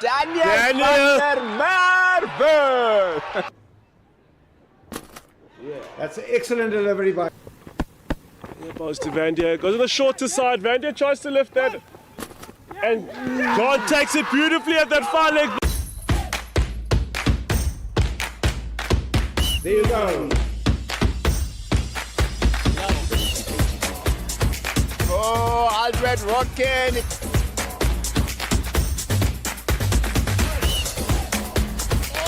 Daniel van der Merwe. That's an excellent delivery by. Yeah, pass to Van Der. Goes on the shorter side. Van Der tries to lift that. And John takes it beautifully at that far leg. There you go. Oh, Albert rocking.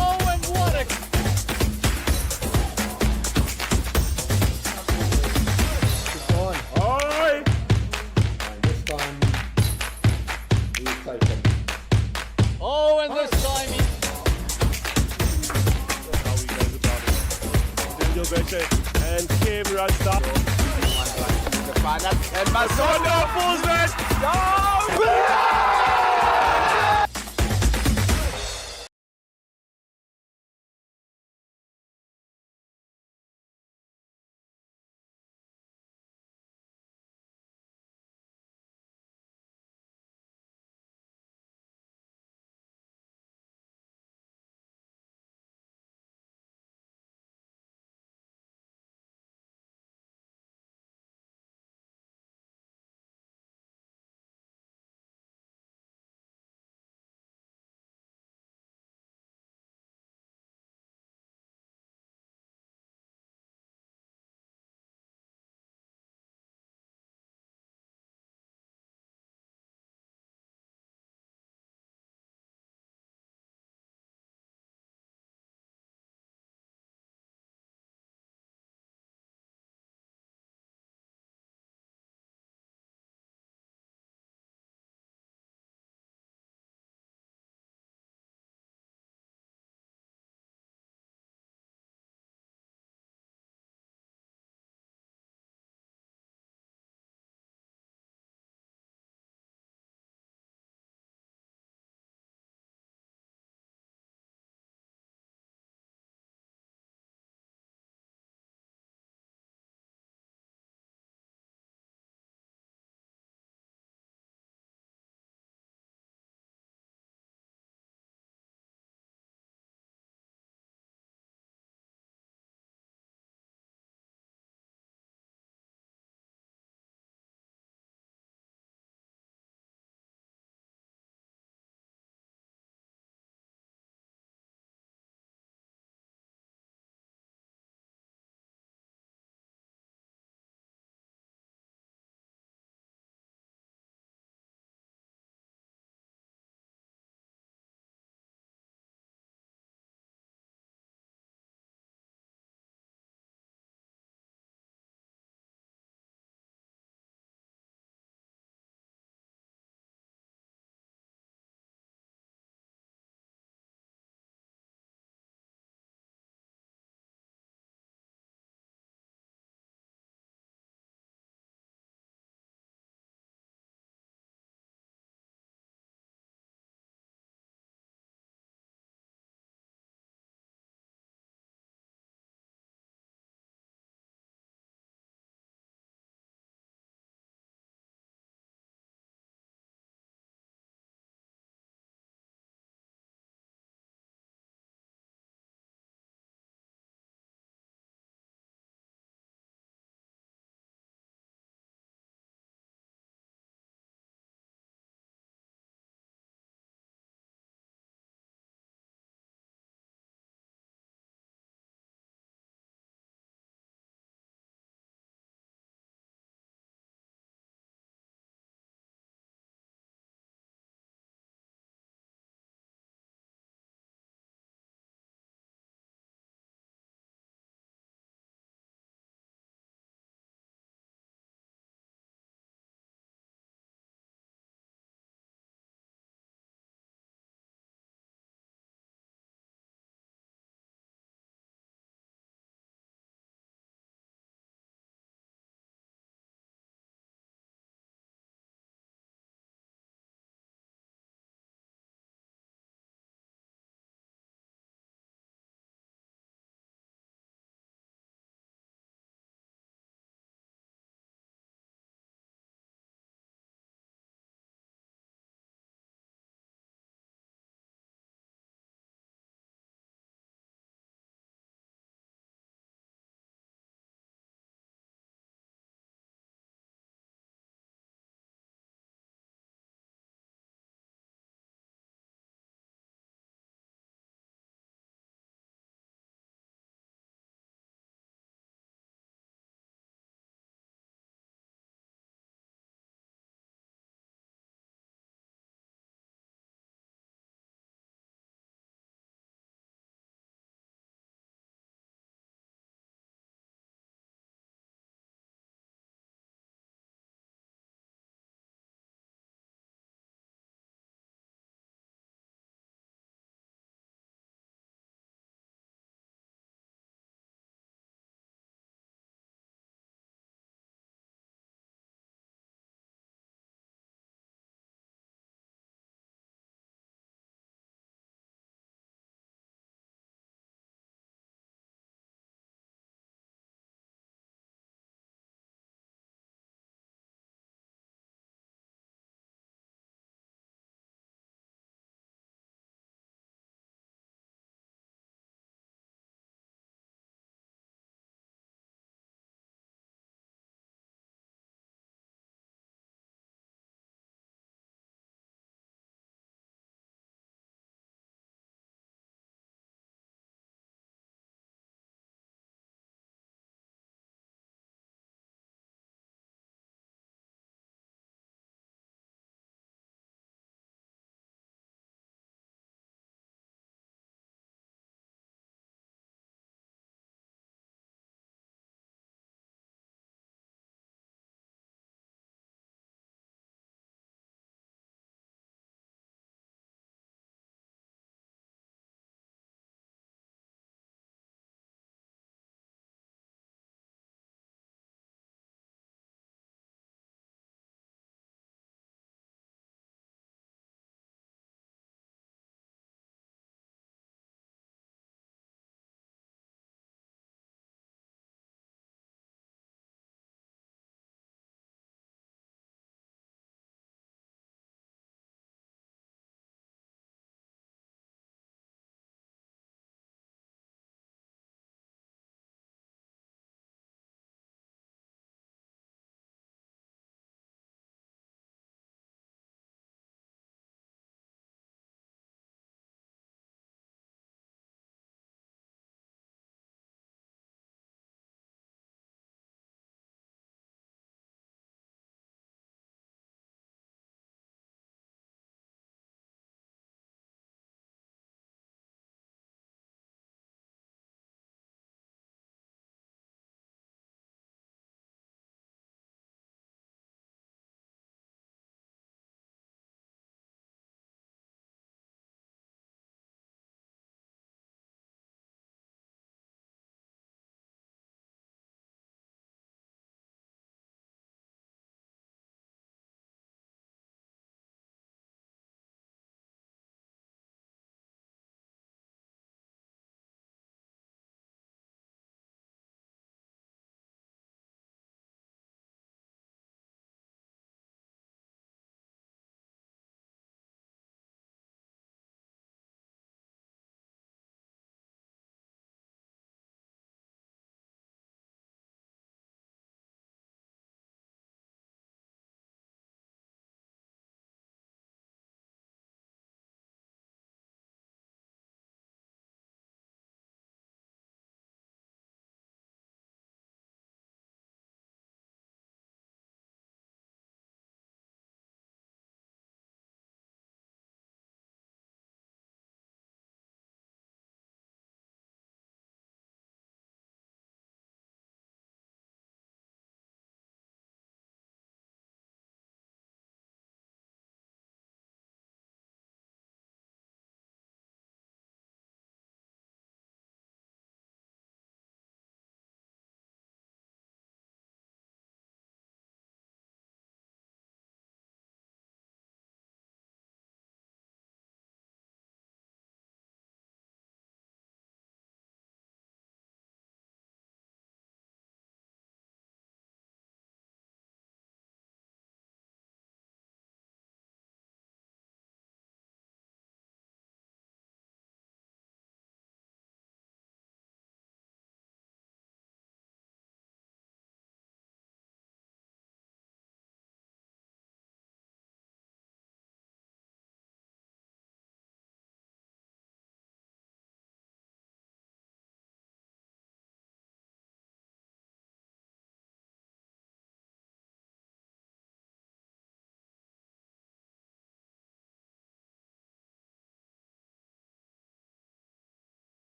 Oh, and what a... Oi! This time he's taken. Oh, and this time he... How he goes about it. Daniel Becher and Kim runs down. And Mazondo Falls back. down.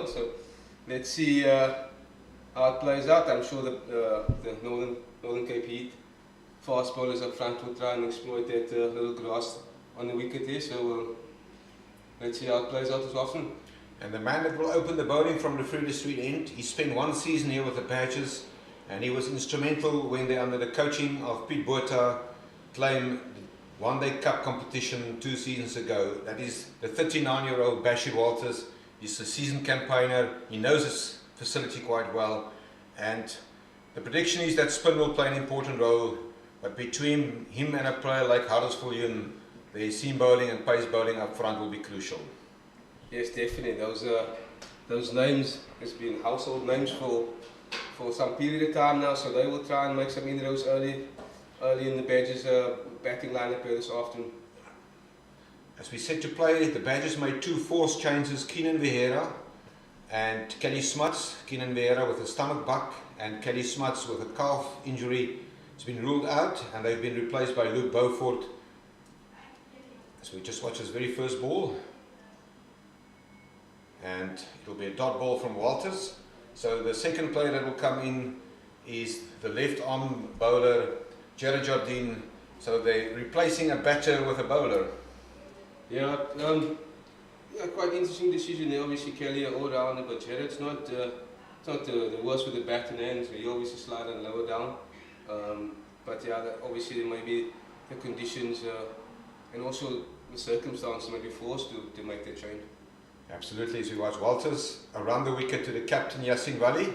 know. So let's see how it plays out. I'm sure the Northern Cape Heat fast bowlers up front will try and exploit that little grass on the wicket there. So let's see how it plays out this afternoon. And the man that will open the bowling from the Freda Street end, he spent one season here with the Badgers, and he was instrumental when they, under the coaching of Piet Botha, claimed the One Day Cup competition 2 seasons ago. That is the 39-year-old Bashir Walters. He's a seasoned campaigner. He knows his facility quite well, and the prediction is that spin will play an important role. But between him and a player like Huddersfield, the seam bowling and pace bowling up front will be crucial. Yes, definitely. Those names has been household names for some period of time now. So they will try and make some inroads early in the Badgers' batting lineup here this afternoon. As we set to play, the Badgers made 2 forced changes: Keenan Vieira and Kelly Smuts. Keenan Vieira with a stomach buck and Kelly Smuts with a calf injury has been ruled out, and they've been replaced by Luke Beaufort. As we just watch his very first ball, and it'll be a dot ball from Walters. So the second player that will come in is the left arm bowler Jared Jardine. So they're replacing a batter with a bowler. Yeah, quite interesting decision there. Obviously Kelly are all rounder, but Jared's not the worst with the bat in hand, so he obviously slide and lower down. But yeah, obviously there may be the conditions and also the circumstances may be forced to make that change. Absolutely. As we watch Walters around the wicket to the captain Yasin Vali,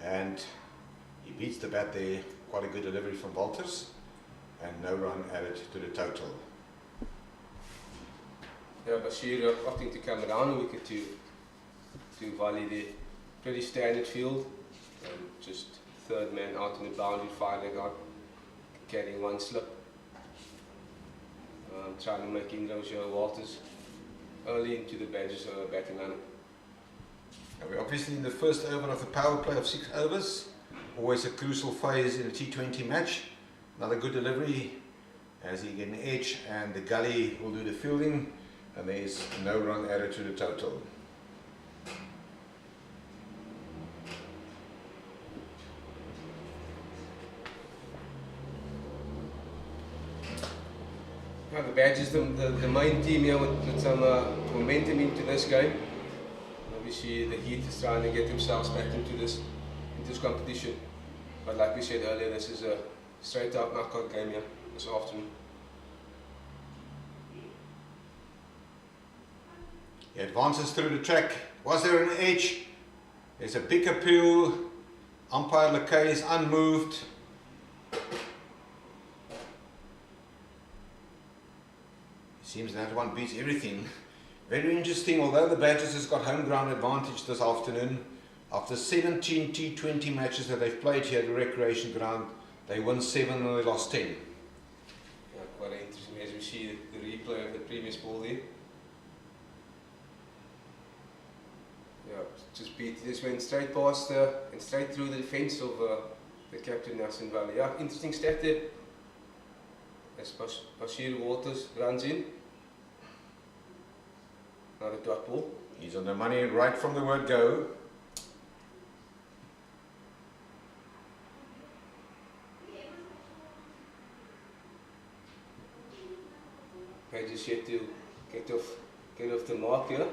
and he beats the bat there. Quite a good delivery from Walters, and no run added to the total. Yeah, Bashir opting to come around the wicket to Vali there. Pretty standard field, just third man out in the boundary, 5 leg out, carrying 1 slip. Trying to make inroads here, Walters early into the Badgers batting lineup. We're obviously in the first over of the power play of 6 overs, always a crucial phase in a T20 match. Another good delivery as he get an edge, and the gully will do the fielding, and there is no run added to the total. Now the Badgers, the main team here with some momentum into this game. Obviously the Heat is trying to get themselves back into this competition. But like we said earlier, this is a straight up knockout game here this afternoon. He advances through the track. Was there an edge? There's a big appeal. Umpire Lakay is unmoved. Seems that one beats everything. Very interesting, although the Badgers has got home ground advantage this afternoon, after 17 T20 matches that they've played here at the recreation ground, they won 7 and they lost 10. Yeah, quite interesting as we see the replay of the previous ball there. Yeah, just went straight past and straight through the defence of the captain Yasin Vali. Yeah, interesting stat there. As Bashir Walters runs in. Another dot ball. He's on the money right from the word go. Badgers yet to get off the mark here.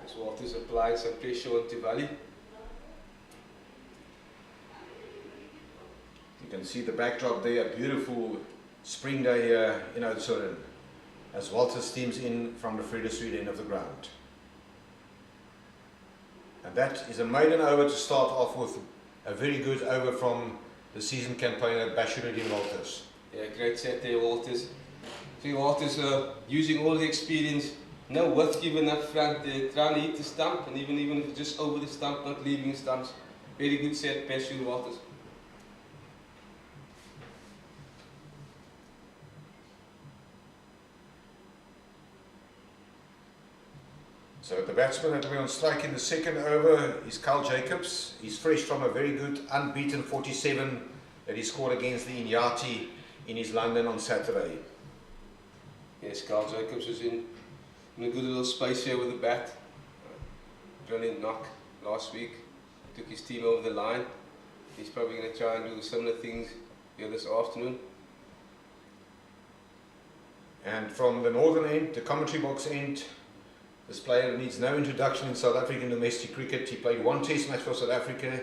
As Walters applies some pressure onto Vali. You can see the backdrop there, a beautiful spring day here in Oudtshoorn, as Walters steams in from the Freda Street end of the ground. And that is a maiden over to start off with, a very good over from the season campaigner Bashiruddin Walters. Yeah, great set there, Walters. See Walters using all the experience, no width given up front there, trying to hit the stump, and even if it's just over the stump, not leaving stumps. Very good set, Bashir Walters. So the batsman that will be on strike in the second over is Carl Jacobs. He's fresh from a very good unbeaten 47 that he scored against the Inyati in his London on Saturday. Yes, Carl Jacobs is in a good little space here with the bat. brilliant knock last week. Took his team over the line. He's probably going to try and do similar things here this afternoon. And from the northern end, the commentary box end, this player needs no introduction in South African domestic cricket. He played one test match for South Africa,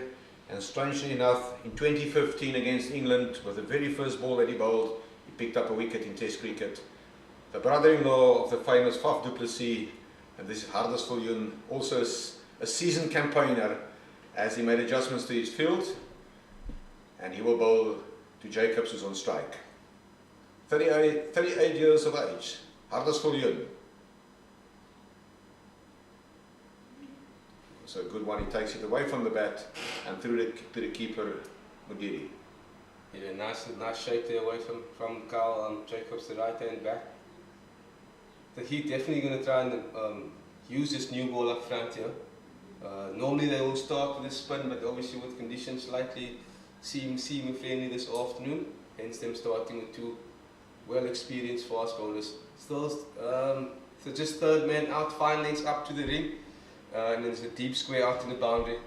and strangely enough, in 2015 against England, with the very first ball that he bowled, he picked up a wicket in test cricket. The brother-in-law of the famous Faf du Plessis, and this is Hardus Viljoen, also a seasoned campaigner, as he made adjustments to his field, and he will bowl to Jacobs, who's on strike. 38 years of age, Hardus Viljoen. So a good one, he takes it away from the bat and through to the keeper, Mudiri. Yeah, nice shake there away from Carl Jacobs, the right hand back. So he's definitely going to try and use this new ball up front here. Normally they will start with a spin, but obviously with conditions slightly seeming friendly this afternoon, hence them starting with two well-experienced fast bowlers. Still, so just third man out, fine lengths up to the ring, and then there's a deep square out in the boundary.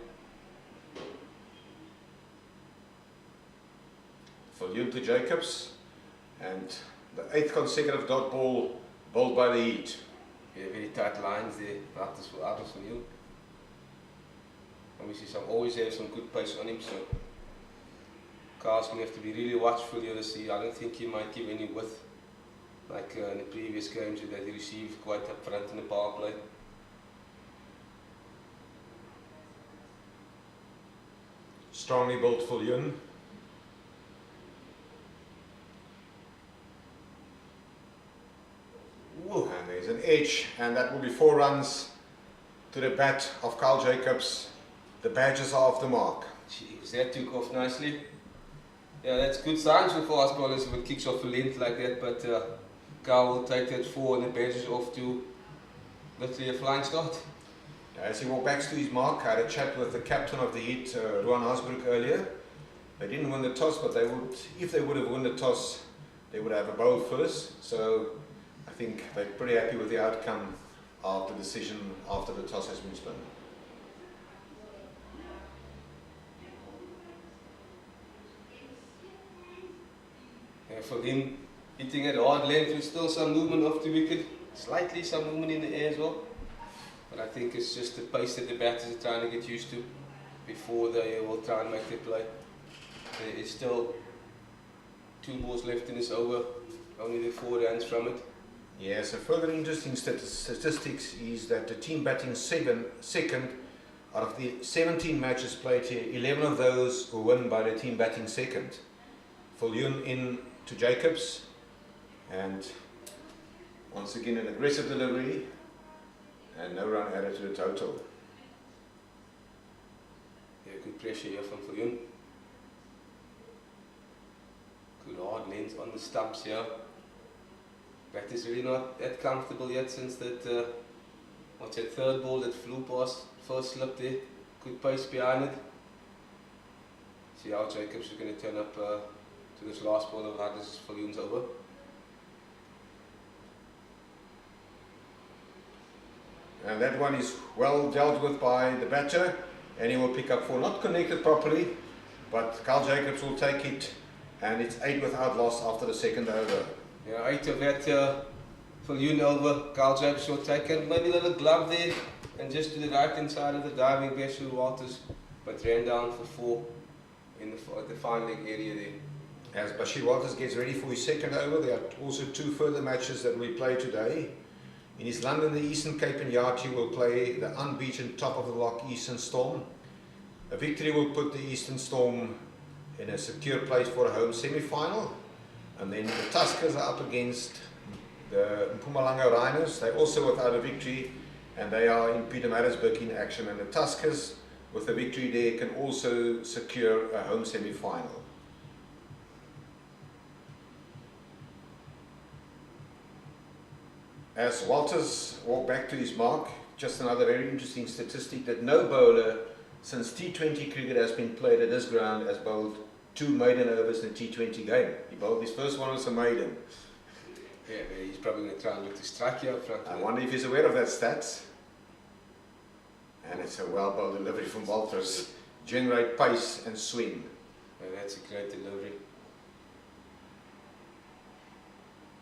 Viljoen to Jacobs, and the 8th consecutive dot ball bowled by the Heat. Yeah, very tight lines there, Hardus Viljoen. Obviously always have some good pace on him, so Carl's going to have to be really watchful here this year. I don't think he might give any width like in the previous games that he received quite up front in the power play. Strongly bowled Viljoen. And there's an edge, and that will be 4 runs to the bat of Carl Jacobs. The badges are off the mark. Jeez, that took off nicely. Yeah, that's good signs for fast bowlers if it kicks off a length like that, but Carl will take that 4 and the badges off to literally a flying start. As he walked back to his mark, I had a chat with the captain of the Heat, Ruan Hasbrook, earlier. They didn't win the toss, but they would, if they would have won the toss, they would have a bowl first. So I think they're pretty happy with the outcome of the decision after the toss has been spun. Yeah, for him, hitting at hard length with still some movement off the wicket, slightly some movement in the air as well. But I think it's just the pace that the batters are trying to get used to before they will try and make their play. There is still 2 balls left in this over, only the 4 runs from it. Yeah, so further interesting statistics is that the team batting second, out of the 17 matches played here, 11 of those were won by the team batting second. Viljoen in to Jacobs, and once again an aggressive delivery, and no run added to the total. Yeah, good pressure here from Viljoen. Good hard length on the stumps here. Bat is really not that comfortable yet since that, what's that, 3rd ball that flew past, first slip there. Good pace behind it. See how Jacobs is going to turn up to this last ball of Hardus Viljoen's over. And that one is well dealt with by the batter, and he will pick up 4. Not connected properly, but Carl Jacobs will take it, and it's 8 without loss after the 2nd over. Yeah, 8 of that Viljoen over, Carl Jacobs will take it. Maybe a little glove there, and just to the right hand side of the diving Bashir Walters, but ran down for 4 in the fine leg area there. As Bashir Walters gets ready for his 2nd over, there are also 2 further matches that we play today. In his London, the Eastern Cape and Yard, he will play the unbeaten top of the block Eastern Storm. A victory will put the Eastern Storm in a secure place for a home semi-final. And then the Tuskers are up against the Mpumalanga Rhinos. They're also without a victory, and they are in Pietermaritzburg in action. And the Tuskers, with a victory there, can also secure a home semi-final. As Walters walked back to his mark, just another very interesting statistic that no bowler since T20 cricket has been played at this ground has bowled 2 maiden overs in a T20 game. He bowled his first one as a maiden. Yeah, he's probably going to try and look to strike you up front. I wonder if he's aware of that stat. And it's a well-bowled delivery from Walters. Generate pace and swing. That's a great delivery.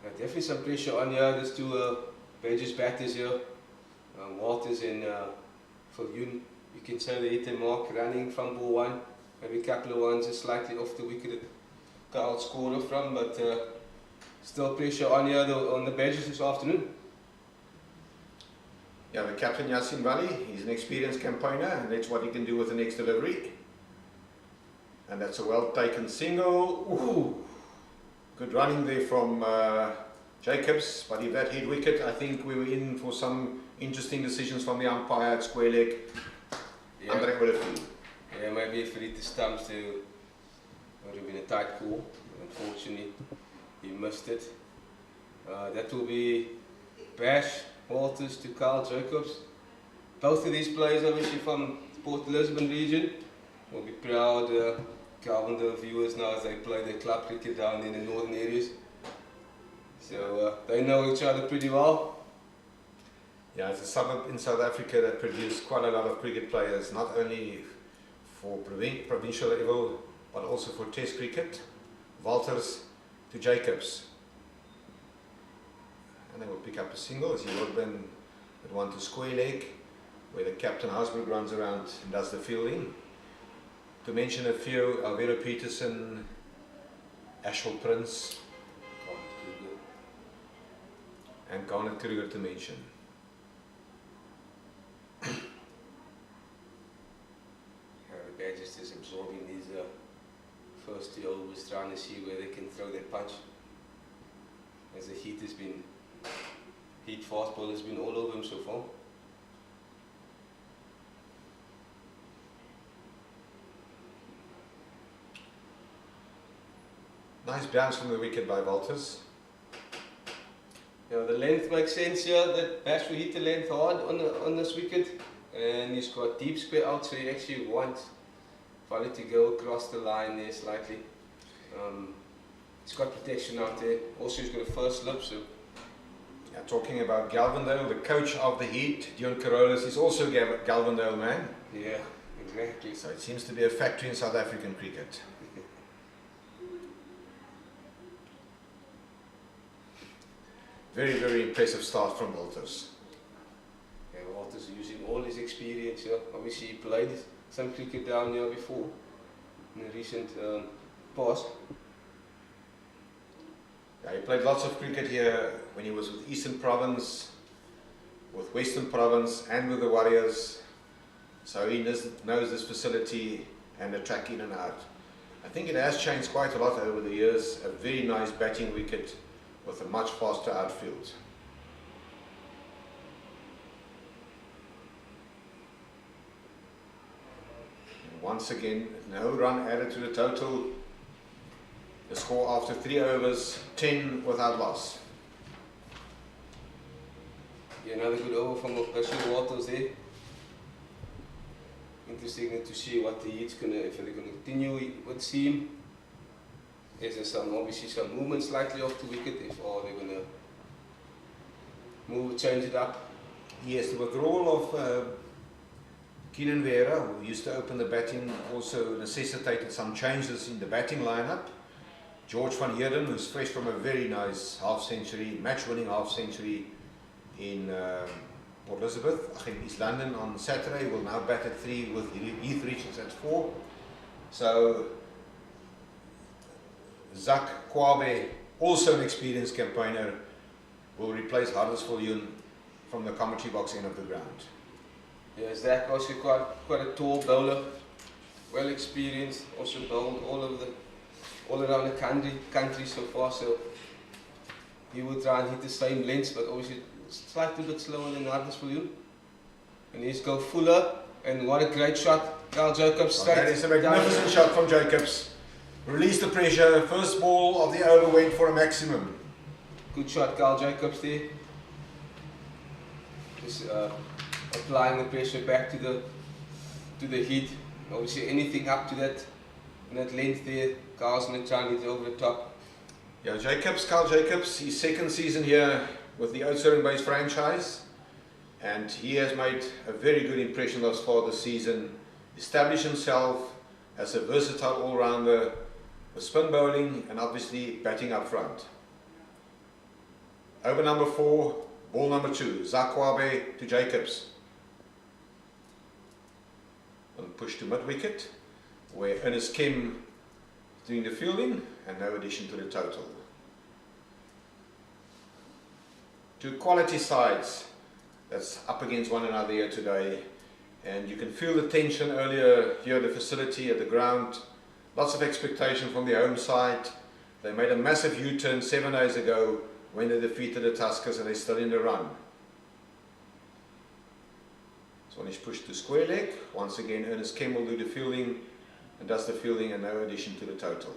Definitely some pressure on here. There's two Badgers batters here. Walters and Viljoen. You can say they hit the mark running from ball one. Maybe a couple of ones are slightly off the wicket that Carl scored from, but still pressure on here on the Badgers this afternoon. Yeah, the captain Yasin Vali, he's an experienced campaigner, and that's what he can do with the next delivery. And that's a well taken single. Ooh. Good running there from Jacobs, but if that hit wicket, I think we were in for some interesting decisions from the umpire at square leg. Yeah. Yeah, maybe if he hit the stumps, there would have been a tight call. Unfortunately, he missed it. That will be Bash Walters to Carl Jacobs. Both of these players, obviously from the Port Elizabeth region, will be proud Calvindale viewers now as they play their club cricket down in the northern areas. So they know each other pretty well. Yeah, it's a suburb in South Africa that produced quite a lot of cricket players, not only for provincial level, but also for Test cricket. Walters to Jacobs. And they will pick up a single as he would then at one to square leg, where the captain Hasbrook runs around and does the fielding. To mention a few, Alvaro Peterson, Ashwell Prince, and Garnet Kruger to mention. The Badgers just absorbing these first two overs, trying to see where they can throw their punch. As the heat fastball has been all over him so far. Nice bounce from the wicket by Walters. Yeah, the length makes sense here. That Bash will hit the length hard on this wicket, and he's got deep square out, so he actually wants Vali to go across the line there slightly. He's got protection out there. Also, he's got a first slip, so. Yeah, talking about Galvindale, the coach of the Heat, Dion Carolus, is also a Galvindale man. Yeah, exactly. So it seems to be a factory in South African cricket. Very, very impressive start from Walters. Yeah, Walters using all his experience here. Obviously, he played some cricket down here before in the recent past. Yeah, he played lots of cricket here when he was with Eastern Province, with Western Province, and with the Warriors. So he knows this facility and the track in and out. I think it has changed quite a lot over the years. A very nice batting wicket with a much faster outfield. And once again, no run added to the total. The score after 3 overs, 10 without loss. Yeah, another good over from Bashir Walters there. Interesting to see what the Heat's if they're gonna continue with seam. Is there obviously some movement slightly off the wicket, or they're gonna change it up? Yes, the withdrawal of Keenan Vera, who used to open the batting, also necessitated some changes in the batting lineup. George van Heerden, who's fresh from a very nice half-century, match-winning half-century in Port Elizabeth, in East London on Saturday, will now bat at 3 with Heath Richards at 4. So Zak Kwabe, also an experienced campaigner, will replace Hardus Viljoen from the commentary box end of the ground. Yeah, Zak also quite a tall bowler, well experienced, also bowled all around the country so far, so he will try and hit the same lengths, but obviously slightly bit slower than Hardus Viljoen. And he's go Fuller, and what a great shot, Carl Jacobs straight. That is a magnificent shot from Jacobs. Release the pressure, first ball of the over went for a maximum. Good shot, Carl Jacobs there. Just applying the pressure back to the Heat. Obviously anything up to that length there, Carl's going to try and hit over the top. Yeah, Carl Jacobs, his second season here with the Oudtshoorn based franchise. and he has made a very good impression thus far this season, established himself as a versatile all-rounder with spin bowling and obviously batting up front. Over number 4, ball number 2, Zakwabe to Jacobs. And push to mid-wicket, where Ernest Kim is doing the fielding and no addition to the total. Two quality sides that's up against one another here today, and you can feel the tension earlier here at the facility, at the ground. Lots of expectation from the home side. They made a massive U-turn 7 days ago when they defeated the Tuskers, and they're still in the run. This one is pushed to square leg. Once again, Ernest Kim will do the fielding and does the fielding and no addition to the total.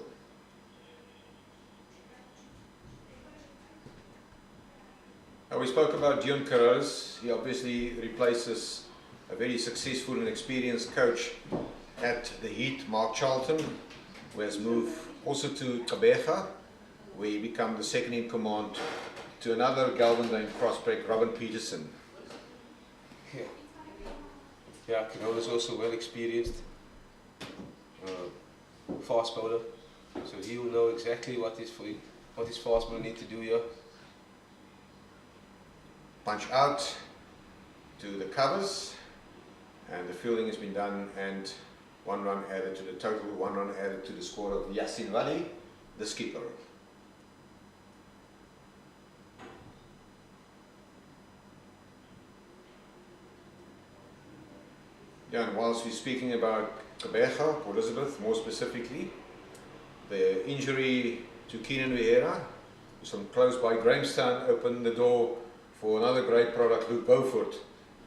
Now, we spoke about Dion Carolus. He obviously replaces a very successful and experienced coach at the Heat, Mark Charlton, who has moved also to Gqeberha, where he became the second in command to another Galvin prospect, Robin Peterson. Yeah, Carol is also well experienced, fast bowler, so he will know exactly what his fast bowler need to do here. Punch out to the covers, and the fielding has been done, and 1 run added to the total, 1 run added to the score of Yasin Wali, the skipper. Yeah, and whilst we're speaking about Gqeberha, Port Elizabeth more specifically, the injury to Keenan Vieira, who's from close by Grahamstown, opened the door for another great product, Luke Beaufort,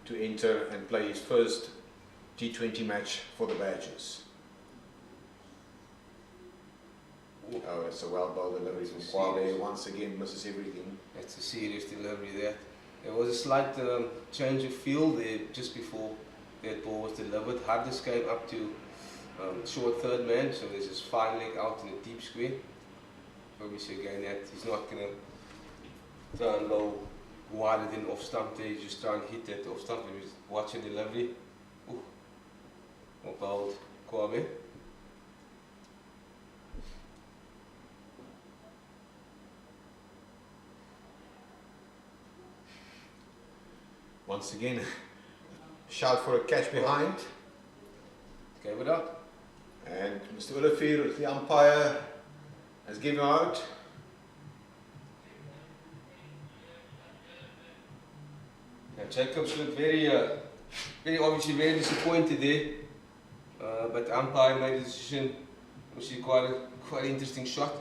to enter and play his first T20 match for the Badgers. Oh, it's a well bowled delivery from Kwabe. Once again, misses everything. That's a serious delivery there. There was a slight change of field there just before that ball was delivered. Hardness came up to short third man, so there's his fine leg out in a deep square. Obviously again that he's not going to try and low wider than off stump there, he's just trying to hit that off stump. He was watching delivery. Ooh. Well bowled, Kwabe. Once again, shout for a catch behind. Gave it up. And Mr. Olivier, the umpire, has given out. Yeah, Jacobs looked very obviously very disappointed there. But the umpire made a decision. Obviously quite an interesting shot.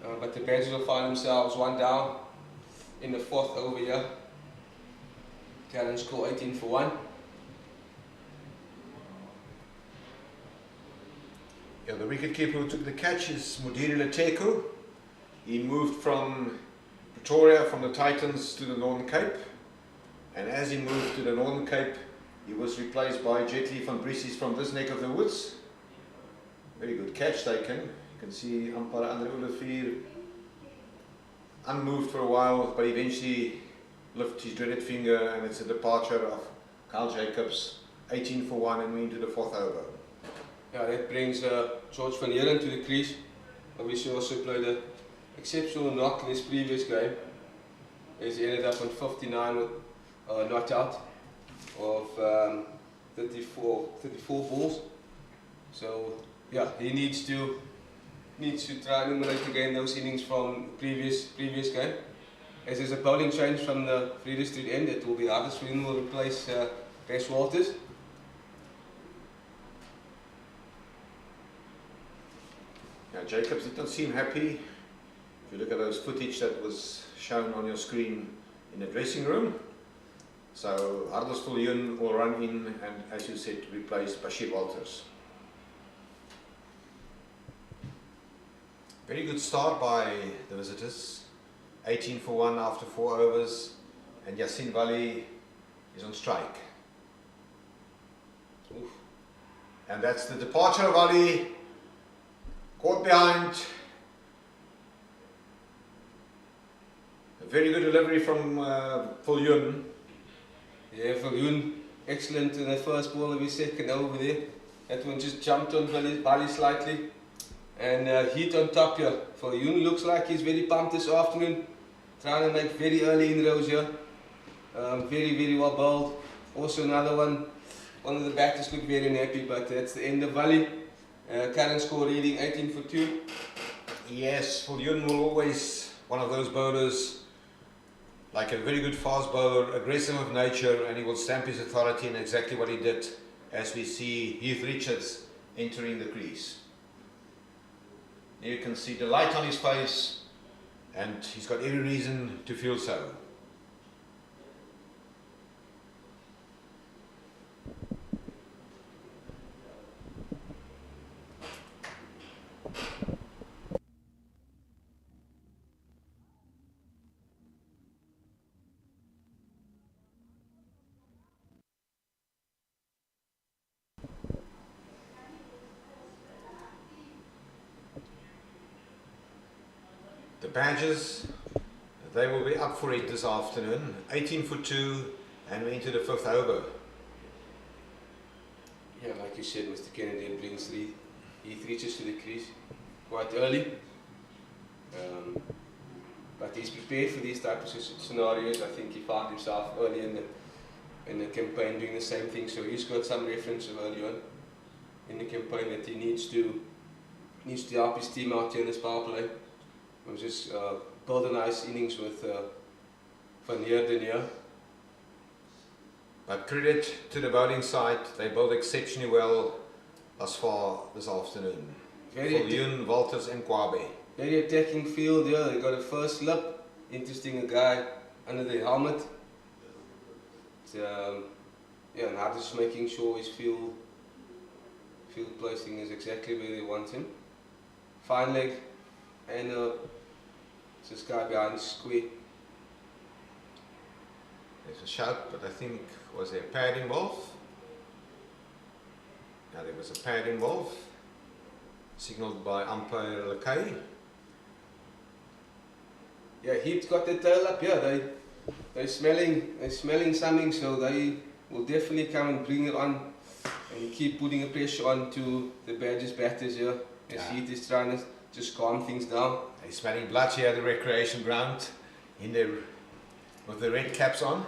But the Badgers will find themselves 1 down in the 4th over here. Callan score 18 for 1. Yeah, the wicketkeeper who took the catch is Mudiri Leteko. He moved from Pretoria, from the Titans to the Northern Cape. And as he moved to the Northern Cape, he was replaced by Jet Li van Briesies from this neck of the woods. Very good catch taken. You can see umpire Andre Olivier unmoved for a while, but eventually lift his dreaded finger, and it's a departure of Kyle Jacobs, 18 for 1, and we're into the 4th over. Yeah, that brings George van Heeren to the crease. Obviously also played an exceptional knock in his previous game. As he ended up on 59 with not out of 34 balls. So yeah, he needs to try and emulate again those innings from previous game. As there's a bowling change from the Vrede Street end, it will be Hardesveen will replace Bess Walters. Now Jacobs did not seem happy. If you look at those footage that was shown on your screen in the dressing room. So Hardesveen will run in and, as you said, replace Bashir Walters. Very good start by the visitors. 18 for 1 after 4 overs, and Yasin Wali is on strike. Oof. And that's the departure of Wali, caught behind. A very good delivery from Oudtshoorn. Yeah, Viljoen, excellent in the first ball of his second over there. That one just jumped on Bali slightly. And heat on top here. Viljoen looks like he's very pumped this afternoon. Trying to make very early inroads here. Very, very well bowled. Also another one. One of the batters look very unhappy, but that's the end of Bali. Current score reading 18 for 2. Yes, Oudtshoorn will always, one of those bowlers, like a very good fast bowler, aggressive of nature, and he will stamp his authority in exactly what he did as we see Heath Richards entering the crease. Here you can see the light on his face, and he's got every reason to feel so. The badges, they will be up for it this afternoon. 18 for 2, and we're into the 5th over. Yeah, like you said, Mr. Kennedy brings Heath Richards to the crease quite early. But he's prepared for these types of scenarios. I think he found himself early in the campaign doing the same thing, so he's got some reference early on in the campaign that he needs to help his team out here in this power play. It was just build a nice innings with Van Heerden. But credit to the bowling side, they bowled exceptionally well thus far this afternoon. Viljoen, Walters and Kwabe. Very attacking field here. They got a first slip. Interesting, a guy under the helmet. Yeah, now just making sure his field placing is exactly where they want him. Fine leg, and this guy behind square. There's a shout, but I think, was there a pad involved? Yeah, there was a pad involved, signalled by umpire Lakay. Yeah, Heat's got their tail up here. They're smelling something, so they will definitely come and bring it on and keep putting a pressure on to the Badgers batters here. As Heat is trying to just calm things down. They're smelling blood here at the recreation ground with the red caps on.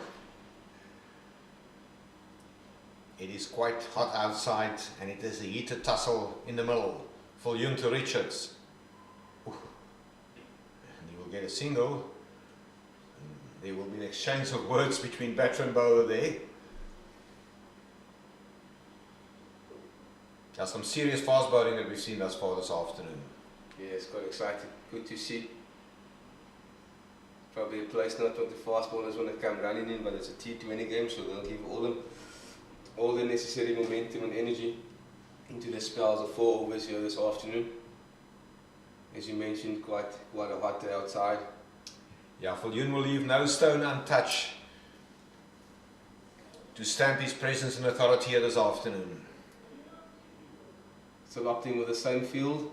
It is quite hot outside, and it is a heated tussle in the middle. Viljoen to Richards. Ooh. And he will get a single. There will be an exchange of words between batter and bowler there. There's some serious fast bowling that we've seen thus far this afternoon. Yeah, it's quite exciting. Good to see. Probably a place not what the fast bowlers want to come running in, but it's a T20 game, so they'll give all the necessary momentum and energy into the spells of 4 overs here this afternoon. As you mentioned, quite a hot day outside. Yeah, Viljoen will leave no stone untouched to stamp his presence and authority here this afternoon. Still locked in with the same field.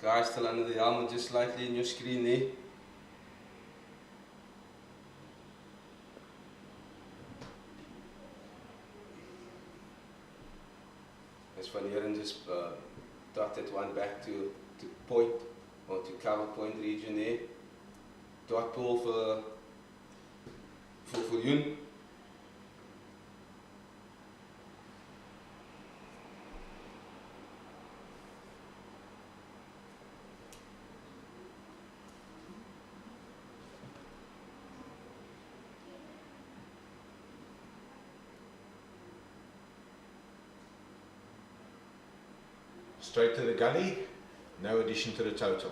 Guy still under the helmet, just slightly in your screen there. As Van Heerden just dotted one back to point, or to cover point region there. Dot ball for Viljoen. Straight to the gully, no addition to the total.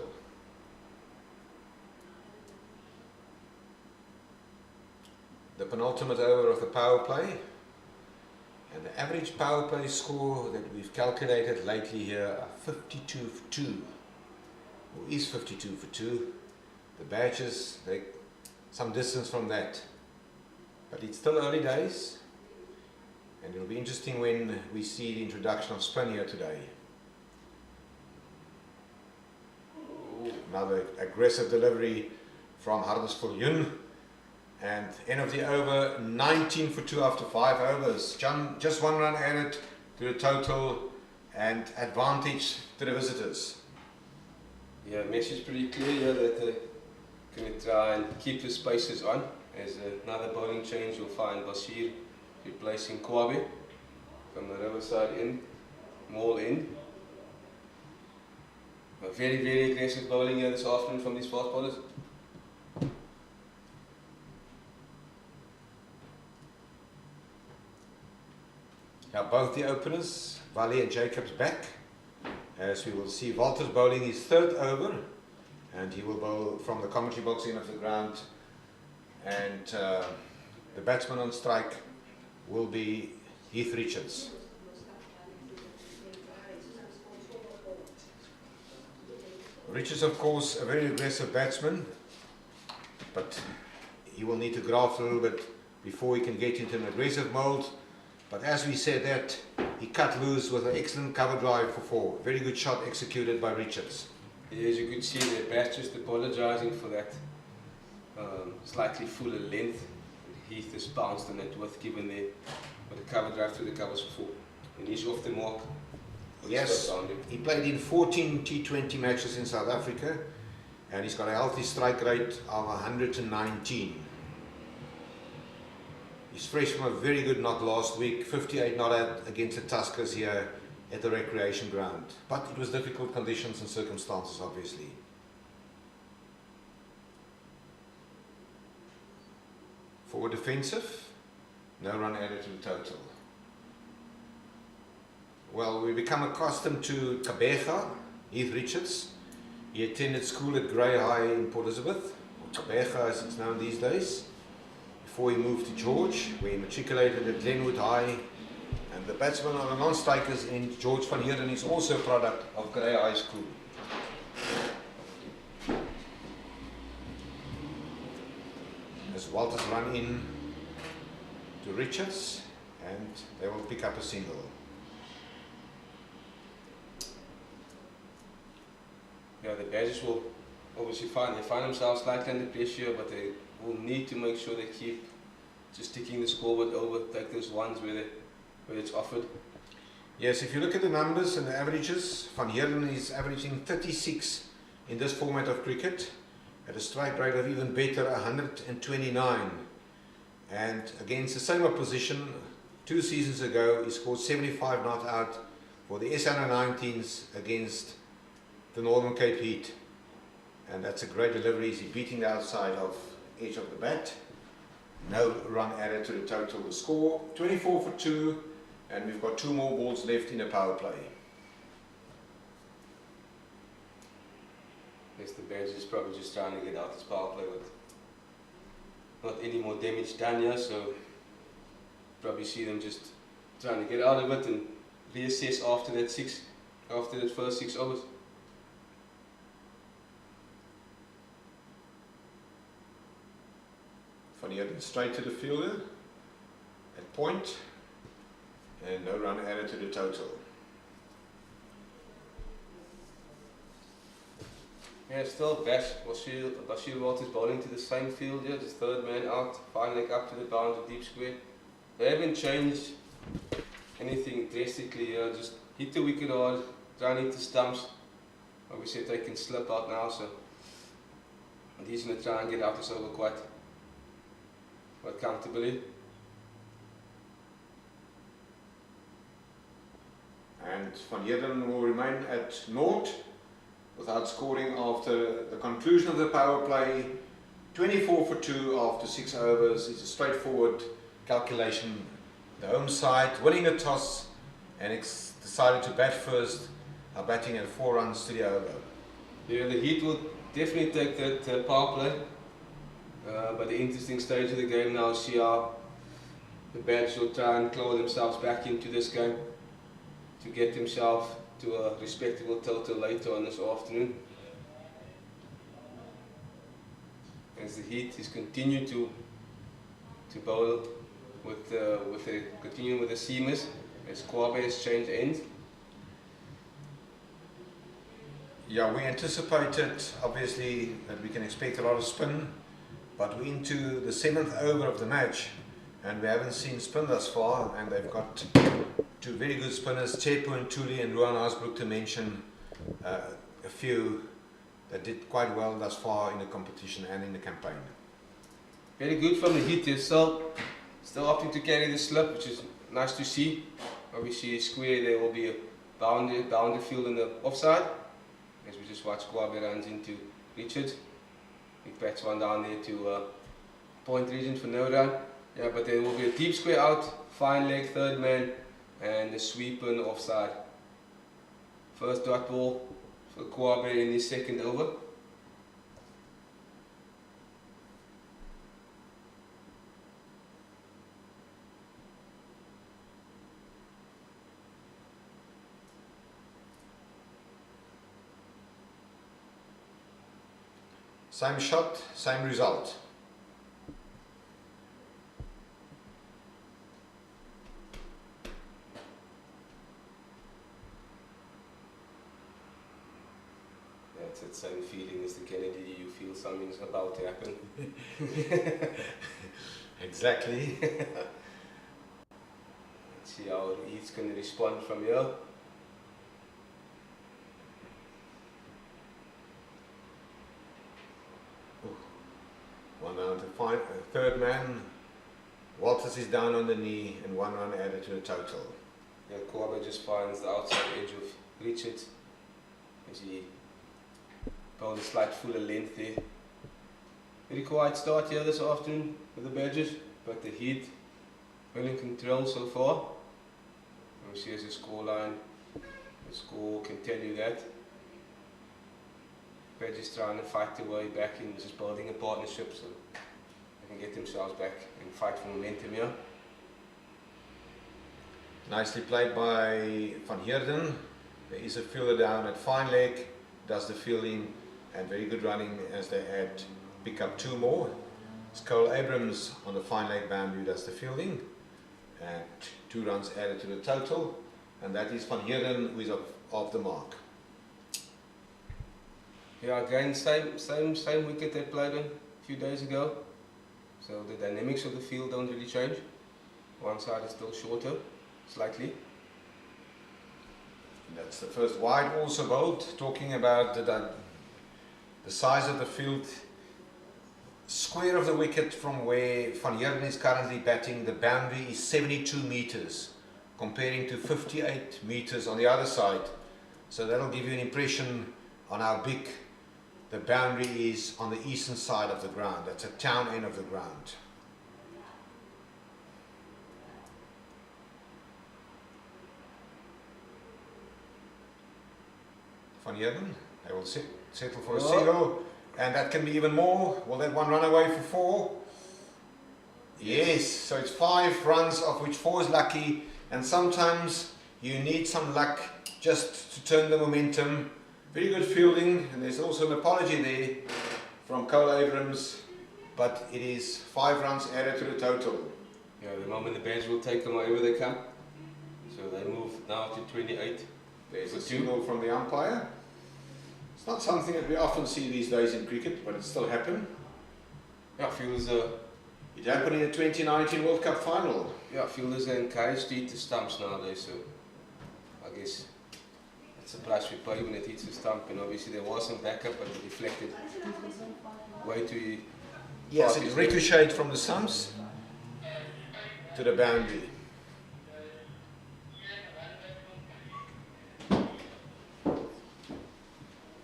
The penultimate over of the power play, and the average power play score that we've calculated lately here are 52 for 2, or is 52 for 2. The Badgers, they're some distance from that, but it's still early days, and it'll be interesting when we see the introduction of spin here today. Another aggressive delivery from Hardersville. And end of the over, 19 for 2 after 5 overs. Just 1 run added to the total and advantage to the visitors. Yeah, message pretty clear here that they're going to try and keep the spaces on. As another bowling change, you'll find Bashir replacing Kwabe from the Riverside end, Mall end. A very, very aggressive bowling here this afternoon from these fast bowlers. Now both the openers, Vali and Jacobs, back. As we will see, Walter's bowling his 3rd over, and he will bowl from the commentary box end of the ground. And the batsman on strike will be Heath Richards. Richards, of course, a very aggressive batsman, but he will need to graft a little bit before he can get into an aggressive mode. But as we said that, he cut loose with an excellent cover drive for 4. Very good shot executed by Richards. Yeah, as you could see, the bat just apologising for that slightly fuller length. Heath has bounced on it with given the cover drive through the covers for 4. And he's off the mark. Yes, he played in 14 T20 matches in South Africa, and he's got a healthy strike rate of 119. He's fresh from a very good knock last week, 58 not out against the Tuskers here at the recreation ground. But it was difficult conditions and circumstances, obviously. Forward defensive, no run added to the total. Well, we become accustomed to Kabeja, Heath Richards. He attended school at Grey High in Port Elizabeth, or Kabeja as it's known these days, before he moved to George, where he matriculated at Glenwood High. And the batsman on the non-strikers in George van Heerden is also a product of Grey High School. As Walters run in to Richards, and they will pick up a single. Yeah, the badges will obviously find themselves slightly under pressure, but they will need to make sure they keep just ticking the scoreboard over, take those ones where it's offered. Yes, if you look at the numbers and the averages, Van Heerden is averaging 36 in this format of cricket, at a strike rate of even better, 129. And against the same opposition, 2 seasons ago, he scored 75 not out for the SA Under-19s against the Northern Cape Heat. And that's a great delivery. He's beating the outside of edge of the bat. No run added to the total. The score 24 for 2, and we've got 2 more balls left in the power play. Yes, the Badge is probably just trying to get out this power play with not any more damage done here, so probably see them just trying to get out of it and reassess after that first 6 overs. Van Heerden straight to the fielder at point, and no run added to the total. Yeah, still Bashir Walters bowling to the same field here, just 3rd man out, fine leg up to the bounds of deep square. They haven't changed anything drastically here, just hit the wicket hard, try and hit the stumps. Obviously they can slip out now, so and he's going to try and get out this over quite comfortably. And Van Heerden will remain at naught without scoring after the conclusion of the power play. 24 for 2 after 6 overs. It's a straightforward calculation. The home side winning the toss and decided to bat first, are batting at 4 runs to the over. Yeah, the Heat will definitely take that power play. But the interesting stage of the game now is see how the Badge will try and claw themselves back into this game to get themselves to a respectable total later on this afternoon. As the Heat is continuing to bowl continuing with the seamers as Kwabe has changed ends. Yeah, we anticipated obviously that we can expect a lot of spin, but we're into the 7th over of the match and we haven't seen spin thus far, and they've got two very good spinners, Tsepo Ntuli and Ruan Asbrook, to mention a few that did quite well thus far in the competition and in the campaign. Very good from the hit. They're still opting to carry the slip, which is nice to see. Obviously, a square there will be a down the field in the offside. As we just watch Kwabe runs into Richard. He bats one down there to point region for no run. Yeah, but there will be a deep square out, fine leg, third man, and a sweeper in the offside. First dot ball for Kwabe in his second over. Same shot, same result. Yeah, it's that same feeling as the Kennedy. You feel something's about to happen. Exactly. Let's see how he's going to respond from here. One down to five, third man. Walters is down on the knee and 1 run added to the total. Yeah, Kwabe just finds the outside edge of Richard as he bowled a slight fuller length there. Very quiet start here this afternoon with the Badgers, but the heat well in control so far. Obviously, as a score line, the score can tell you that. Badgers trying to fight their way back in, just building a partnership so they can get themselves back and fight for momentum here. Nicely played by Van Heerden. There is a fielder down at fine leg, does the fielding, and very good running as they pick up 2 more. It's Cole Abrams on the fine leg boundary does the fielding, and 2 runs added to the total, and that is Van Heerden who is off the mark. Yeah, again, same wicket they played on a few days ago. So the dynamics of the field don't really change. One side is still shorter, slightly. That's the first wide also bowled. Talking about the size of the field, square of the wicket from where Van Heerden is currently batting, the boundary is 72 meters, comparing to 58 meters on the other side. So that'll give you an impression on how big the boundary is on the eastern side of the ground. That's a town end of the ground. Van Heerden, they will settle for a single, and that can be even more. Will that one run away for 4? Yes, so it's 5 runs, of which 4 is lucky, and sometimes you need some luck just to turn the momentum. Very good fielding, and there's also an apology there from Cole Abrams, but it is 5 runs added to the total. Yeah, the moment the Badgers will take them wherever they come. So they move now to 28. There's a signal from the umpire. It's not something that we often see these days in cricket, but it still happened. Yeah, fielders It happened in the 2019 World Cup final. fielders are encouraged to hit the stumps nowadays, so I guess it's a price we pay when it hits the stump, and obviously there was some backup, but it deflected way too. Yes, it ricocheted from the stumps to the boundary.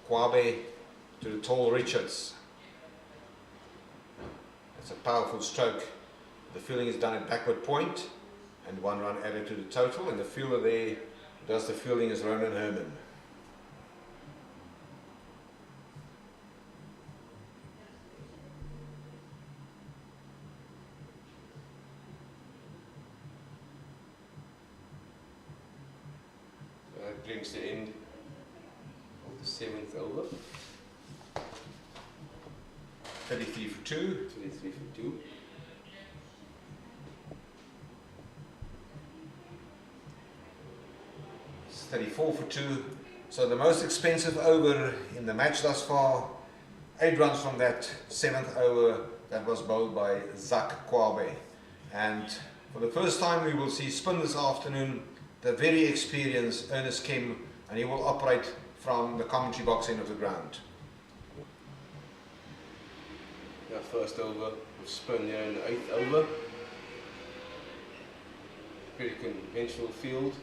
Kwabe to the tall Richards. That's a powerful stroke. The fielding is done at backward point and 1 run added to the total, and the fielder there who does the fielding is Ronan Herman. That brings the end of the 7th over. 33 for 2. 23 for 2. It's 34 for 2. So the most expensive over in the match thus far, 8 runs from that 7th over that was bowled by Zak Kwabe. And for the first time we will see spin this afternoon, the very experienced Ernest Kim, and he will operate from the commentary box end of the ground. Yeah, first over of spin here in the 8th over. Pretty conventional field.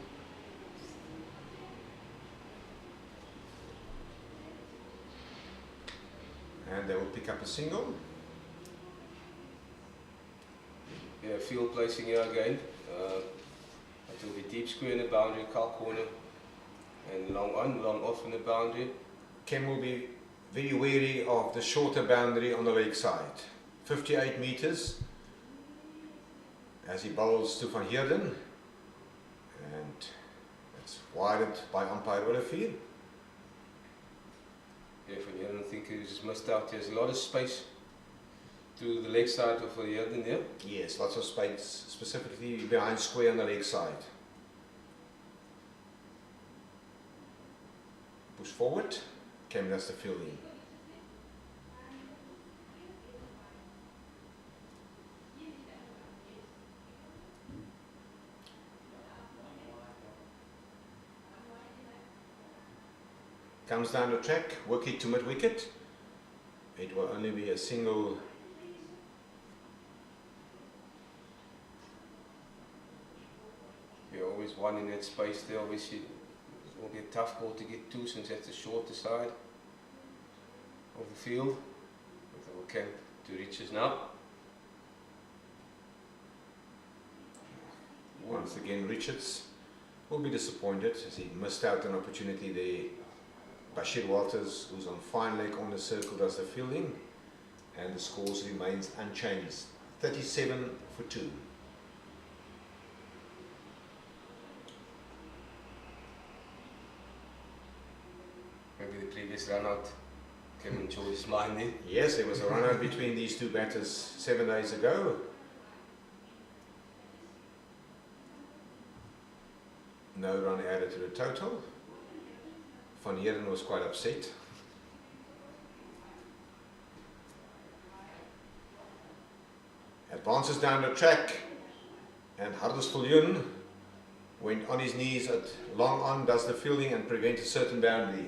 And they will pick up a single. Yeah, field placing here again. It will be deep square in the boundary, car corner, and long on, long off in the boundary. Kim will be very wary of the shorter boundary on the leg side. 58 meters as he bowls to Van Heerden. And it's widened by umpire Olivier. Yeah, Van Heerden, I think he's missed out. There's a lot of space to the leg side of Van Heerden there. Yes, lots of space, specifically behind square on the leg side. Push forward, Kim does the fielding. Comes down the track, wicket to mid wicket. It will only be a single. You're always one in that space there. Obviously, it will be a tough ball to get to since that's the shorter side of the field. But they will camp to Richards now. Once again, Richards will be disappointed as he missed out an opportunity there. Bashir Walters, who's on fine leg on the circle, does the fielding, and the scores remains unchanged. 37 for 2. Maybe the previous run out came into his mind there. Yes, there was a run out between these two batters 7 days ago. No run added to the total. Van Heerden was quite upset. Advances down the track, and Hardus Viljoen went on his knees at long on, does the fielding and prevents a certain boundary.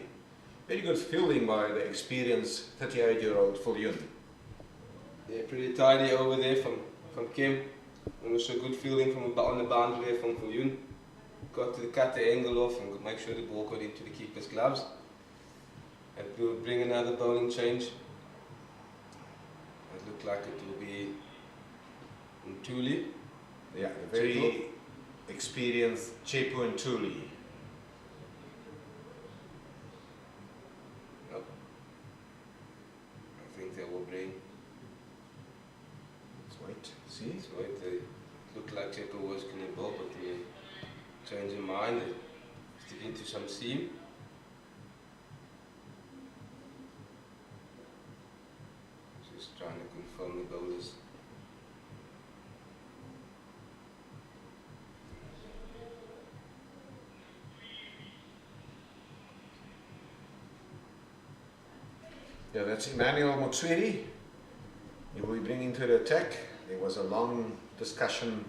Very good fielding by the experienced 38-year-old Viljoen. Yeah, pretty tidy over there from Kim. And also good fielding from on the boundary there from Viljoen. Got to cut the angle off and make sure the ball got into the keeper's gloves. And we'll bring another bowling change. It looked like it will be Ntuli. Yeah, a very experienced Chepu and Ntuli. Yep. I think they will bring. Let's wait, see? Let's wait. They looked like Chepu was going to bowl, but they changed their mind. They stick into some seam. Just trying to confirm the bowlers. Yeah, that's Emmanuel Motswiri. He will be bringing to the attack. There was a long discussion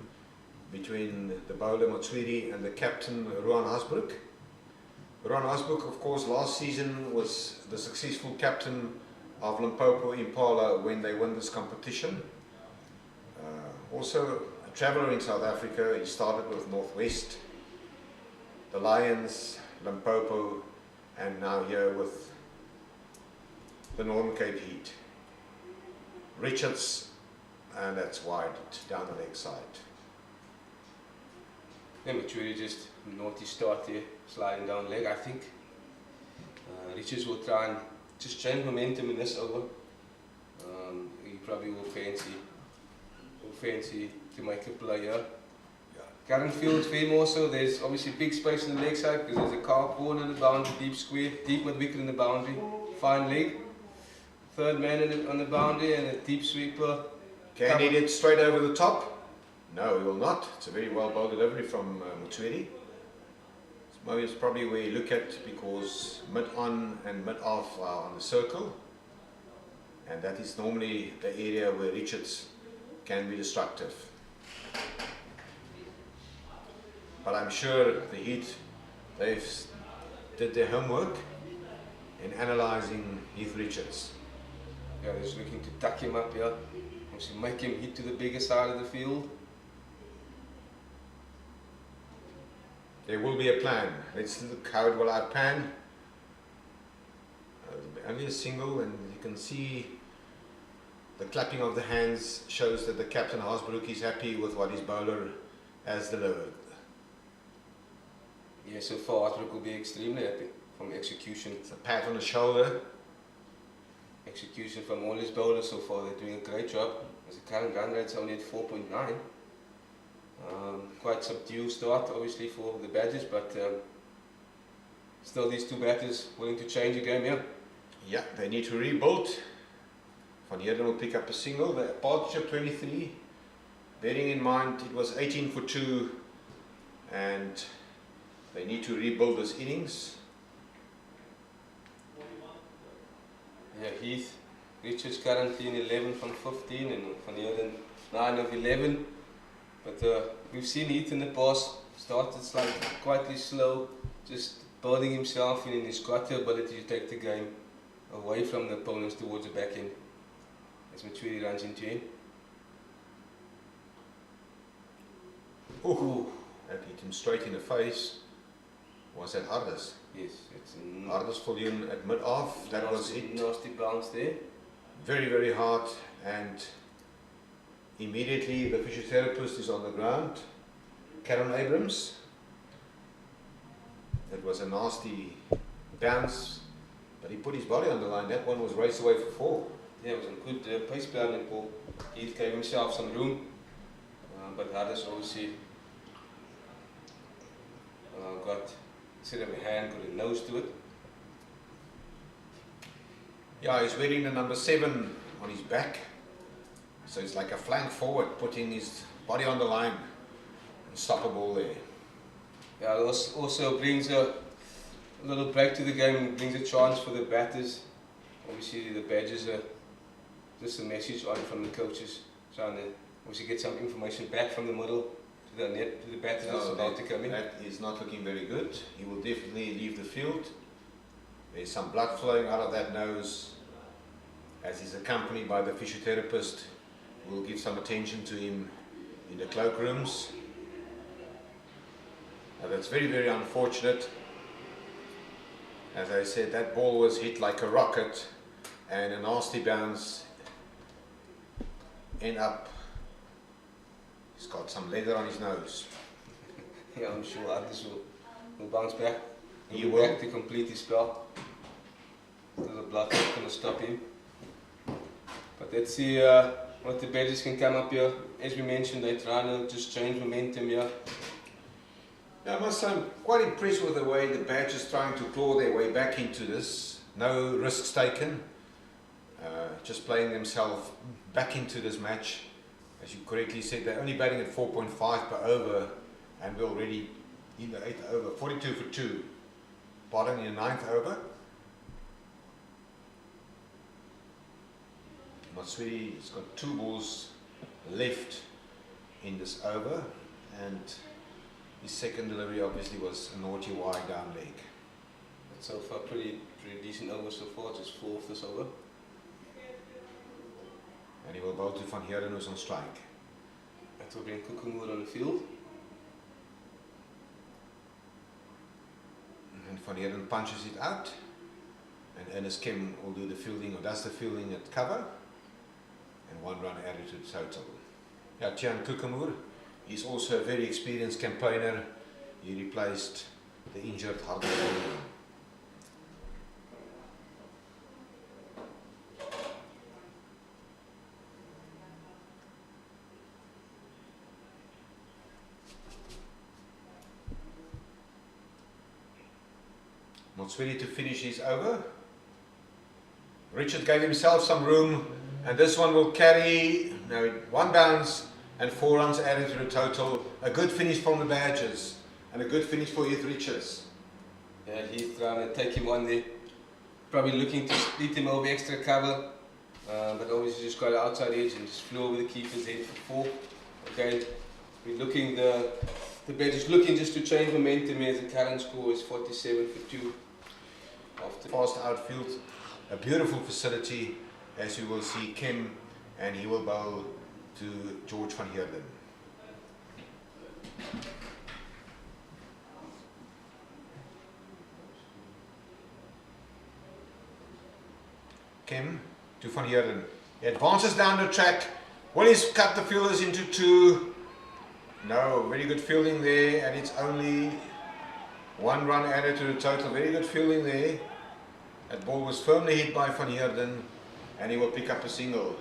between the bowler Motswiri and the captain Ruan Hasbrook. Ruan Hasbrook, of course, last season was the successful captain of Limpopo Impala when they won this competition. Also a traveller in South Africa. He started with Northwest, the Lions, Limpopo, and now here with the Northern Cape Heat. Richards, and that's wide down the leg side. Yeah, Machuri just naughty start here, sliding down leg, I think. Richards will try and just change momentum in this over. He probably will fancy to make a play here. Current field for him also, there's obviously big space on the leg side because there's a car corner in the boundary, deep square, deep mid wicket in the boundary, fine leg. Third man on the boundary and a deep sweeper. Can he hit it straight over the top? No, he will not. It's a very well bowled delivery from Motswiri. Most probably where you look at, because mid-on and mid-off are on the circle, and that is normally the area where Richards can be destructive. But I'm sure the Heat, they've did their homework in analysing Heath Richards. Yeah, they're just looking to tuck him up here. Obviously make him hit to the bigger side of the field. There will be a plan. Let's look how it will outpan. Only a single, and you can see the clapping of the hands shows that the captain Haasbroek is happy with what his bowler has delivered. Yeah, so far Haasbroek will be extremely happy from execution. It's a pat on the shoulder. Execution from all his bowlers so far, they're doing a great job. As the current run rate's only at 4.9. Quite subdued start obviously for the Badgers, but still these two batters willing to change the game here. Yeah, they need to rebuild. Van Heerden will pick up a single. The partnership 23, bearing in mind it was 18 for 2, and they need to rebuild this innings. Yeah, Heath, Richards currently in 11 from 15 and Van Heerden 9 of 11. But we've seen Heath in the past, started slightly quietly slow, just building himself in, and he's got the ability to take the game away from the opponents towards the back end as Matsuri runs into him. Ooh, that hit him straight in the face. Was that Hardus? Yes, it's a Hardus Viljoen at mid-off. That was it. Nasty bounce there. Very, very hard, and immediately the physiotherapist is on the ground. Karen Abrams. That was a nasty bounce, but he put his body on the line. That one was raced away for 4. Yeah, it was a good pace planning ball. Heath gave himself some room, but Hardus obviously got instead of a hand, got a nose to it. Yeah, he's wearing the number 7 on his back, so it's like a flank forward, putting his body on the line and stop a ball there. Yeah, it also brings a little break to the game and brings a chance for the batters. Obviously the Badgers are just a message on from the coaches, trying to obviously get some information back from the middle to the net, to the batters that's about to come in. That is not looking very good. He will definitely leave the field. There's some blood flowing out of that nose, as he's accompanied by the physiotherapist, who will give some attention to him in the cloakrooms. Now that's very, very unfortunate. As I said, that ball was hit like a rocket, and a nasty bounce. End up, he's got some leather on his nose. Yeah, I'm sure Hardus will bounce back. He He'll will. be back to complete his spell. There's a blood not going to stop him. But let's see what the Badgers can come up here. As we mentioned, they're trying to just change momentum here. Yeah, I must say I'm quite impressed with the way the Badgers trying to claw their way back into this. No risks taken. Just playing themselves back into this match. As you correctly said, they're only batting at 4.5 per over, and we're already in the 8th over, 42 for 2. Bottom in the 9th over. Matsuri has got 2 balls left in this over, and his second delivery obviously was a naughty wide down leg. But so far, pretty decent over so far, just 4 this over. And he will bowl to Van Heerden, who's on strike. That will bring Kukumur on the field. And Van Heerden punches it out, and Ernest Kim will do the fielding, or does the fielding at cover, and 1 run added to the total. Yeah, Tian Kukumur, he's also a very experienced campaigner. He replaced the injured Hardus Viljoen. Matsuri to finish his over. Richard gave himself some room, and this one will carry, now 1 bounce and 4 runs added to the total. A good finish from the Badgers, and a good finish for Heath Richards. Yeah, he's trying to take him on there. Probably looking to split him over extra cover. But obviously just got an outside edge and just flew over the keeper's head for 4. Okay, we're looking, the bench is looking just to change momentum as the current score is 47 for 2. After Fast outfield, a beautiful facility, as you will see Kim, and he will bowl to George van Heerden. Kim to van Heerden. He advances down the track. Will he cut the fielders into 2? No, very good fielding there, and it's only 1 run added to the total. Very good fielding there. That ball was firmly hit by van Heerden, and he will pick up a single.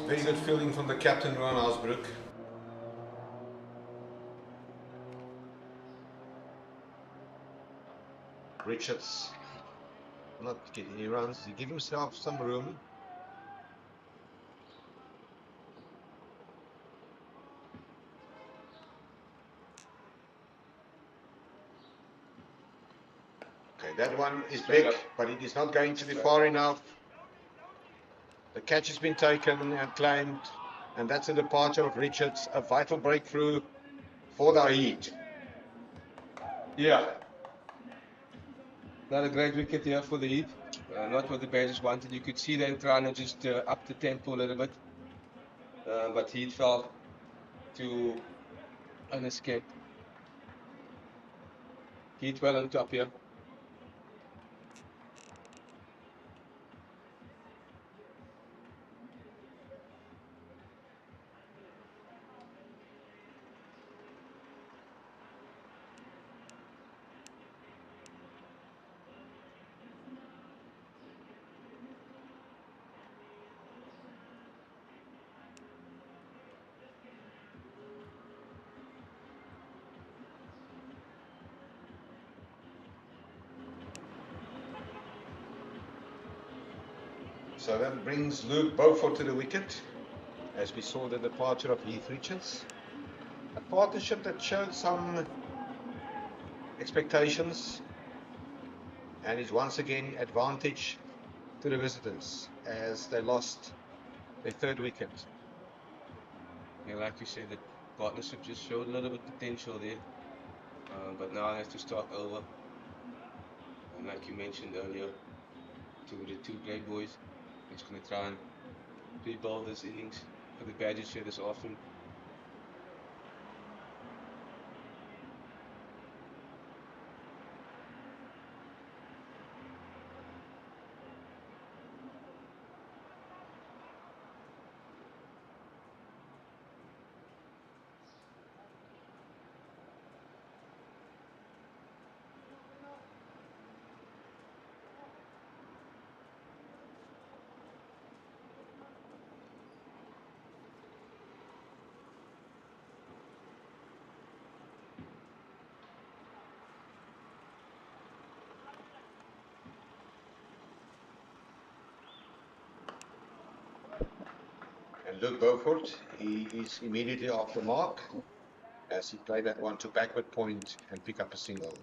Very good fielding from the captain, Rowan Haasbroek. Richards not get any runs. He give himself some room. Okay, that one is big, but it is not going to be far enough. The catch has been taken and claimed, and that's a departure of Richards, a vital breakthrough for the Heat. yeah, not a great wicket here for the Heat. Not what the Badgers wanted. You could see them trying to just up the tempo a little bit. But Heat fell to an escape. Heat well on top here. So that brings Luke Beaufort to the wicket, as we saw the departure of Heath Richards. A partnership that showed some expectations and is once again advantage to the visitors as they lost their 3rd wicket. Yeah, like you said, the partnership just showed a little bit of potential there. But now it has to start over. And like you mentioned earlier, the 2 great boys, it's going to try and rebuild this innings. For the Badgers here this often. And Luke Beaufort, he is immediately off the mark as he played that one to backward point and pick up a single.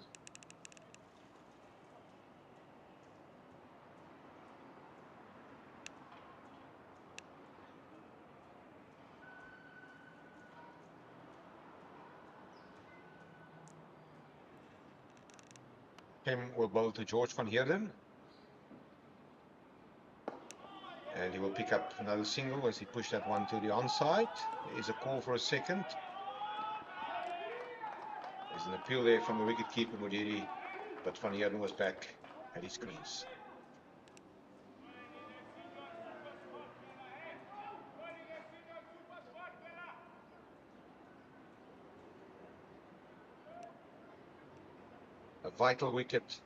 Kim will bowl to George van Heerden. And he will pick up another single as he pushed that one to the onside. There is a call for a second. There's an appeal there from the wicketkeeper Modiri, but Van Heerden was back at his crease. A vital wicket,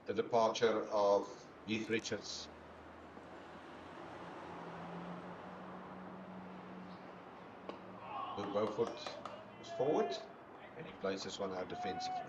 the departure of Heath Richards. Luke Beaufort is forward and he plays this one out defensively.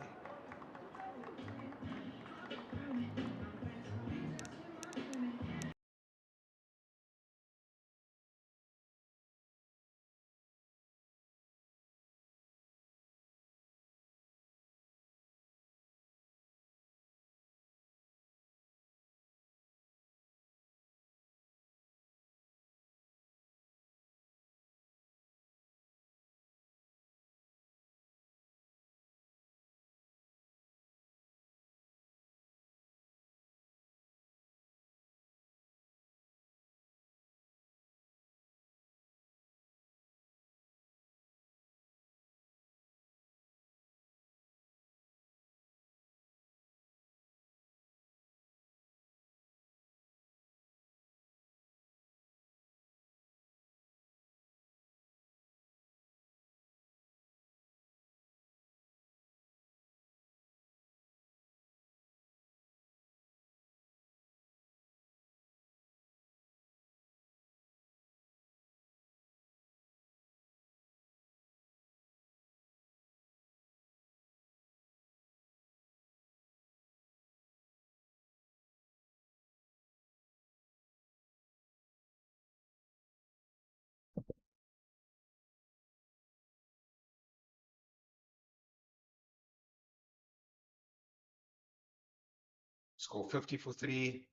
Score 50 for 3.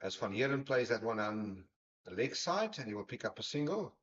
As Van Heeren plays that one on the leg side, and he will pick up a single.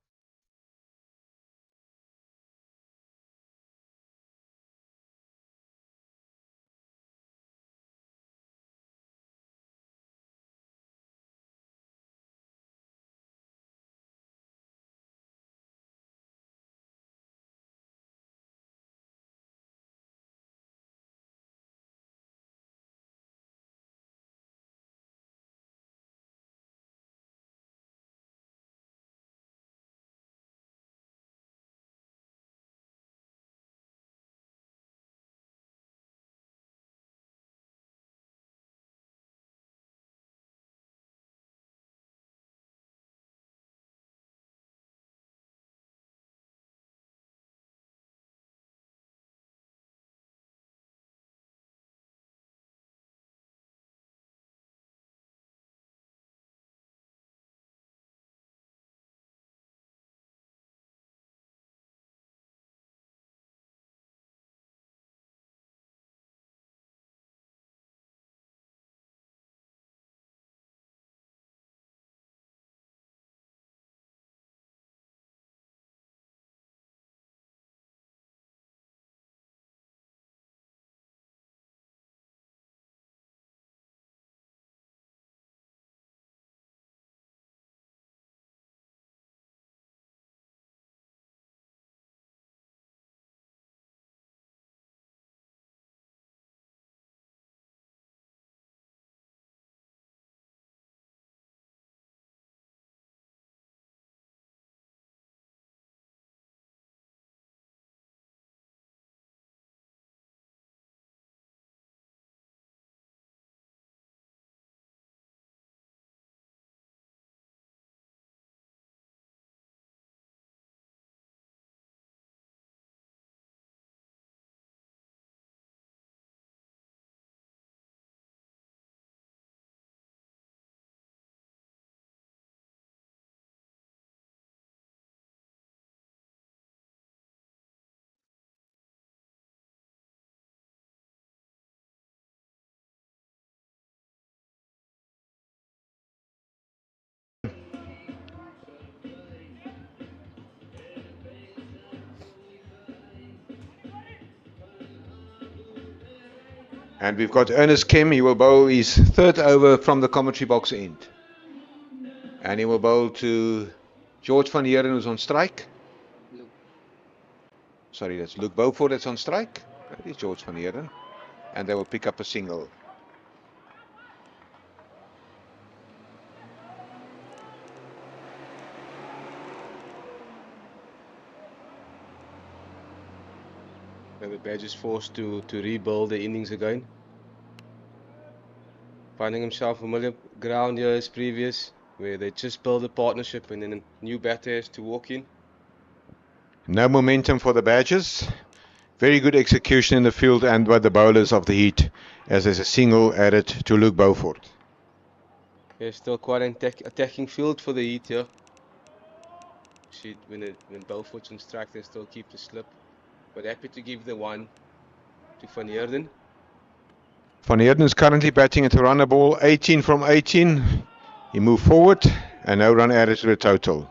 And we've got Ernest Kim. He will bowl his third over from the commentary box end. And he will bowl to George van Heeren, who's on strike. Sorry, that's Luke Beaufort that's on strike. That is George van Heeren. And they will pick up a single. The Badgers forced to rebuild the innings again. Finding himself familiar ground here as previous, where they just build a partnership and then a new batter has to walk in. No momentum for the Badgers. Very good execution in the field and by the bowlers of the Heat, as there's a single added to Luke Beaufort. There's still quite an attacking field for the Heat here. See, when Beaufort's on strike, they still keep the slip. But happy to give the one to Van Heeren. Van Heeren is currently batting at a runner ball, 18 from 18. He moved forward and no run added to the total.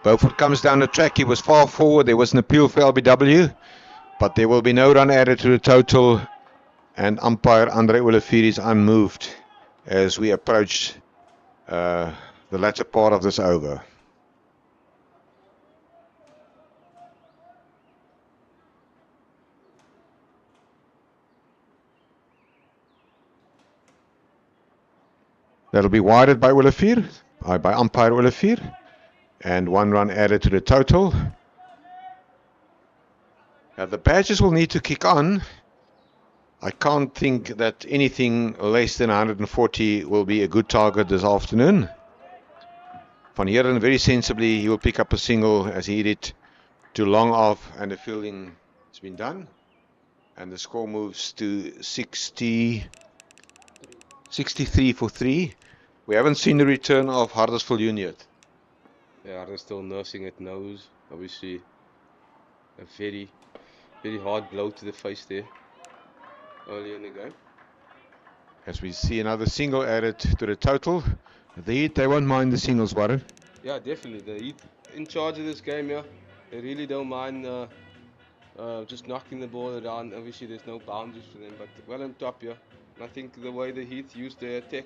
Beaufort comes down the track. He was far forward. There was an appeal for LBW, but there will be no run added to the total. And umpire Andre Olivier is unmoved as we approach the latter part of this over. That'll be widened by Olivier, by umpire Olivier, and one run added to the total. Now the Badgers will need to kick on. I can't think that anything less than 140 will be a good target this afternoon. Van Heeren very sensibly, he will pick up a single as he hit it too long off, and the fielding has been done. And the score moves to 63 for 3. We haven't seen the return of Huddersfield yet. Yeah, they're still nursing at nose. Obviously, a very, very hard blow to the face there earlier in the game. As we see another single added to the total. The Heat, they won't mind the singles, Warren. Yeah, definitely. The Heat in charge of this game, yeah. They really don't mind just knocking the ball around. Obviously, there's no boundaries for them, but well on top, yeah. And I think the way the Heat used their attack,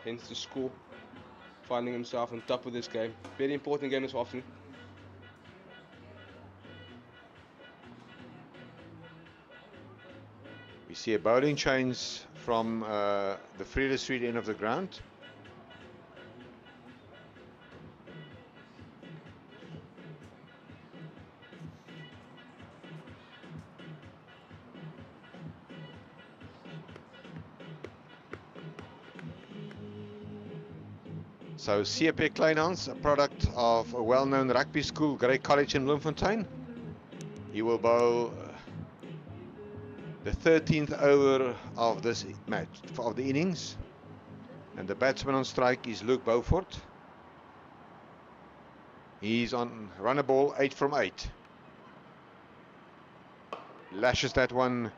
hence the score, finding himself on top of this game. Very important game this afternoon. We see a bowling change from the Freda Street end of the ground. So CSA Kleinhans, a product of a well-known rugby school, Grey College in Bloemfontein. He will bowl the 13th over of this match, of the innings. And the batsman on strike is Luke Beaufort. He's on runner ball 8 from 8. Lashes that one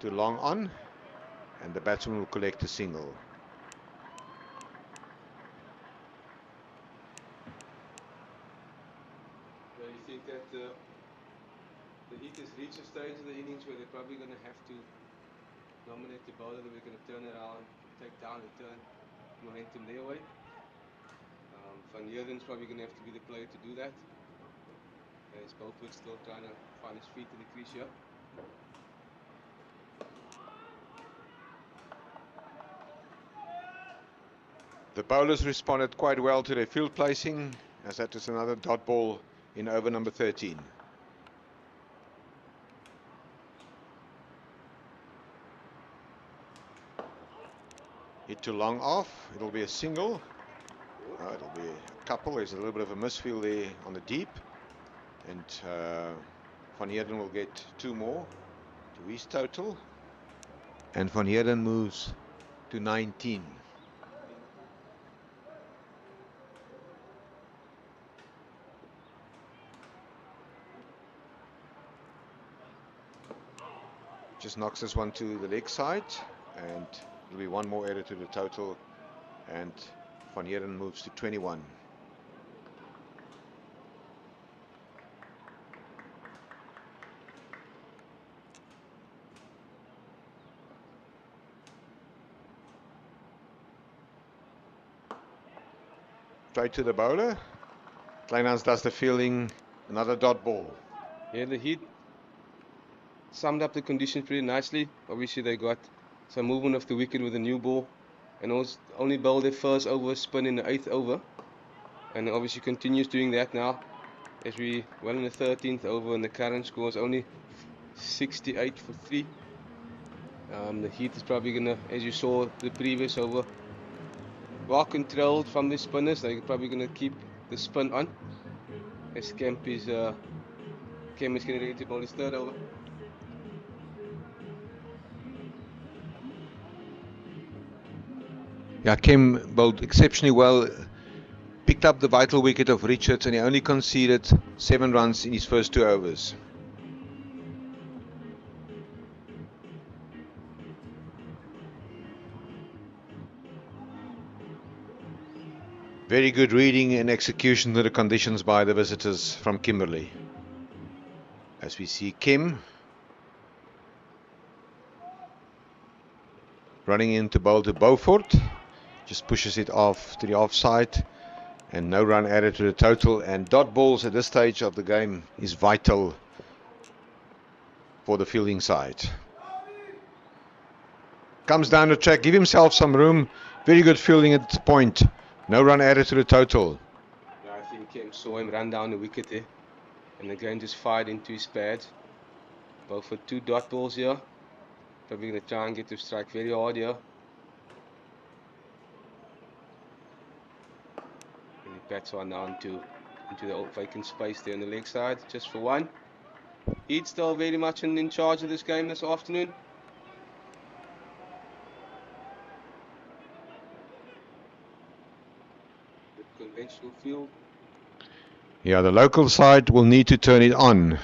to long on. And the batsman will collect a single. Do you think that the Heat has reached a stage of the innings where they're probably going to have to nominate the bowler that we're going to turn around, take down and turn momentum their way? Van Heerden's probably going to have to be the player to do that. As Beaufort's still trying to find his feet in the crease here. The bowlers responded quite well to their field placing, as that is another dot ball in over number 13. Hit to long off, it'll be a single. It'll be a couple, there's a little bit of a misfield there on the deep. And Van Heerden will get 2 more to his total. And Van Heerden moves to 19. Just knocks this one to the leg side, and it'll be 1 more error to the total, and Van Heerden moves to 21. Straight to the bowler. Kleinhans does the fielding, another dot ball. Yeah, the Heat summed up the conditions pretty nicely. Obviously, they got some movement of the wicket with a new ball, and also only bowled their first over spin in the 8th over, and obviously continues doing that now as we well in the 13th over, and the current score is only 68 for 3. The Heat is probably gonna, as you saw the previous over, well controlled from the spinners. They're probably gonna keep the spin on as Kemp is getting ready to bowl his 3rd over. Yeah, Kim bowled exceptionally well, picked up the vital wicket of Richards, and he only conceded 7 runs in his first 2 overs. Very good reading and execution of the conditions by the visitors from Kimberley. As we see Kim running in to bowl to Beaufort. Just pushes it off to the offside, and no run added to the total. And dot balls at this stage of the game is vital for the fielding side. Comes down the track, give himself some room. Very good fielding at the point. No run added to the total. Yeah, I think Kim saw him run down the wicket there, and again just fired into his pads. Both for 2 dot balls here. Probably going to try and get to strike very hard here. And he bats one now into the vacant space there on the leg side, just for 1. He's still very much in charge of this game this afternoon. conventional field. Yeah, the local side will need to turn it on.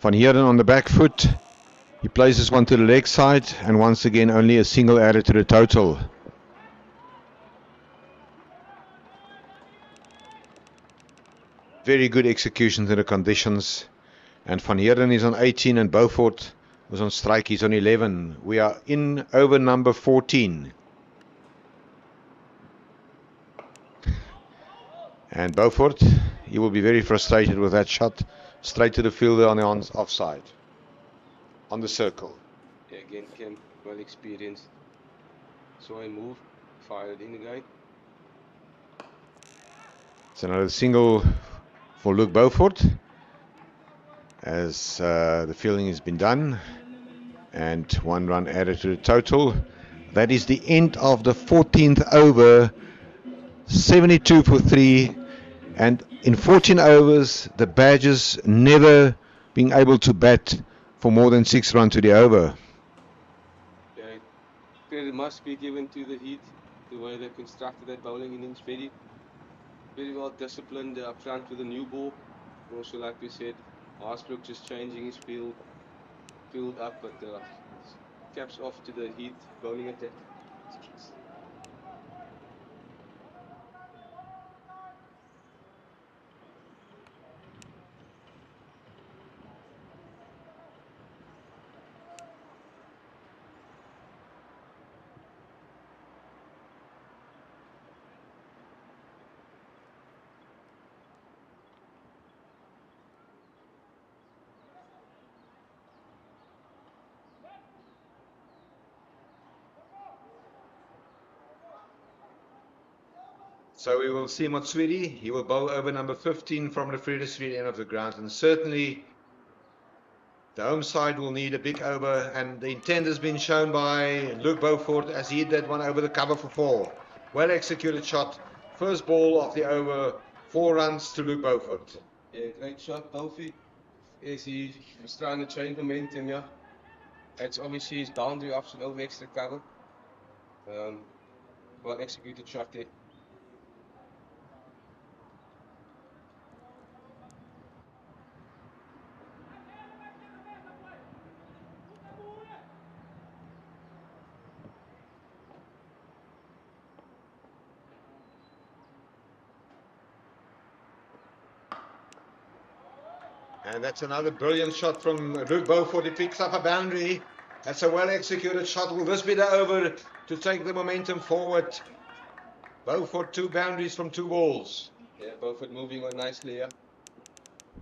Van Heerden on the back foot. He places one to the leg side, and once again only a single added to the total. Very good execution to the conditions. And Van Heerden is on 18 and Beaufort was on strike. He's on 11. We are in over number 14. And Beaufort, he will be very frustrated with that shot. Straight to the fielder on the offside. On the circle. Yeah, again, Kim, well experienced. So I move, fired in again. It's another single for Luke Beaufort. As the fielding has been done. And one run added to the total. That is the end of the 14th over. 72 for 3. And in 14 overs, the Badgers never being able to bat for more than 6 runs to the over. Yeah, credit must be given to the Heat, the way they constructed that bowling innings. Very, very well disciplined up front with a new ball. Also, like we said, Haasbrook just changing his field up, but caps off to the Heat bowling attack. So we will see Motswiri. He will bowl over number 15 from the Freda Street end of the ground. And certainly the home side will need a big over. And the intent has been shown by Luke Beaufort as he did one over the cover for 4. Well executed shot. First ball of the over. 4 runs to Luke Beaufort. Yeah, great shot, Beaufort. Yes, he was trying to change momentum, yeah. That's obviously his boundary option over extra cover. Well executed shot there. And that's another brilliant shot from Luke Beaufort. He picks up a boundary. That's a well executed shot. Will this be the over to take the momentum forward? Beaufort 2 boundaries from 2 balls. Yeah, Beaufort moving on nicely, yeah.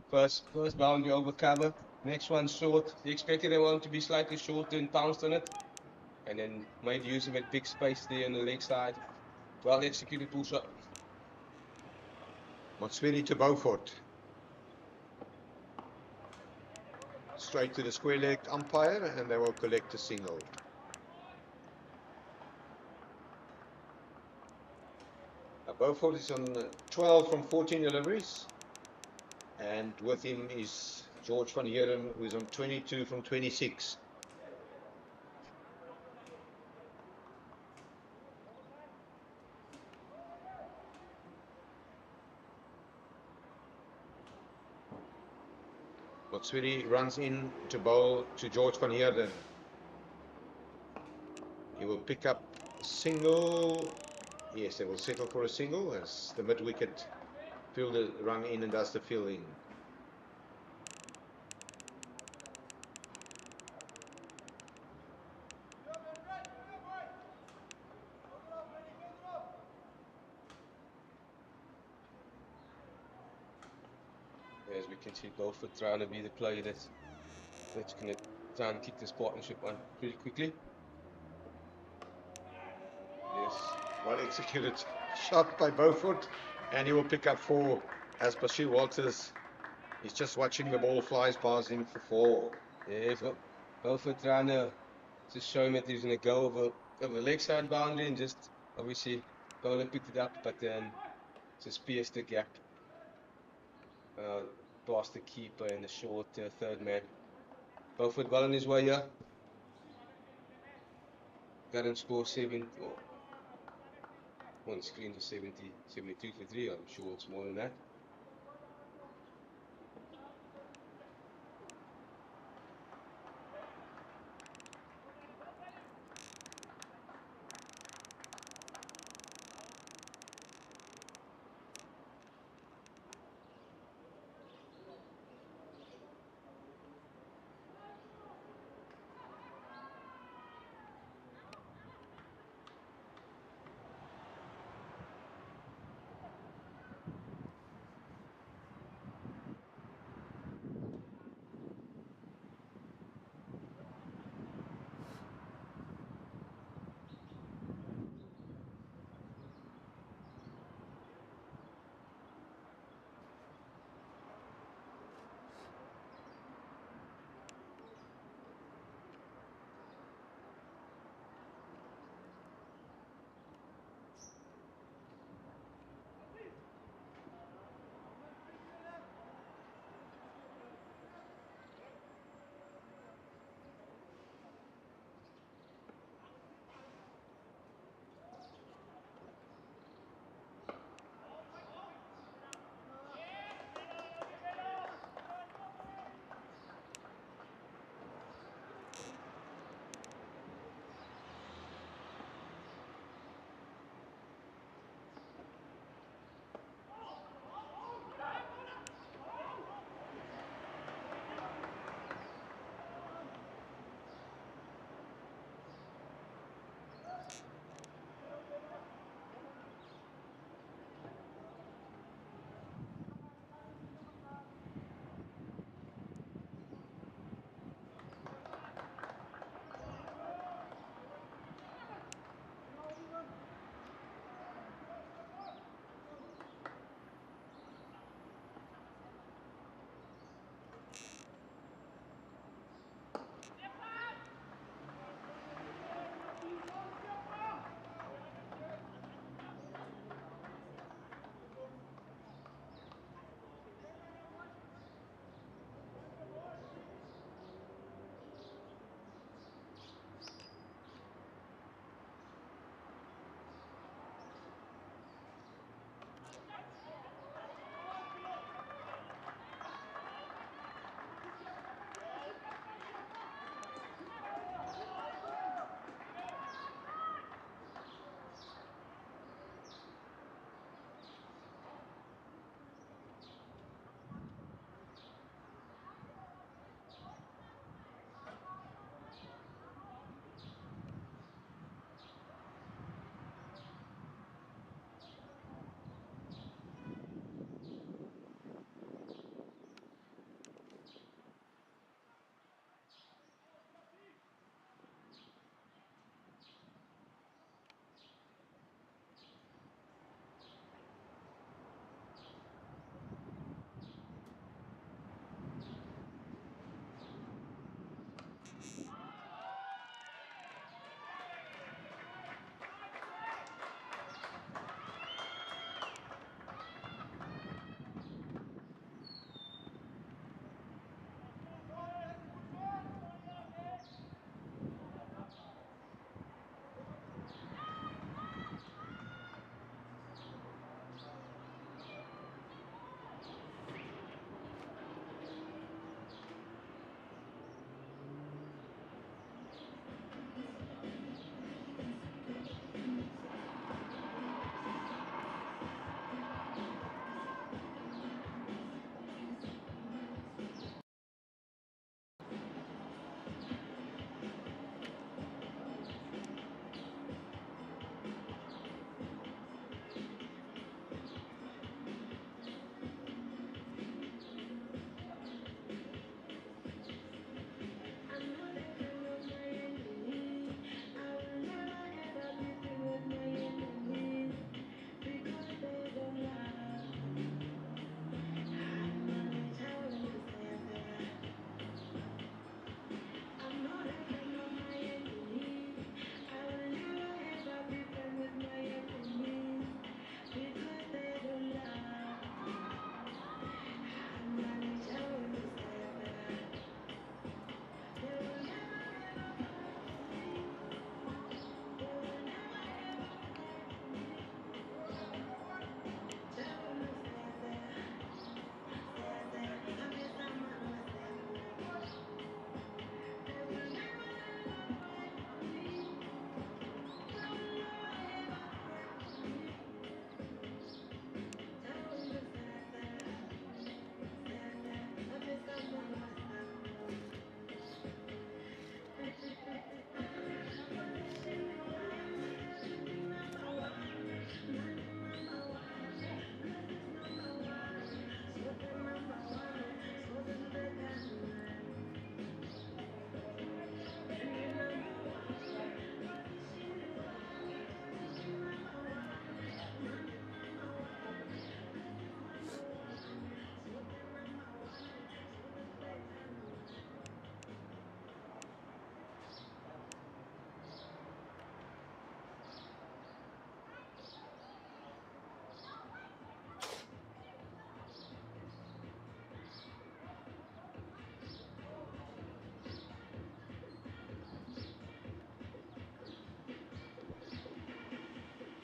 First boundary over cover. Next one short. He expected that one to be slightly shorter and pounced on it. And then made use of that big space there on the leg side. Well executed pull shot. Motswiri to Beaufort. Straight to the square-legged umpire, and they will collect a single. Beaufort is on 12 from 14 deliveries. And with him is George van Heerden, who is on 22 from 26. Motswiri runs in to bowl to George van Heerden. He will pick up a single. Yes, they will settle for a single as the mid-wicket fielder run in and does the fielding. As we can see, Beaufort trying to be the player that's going to try and kick this partnership on pretty quickly. Yes. Well executed shot by Beaufort, and he will pick up 4 as Bashir Walters is just watching the ball flies past him for 4. Yes, well, Beaufort trying to just show him that he's going to go over the leg side boundary and just obviously bowler picked it up, but then just pierced the gap past the keeper in the short third man. Beaufort well on his way here. Got him score 7. on screen for 70, 72 for 3. I'm sure it's more than that.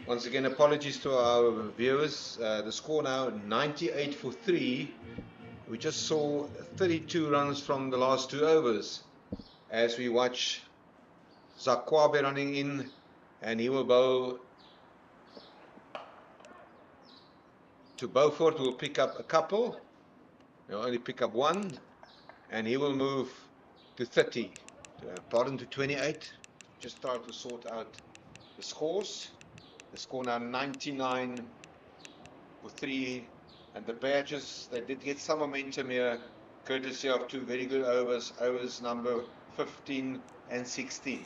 Once again, apologies to our viewers. The score now 98 for 3. We just saw 32 runs from the last 2 overs as we watch Zakwabe running in, and he will bowl to Beaufort, who will pick up a couple. He'll only pick up one, and he will move to 30. Pardon, to 28. Just try to sort out the scores. The score now 99 for 3, and the Badgers, they did get some momentum here, courtesy of 2 very good overs number 15 and 16.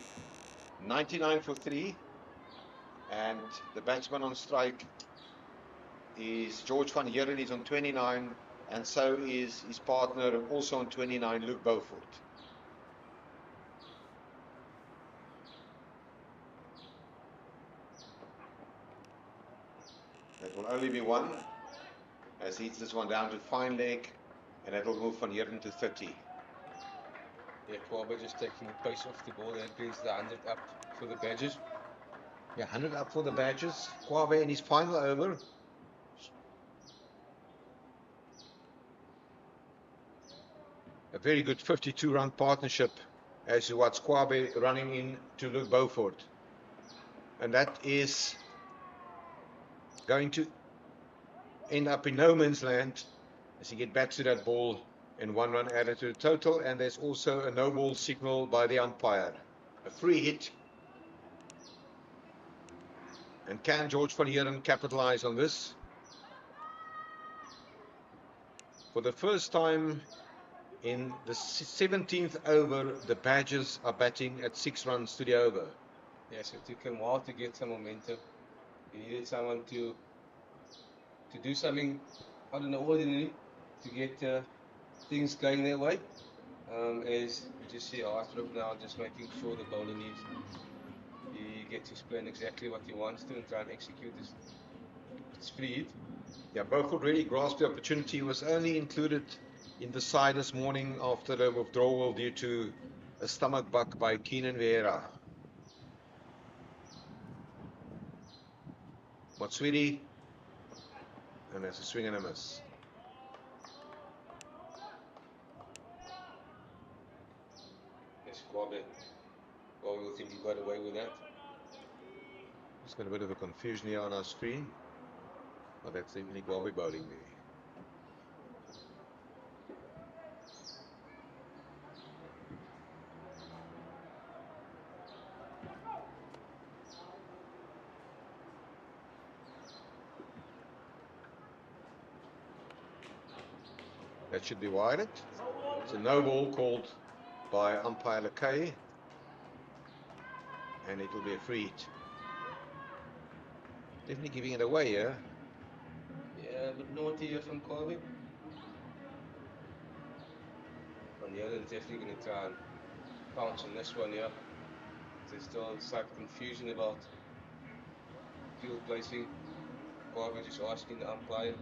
99 for 3, and the batsman on strike is George van Heeren. He's on 29, and so is his partner, also on 29, Luke Beaufort. That will only be one, as he hits this one down to fine leg, and that will move van Heeren to 30. Yeah, Kwabe just taking the pace off the ball. That brings the 100 up for the Badgers. Yeah, 100 up for the Badgers. Kwabe in his final over. A very good 52-run partnership as you watch Kwabe running in to Luke Beaufort. And that is going to end up in no man's land as he gets back to that ball, and 1 run added to the total. And there's also a no ball signal by the umpire. A free hit. And can George van Heeren capitalize on this? For the first time in the 17th over, the Badgers are batting at 6 runs to the over. Yes, it took him a while to get some momentum. He needed someone to do something, I don't know, ordinary to get things going their way. As you just see Arthur now just making sure the bowler needs, he gets to explain exactly what he wants to and try and execute his free hit. Yeah, Beaufort really grasped the opportunity. He was only included in the side this morning after the withdrawal due to a stomach bug by Keenan Vieira. Matswiri, and there's a swing and a miss. Yes, Kwabe will think he got away with that. Just got a bit of a confusion here on our screen. But that's definitely Kwabe bowling there. That should be wired. It's a no ball called by umpire Lakay, and it will be a free hit. Definitely giving it away here. Yeah, but naughty here from Kwabe. Van Heeren is definitely going to try and pounce on this one here. There's still slight confusion about field placing. Kwabe just asking the umpire,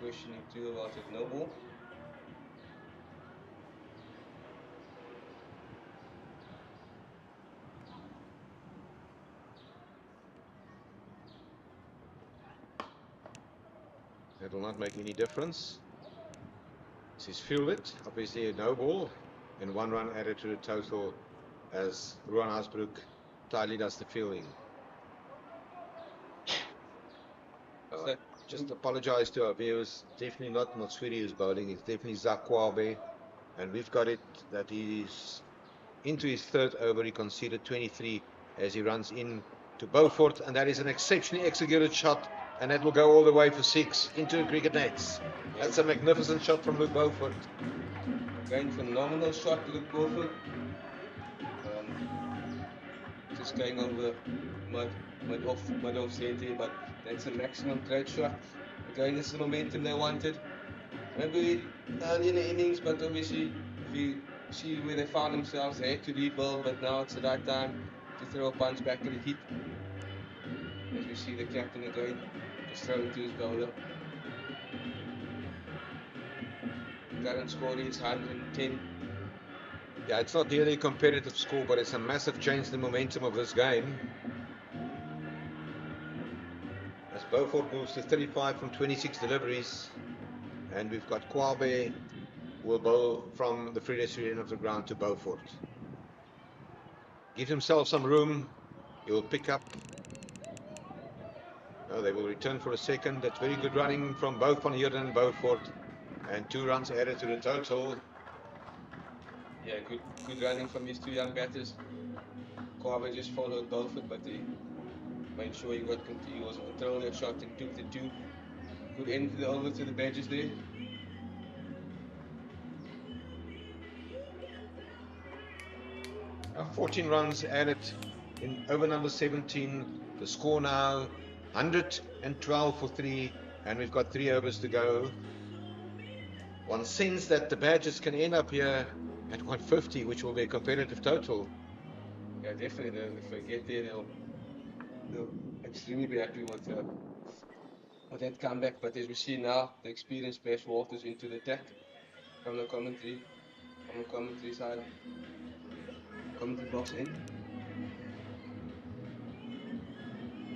questioning too about it, no ball. That will not make any difference. This is fielded, obviously a no ball, and 1 run added to the total as Ruan Hasbrook tightly does the fielding. Just apologize to our viewers. Definitely not Matswiri who's bowling. It's definitely Zakwabe, and we've got it that he's into his 3rd over. He conceded 23 as he runs in to Beaufort, and that is an exceptionally executed shot, and that will go all the way for 6 into the cricket nets. That's a magnificent shot from Luke Beaufort. Again, phenomenal shot, Luke Beaufort. Just going over mud off center, but that's a maximum great shot. Again, this is the momentum they wanted. Maybe early in the innings, but obviously, if you see where they found themselves, they had to rebuild, but now it's the right time to throw a punch back in the heat. As we see the captain again, just throwing to his bowler. Current score is 110. Yeah, it's not nearly a competitive score, but it's a massive change in the momentum of this game. As Beaufort moves to 35 from 26 deliveries, and we've got Kwabe will bowl from the free end of the ground to Beaufort. Give himself some room. He will pick up. No, they will return for a second. That's very good running from both Van Heerden and Beaufort, and 2 runs added to the total. Yeah, good running from these 2 young batters. Kwabe just followed Beaufort, but he made sure he was in control of that shot and took the 2. Good end to the over to the Badgers there. Now 14 runs added in over number 17. The score now 112 for 3, and we've got 3 overs to go. One sense that the Badgers can end up here at 150, which will be a competitive total. Yeah, definitely. If they get there, they'll extremely be happy with that comeback. But as we see now, the experienced Bash Walters into the attack from the commentary side, commentary box end.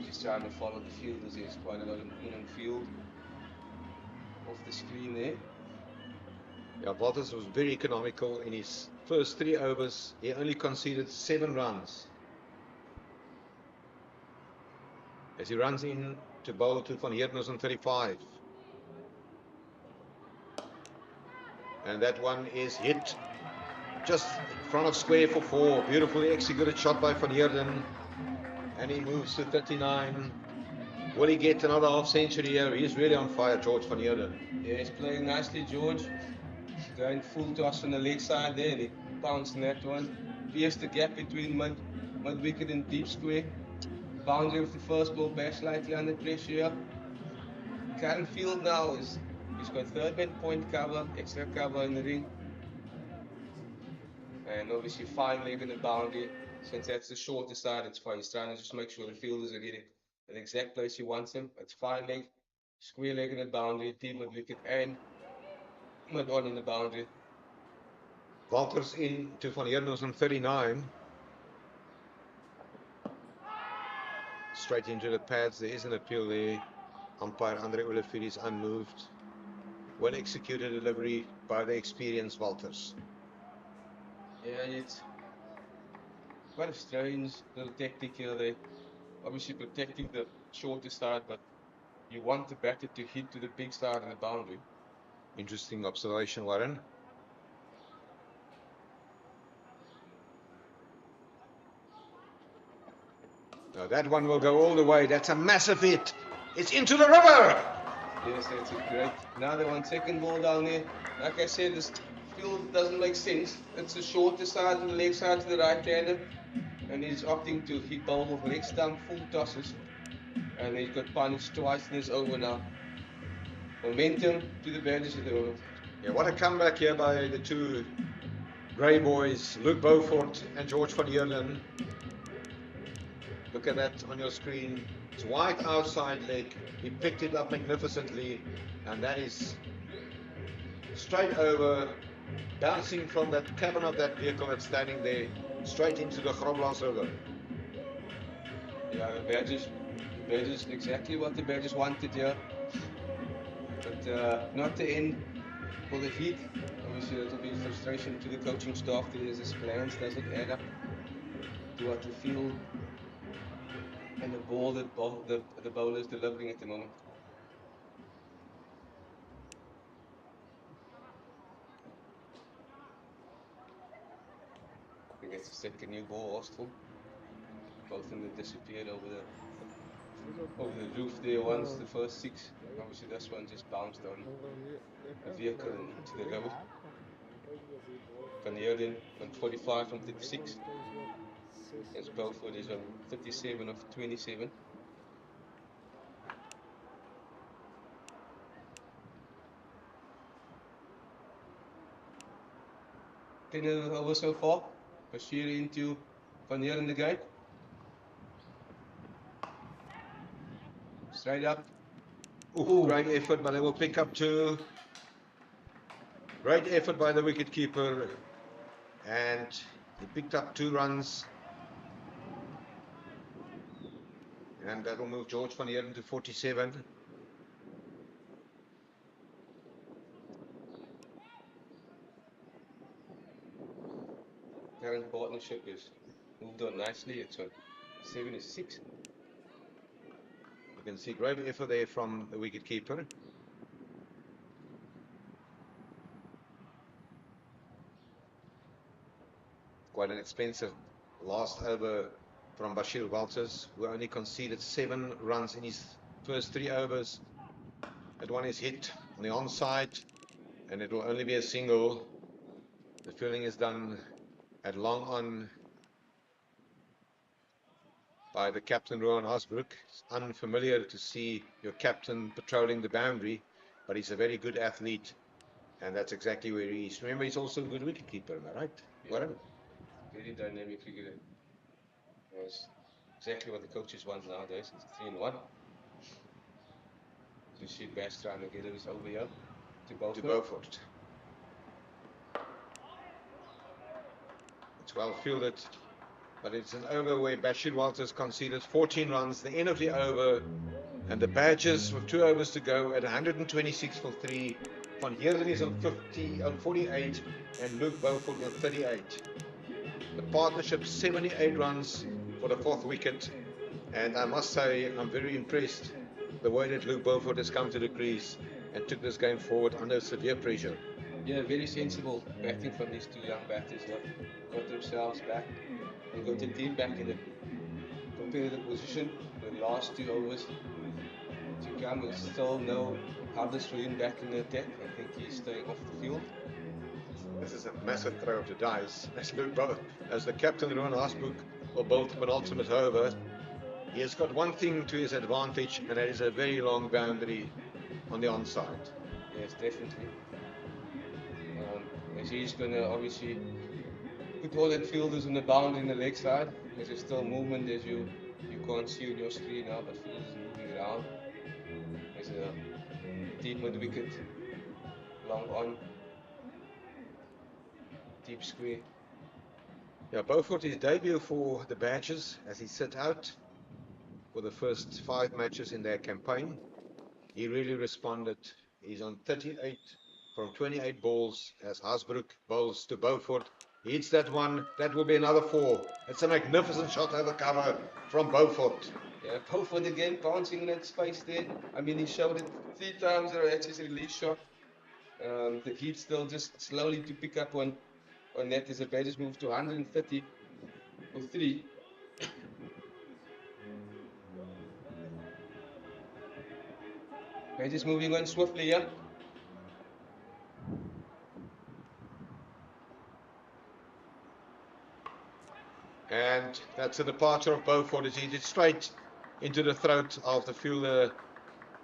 Just trying to follow the fielders. There's quite a lot of movement on field. Off the screen there. Yeah, Walters was very economical in his first 3 overs. He only conceded 7 runs. As he runs in to bowl to Van Heerden on 35. And that one is hit just in front of square for 4. Beautifully executed shot by Van Heerden. And he moves to 39. Will he get another half century here? He's really on fire, George Van Heerden. Yeah, he's playing nicely, George. Going full toss on the leg side there, and he pounced on that one. Pierced the gap between mid wicket and deep square. Boundary of the first ball, back slightly under pressure here. Current field now is he's got third man point cover, extra cover in the ring. And obviously fine leg in the boundary. Since that's the shorter side, it's fine. He's trying to just make sure the fielders are getting the exact place he wants them. It's fine leg, square leg in the boundary, deep mid wicket, and mid on in the boundary. Walters in to Van Heerden on 39. Straight into the pads. There is an appeal there. Umpire Andre Olivier is unmoved. Well executed delivery by the experienced Walters. Yeah, it's quite a strange little tactic here. They obviously protecting the shorter side, but you want the batter to hit to the big side of the boundary. Interesting observation, Warren. Now that one will go all the way. That's a massive hit. It's into the river. Yes, that's a great. Now they want second ball down there. Like I said, this field doesn't make sense. It's the shorter side and the leg side to the right-hander, and he's opting to hit bowl with leg stump, full tosses, and he's got punished twice in his over now. Momentum to the Badgers at the moment. Yeah, what a comeback here by the 2 Grey boys, Luke Beaufort and George Van Heerden. Look at that on your screen. It's wide outside leg. He picked it up magnificently, and that is straight over, bouncing from that cabin of that vehicle that's standing there, straight into the Groblands River. Yeah, the Badgers, exactly what the Badgers wanted here. But not the end for the heat. Obviously, it'll be frustration to the coaching staff. There's this plans doesn't add up to what the field and the ball that the bowler is delivering at the moment. I think that's the second new ball asked for. Both of them disappeared over the roof there once, the first 6. Obviously this one just bounced on the vehicle and into the river. Van Heerden on 45 from 36. As Beaufort is on 37 of 27. Over so far. Bashir into Van Heerden again. Straight up. Ooh, great effort, but they will pick up 2. Great effort by the wicketkeeper. and he picked up 2 runs, and that will move George van Heerden to 47. Current partnership is moved on nicely. It's on 76. You can see great effort there from the wicketkeeper. Quite an expensive last over from Bashir Walters, who only conceded 7 runs in his first 3 overs. That one is hit on the onside, and it will only be a single. The fielding is done at long on by the captain, Rowan Hasbrook. It's unfamiliar to see your captain patrolling the boundary, but he's a very good athlete, and that's exactly where he is. Remember, he's also a good wicketkeeper, am I right? Yeah. Warren? Very dynamic cricketer. That's exactly what the coaches want nowadays. It's 3-1. You see Bash trying to get us over here to Beaufort. To Beaufort. It's well fielded, but it's an over where Bashir Walters conceded 14 runs, the end of the over, and the Badgers with 2 overs to go at 126 for 3. Van Heerden is on 48, and Luke Beaufort on 38. The partnership 78 runs for the 4th wicket, and I must say I'm very impressed the way that Luke Beaufort has come to the crease and took this game forward under severe pressure. Yeah, very sensible batting from these 2 young batters. Got themselves back and got the team back in a competitive position for the last 2 overs to come. We still know how this for him back in the attack. I think he's staying off the field. This is a massive throw of the dice. As the captain, Rowan Hasbrook, will bowl the penultimate over. He has got one thing to his advantage, and that is a very long boundary on the onside. Yes, definitely. As he's going to obviously put all that fielders on the boundary in the leg side. There's still movement as you can't see on your screen now, but fielders moving around. There's a deep mid wicket, long on, deep square. Yeah, Beaufort his debut for the Badgers as he set out for the first 5 matches in their campaign. He really responded. He's on 38 from 28 balls as Hasbrook bowls to Beaufort. He hits that one. That will be another 4. It's a magnificent shot over cover from Beaufort. Yeah, Beaufort again bouncing in that space there. I mean, he showed it 3 times at his release shot. The heat still just slowly to pick up on that as the Badgers move to 130 for 3. Badgers moving on swiftly here. And that's a departure of Beaufort as he did straight into the throat of the fielder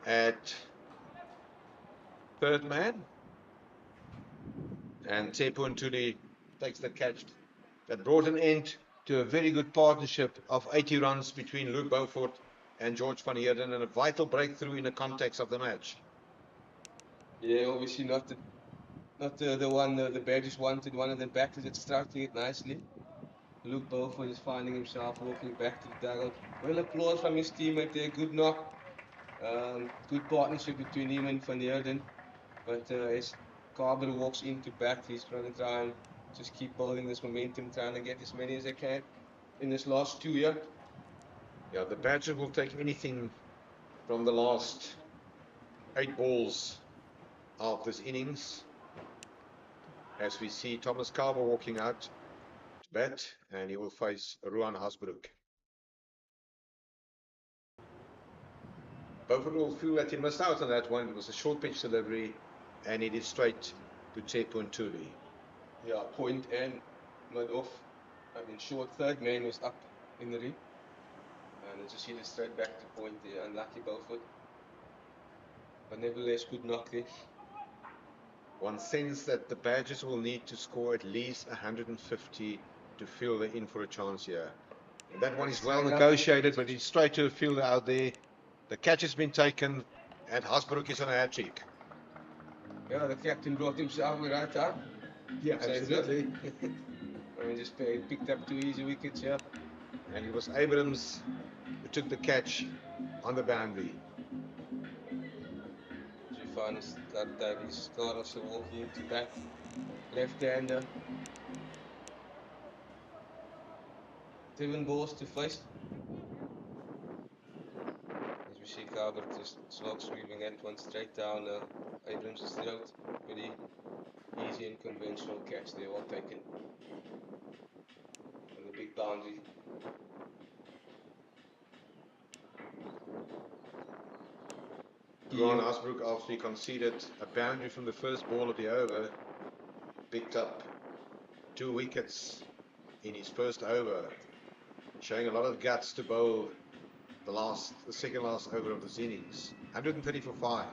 at 3rd man. And Tepu Ntuli takes the catch. That brought an end to a very good partnership of 80 runs between Luke Beaufort and George van Heerden, and a vital breakthrough in the context of the match. Yeah, obviously not the one the Badgers wanted. One of the backers that's starting it nicely. Luke Beaufort is finding himself walking back to the dugout. Well, applause from his teammate there. Good knock. Good partnership between him and Van Heerden. But as Carver walks into bat, he's trying to try and just keep building this momentum, trying to get as many as they can in this last 2 years. Yeah, the Badgers will take anything from the last 8 balls of this innings. As we see Thomas Carver walking out to bat, and he will face Rowan Hasbrook. Beaufort will feel that he missed out on that one. It was a short pitch delivery, and he did straight to Tepu Ntuli. Yeah, point and not off. I mean, short 3rd man was up in the ring. And as you see, it straight back to point there. Unlucky Beaufort. But nevertheless, good knock there. One sense that the Badgers will need to score at least 150 to feel they're in for a chance here. And that one is well negotiated, but he's straight to the fielder out there. The catch has been taken, and Hasbrook is on a hat-trick. Yeah, the captain brought himself right out. Yeah, absolutely. And he just picked up 2 easy wickets, yeah. And it was Abrams who took the catch on the boundary. As you find that Davies Carlson walking into bat, left-hander. 7 balls to face. As we see Calvert just slog sweeping that one straight down Abrams' throat. Pretty easy and conventional catch there, well taken. And the big boundary. Ron Asbrook, after he conceded a boundary from the first ball of the over, picked up 2 wickets in his first over, showing a lot of guts to bowl the second last over of this innings. 130 for 5.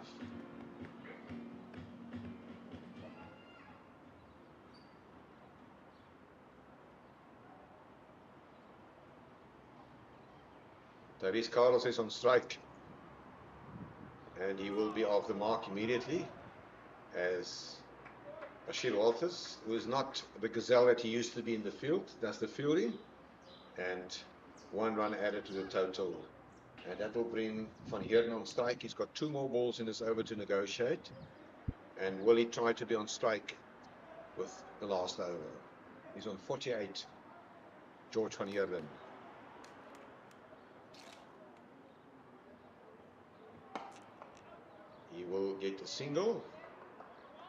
Davies Carlos is on strike, and he will be off the mark immediately, as Bashir Walters, who is not the gazelle that he used to be in the field, does the fielding, and 1 run added to the total. And that will bring Van Heerden on strike. He's got 2 more balls in this over to negotiate. And will he try to be on strike with the last over? He's on 48, George Van Heerden. He will get a single.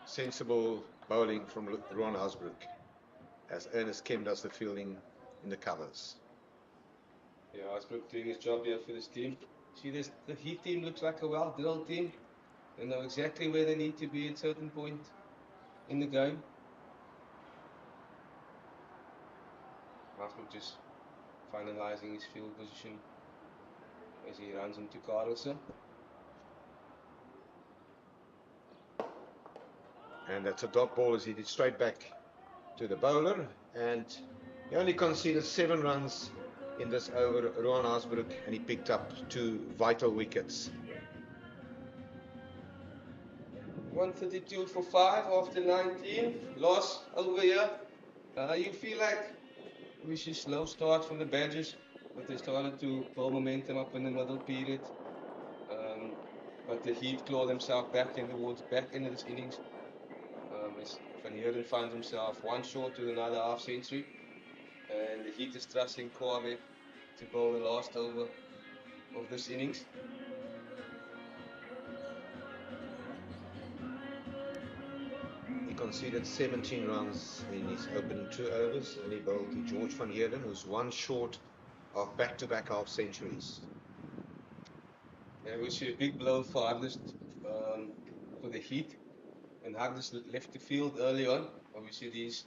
Sensible bowling from Ron Asbrook, as Ernest Kemp does the fielding in the covers. Yeah, Asbrook doing his job here for this team. See, the Heat team looks like a well-drilled team. They know exactly where they need to be at a certain point in the game. Asbrook just finalizing his field position as he runs into Carlson. And that's a dot ball as he did straight back to the bowler. And he only conceded 7 runs in this over, Rohan Asbrook, and he picked up 2 vital wickets. 132 for 5 after 19. Loss over here. You feel like we see slow start from the Badgers, but they started to build momentum up in the middle period. But the Heat claw themselves back into this innings. As Van Heerden finds himself 1 short to another half century, and the Heat is trusting Kwabe to bowl the last over of this innings. He conceded 17 runs in his opening 2 overs, and he bowled to George Van Heerden, who's 1 short of back-to-back half centuries. Yeah, we see a big blow for Hardest for the Heat. And Hardest left the field early on. Obviously, these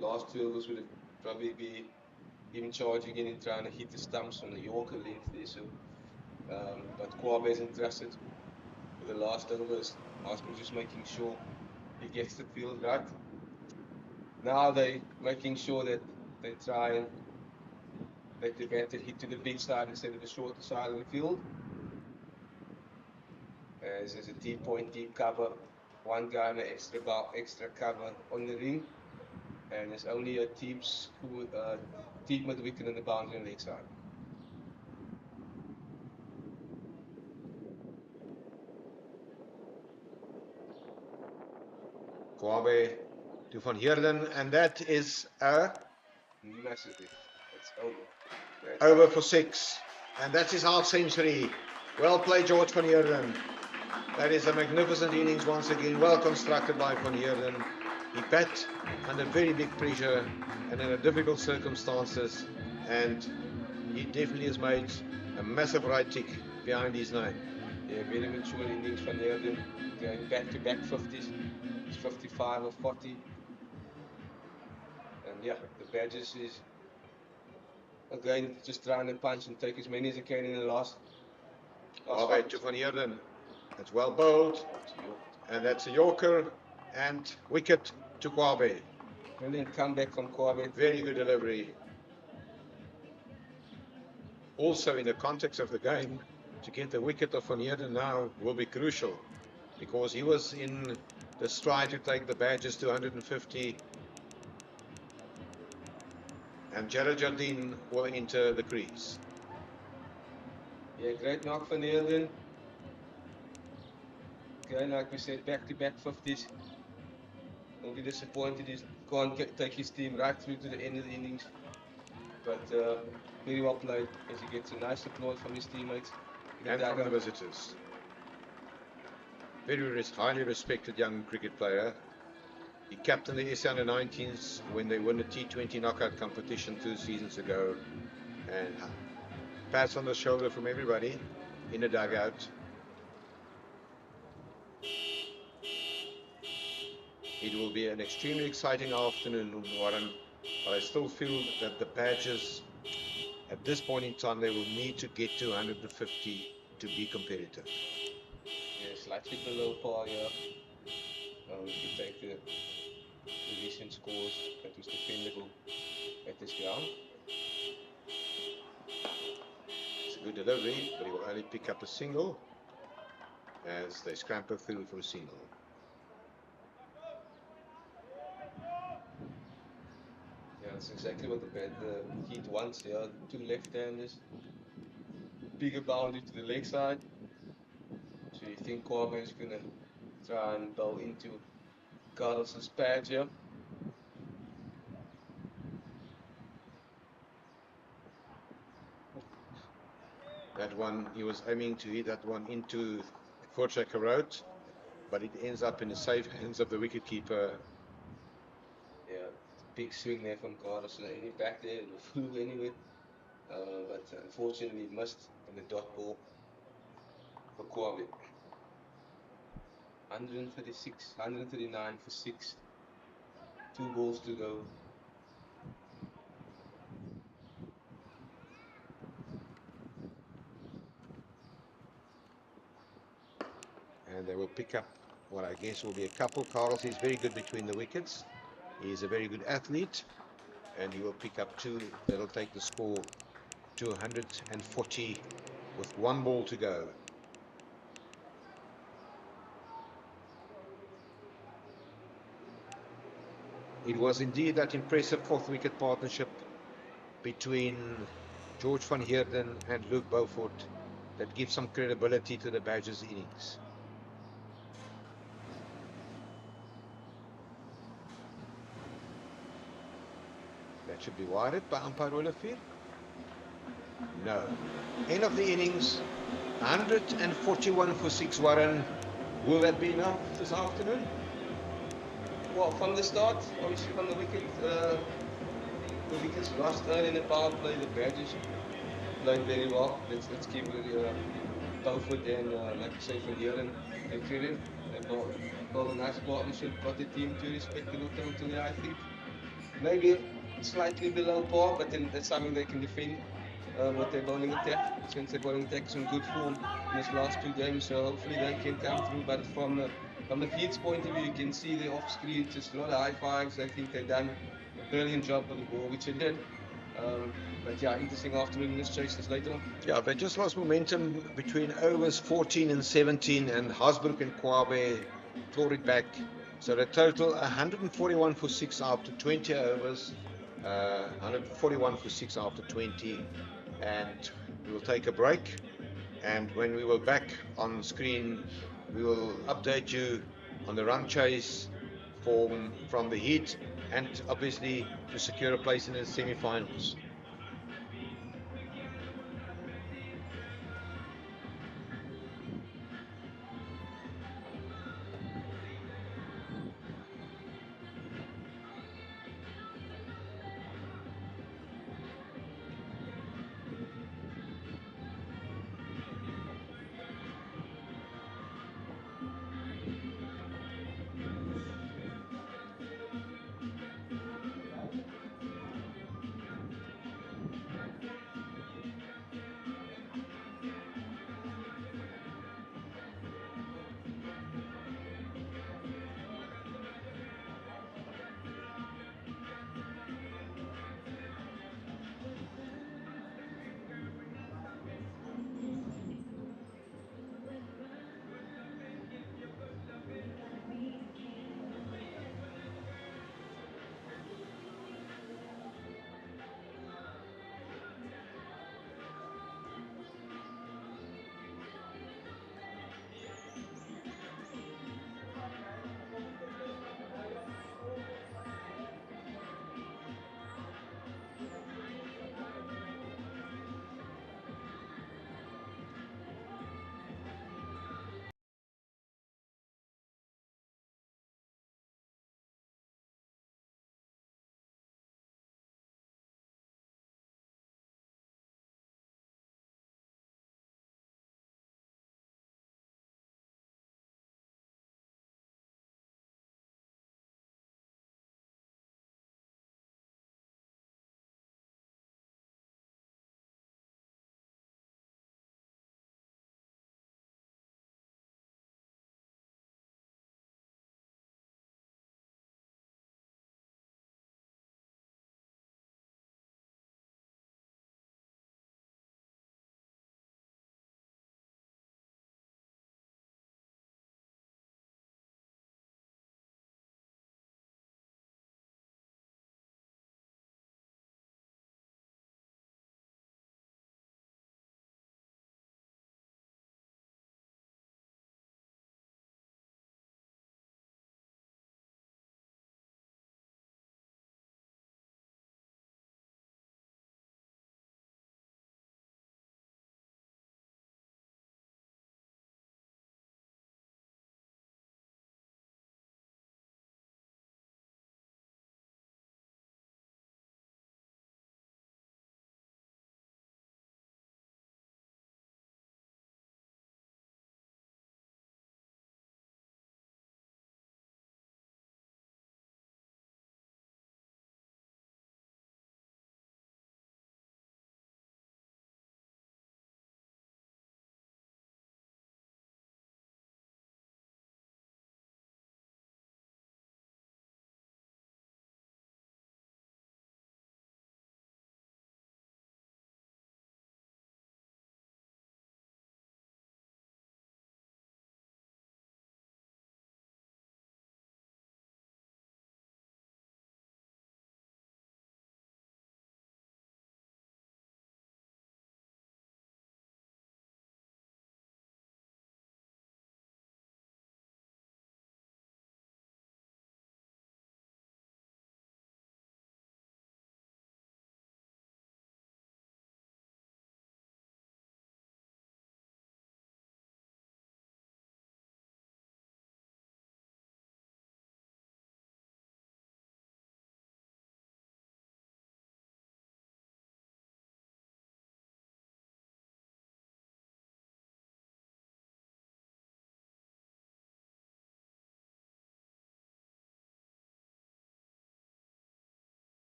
last 2 overs would probably be even charging in and trying to hit the stumps on the Yorker length there. So, but Kwabe isn't trusted for the last overs. Asbrook just making sure he gets the field right. Now they making sure that they try and let the batter hit to the big side instead of the shorter side of the field. As there's a deep point, deep cover. 1 guy in an extra cover on the ring, and there's only a deep mid-wicket on the boundary on the leg side. Kwabe to Van Heerden, and that is a Massive hit. It's over. over for 6, and that's his half century. Well played, George Van Heerden. That is a magnificent innings once again, well constructed by Van Heerden. He bat under very big pressure and in difficult circumstances, and he definitely has made a massive right tick behind his name. Yeah, very mature innings Van Heerden, going back-to-back 50s. It's 55 or 40. And yeah, the Badgers is again just trying to punch and take as many as they can in the last Kwabe to Van Heerden. It's well bowled, and that's a Yorker, and wicket to Kwabe. Brilliant comeback from Kwabe. Very good delivery. Also, in the context of the game, to get the wicket of Van Heerden now will be crucial, because he was in the stride to take the Badgers to 150 And Jared Jardine will enter the crease. Yeah, great knock van Heerden. Again, like we said, back-to-back 50s. He'll be disappointed he can't take his team right through to the end of the innings. But very well played as he gets a nice applause from his teammates. And from the visitors. Very highly respected young cricket player. He captained the SA Under-19s when they won the T20 knockout competition 2 seasons ago. And pats on the shoulder from everybody in the dugout. It will be an extremely exciting afternoon, Warren, but I still feel that the Badgers, at this point in time, they will need to get to 150 to be competitive. Yeah, slightly below par here. If you take the recent scores, that was defendable at this ground. It's a good delivery, but he will only pick up a single as they scramble through for a single. Yeah, that's exactly what the Heat wants here. 2 left-handers. Bigger boundary to the leg side. So you think Kwame is going to try and bowl into Carlos's pads here. That one, he was aiming to hit that one into Voortrekker Road, but it ends up in the safe hands of the wicketkeeper. Yeah, big swing there from Carlos. Any back there, it flew anyway. But unfortunately, it missed in the dot ball for Kwame. 136, 139 for 6. 2 balls to go. And they will pick up what I guess will be a couple. Carlos is very good between the wickets. He is a very good athlete, and he will pick up 2. That'll take the score to 140 with 1 ball to go. It was indeed that impressive 4th wicket partnership between George van Heerden and Luke Beaufort that gives some credibility to the Badgers' innings. That should be wired by umpire Olivier. No. End of the innings, 141 for 6, Warren. Will that be enough this afternoon? Well, from the start, obviously from the wickets lost early in the power play, the Badgers played very well. Let's give Beaufort and, like you say, Van Heerden and credit. They built a nice partnership, got the team to respect the look until the I think. Maybe slightly below par, but then that's something they can defend with their bowling attack. Since their bowling attack is in good form in this last 2 games, so hopefully they can come through. But from the Heat's point of view, you can see the off screen, just a lot of high fives. I think they've done a brilliant job with the ball, which they did. But yeah, interesting afternoon in this chase this later on. Yeah, they just lost momentum between overs 14 and 17, and Hasbrook and Kwabe clawed it back. So the total 141 for 6 after 20 overs, 141 for 6 after 20, and we will take a break. And when we will back on screen, we will update you on the run chase from the Heat, and obviously to secure a place in the semi-finals.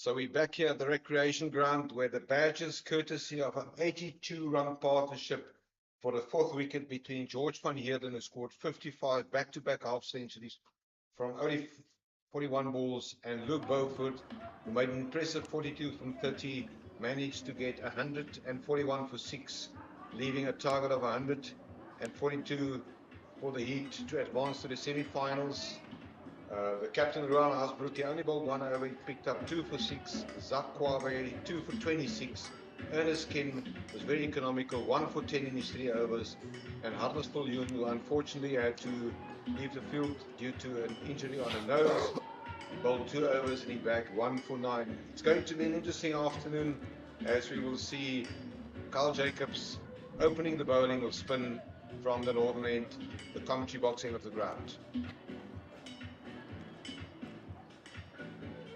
So we're back here at the recreation ground where the badges, courtesy of an 82-run partnership for the fourth wicket between George van Heerden, who scored 55 back-to-back half centuries from only 41 balls, and Luke Beaufort, who made an impressive 42 from 30, managed to get 141 for 6, leaving a target of 142 for the Heat to advance to the semi-finals. The captain, Ruan Hasbrook, he only bowled 1 over. He picked up 2 for 6. Zak Kwame, 2 for 26. Ernest Kim was very economical, 1 for 10 in his 3 overs. And Harris Viljoen, who unfortunately had to leave the field due to an injury on the nose, he bowled 2 overs and he bagged 1 for 9. It's going to be an interesting afternoon as we will see Carl Jacobs opening the bowling with spin from the northern end, the commentary box end of the ground.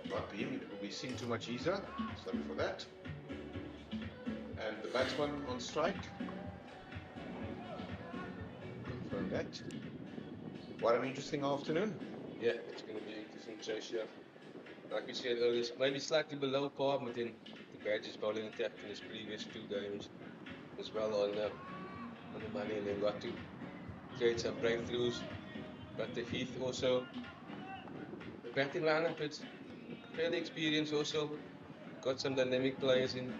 1 p.m. it will be seen too much easier. Sorry for that. And the batsman on strike. Confirm that. What an interesting afternoon. Yeah, it's going to be interesting chase here. Like we said earlier, maybe slightly below par, but then the Badgers bowling attack in his previous 2 games as well on the money, and they got to create some breakthroughs. But the Heath also, the batting lineup, it's fairly experienced also, got some dynamic players in,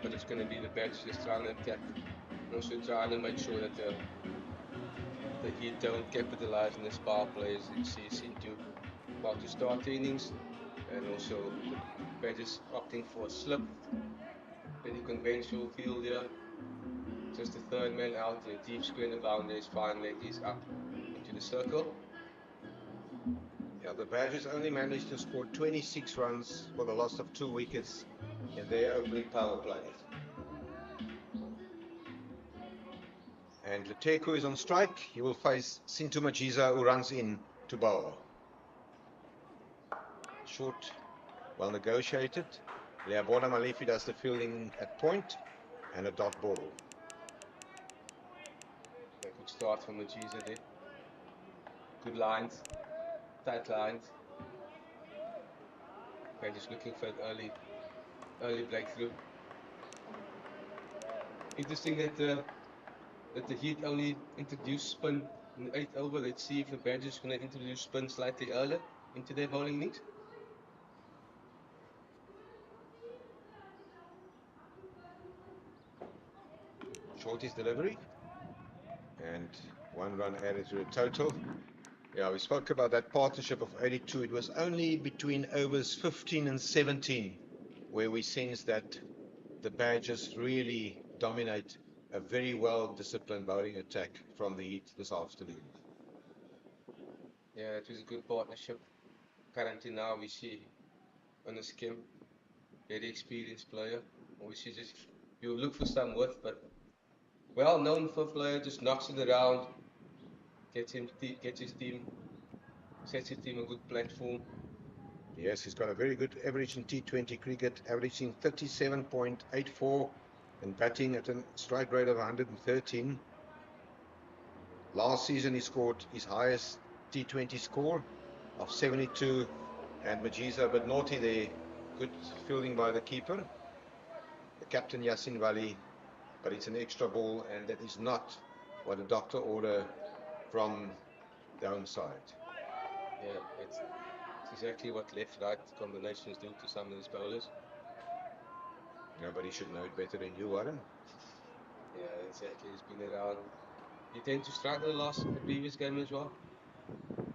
but it's going to be the Badgers just trying to attack, and also trying to make sure that the Heat don't capitalize on this power play as it seems to about to start the innings, and also the Badgers opting for a slip, very conventional field here, just the third man out, the deep square in the boundaries, fine leg is up into the circle. Yeah, the Badgers only managed to score 26 runs for the loss of 2 wickets in their opening power play. And Leteku is on strike. He will face Sintu Majiza, who runs in to bowl. Short, well negotiated. Leabona Malefi does the fielding at point, and a dot ball. A good start from Majiza there. Good lines, tight lines. They're just looking for an early breakthrough. Interesting that the Heat only introduced spin in the 8th over. Let's see if the Badgers going to introduce spin slightly earlier into their bowling mix. Shorty's delivery. And 1 run added to the total. Yeah, we spoke about that partnership of 82. It was only between overs 15 and 17 where we sensed that the Badgers really dominate a very well-disciplined bowling attack from the Heat this afternoon. Yeah, it was a good partnership. Currently now we see on the skim, very experienced player. Obviously just, you look for some width, but well-known for player, just knocks it around, gets his team, sets his team a good platform. Yes, he's got a very good average in T20 cricket, averaging 37.84 and batting at a strike rate of 113. Last season he scored his highest T20 score of 72, and Majiza a bit naughty there. Good fielding by the keeper, the captain Yasin Wali, but it's an extra ball, and that is not what a doctor order from the home side. Yeah, it's exactly what left-right combinations do to some of these bowlers. Nobody should know it better than you, Warren. Yeah, exactly. He's been around. He tended to struggle the previous game as well.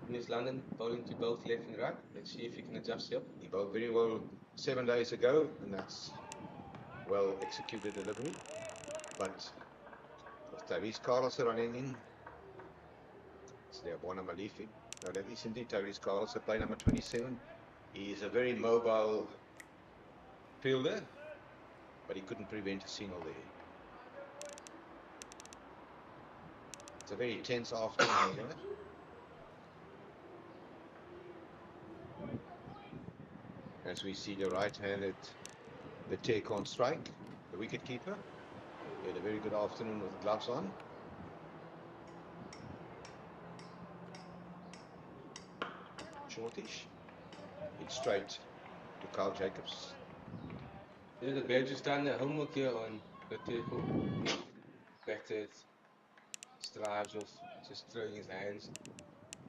In his London, bowling to both left and right. Let's see if he can adjust here. He bowled very well 7 days ago, and that's well executed delivery. But with Tyrese Carlos running in, it's Leabona Malefi. No, that is indeed Tyrese Carlos, play number 27. He is a very mobile fielder, but he couldn't prevent a single there. It's a very tense afternoon here. As we see the right-handed Leteku on strike, the wicket-keeper. He had a very good afternoon with the gloves on. Shortish. It's straight to Carl Jacobs. Yeah, the Badgers done their homework here on the tackle. Batted, strives of just throwing his hands.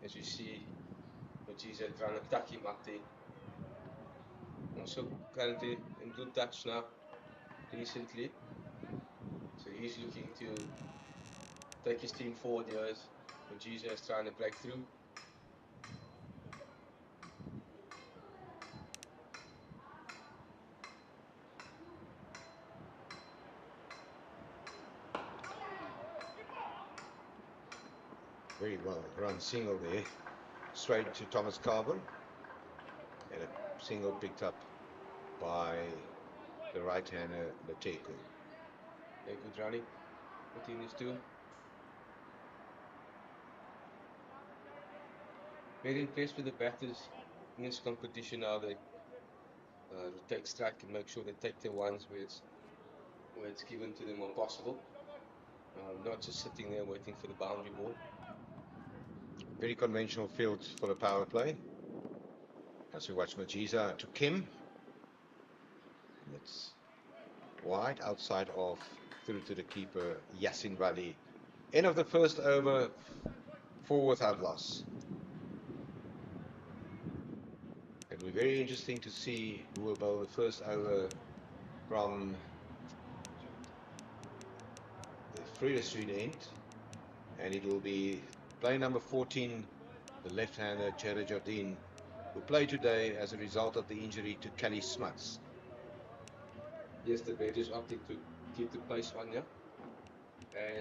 As you see, Majiza trying to tuck him up there. Also currently in good touch now, recently. So he's looking to take his team forward here as Majiza is trying to break through. Very well run single there. Straight to Thomas Carver. And a single picked up by the right-hander, Leteku. Yeah, good running between these two. Very impressed with the batters in this competition now. They rotate strike and make sure they take the ones where it's given to them or possible. Not just sitting there waiting for the boundary ball. Very conventional field for a power play. As we watch Majiza to Kim. And it's wide outside of through to the keeper, Yassin Rally. End of the first over, 4 without loss. It'll be very interesting to see who will bowl the first over from the Freda Street end. And it will be player number 14, the left-hander, Jared Jardine, who played today as a result of the injury to Kelly Smuts. Yes, the Badgers opting to keep the pace on here,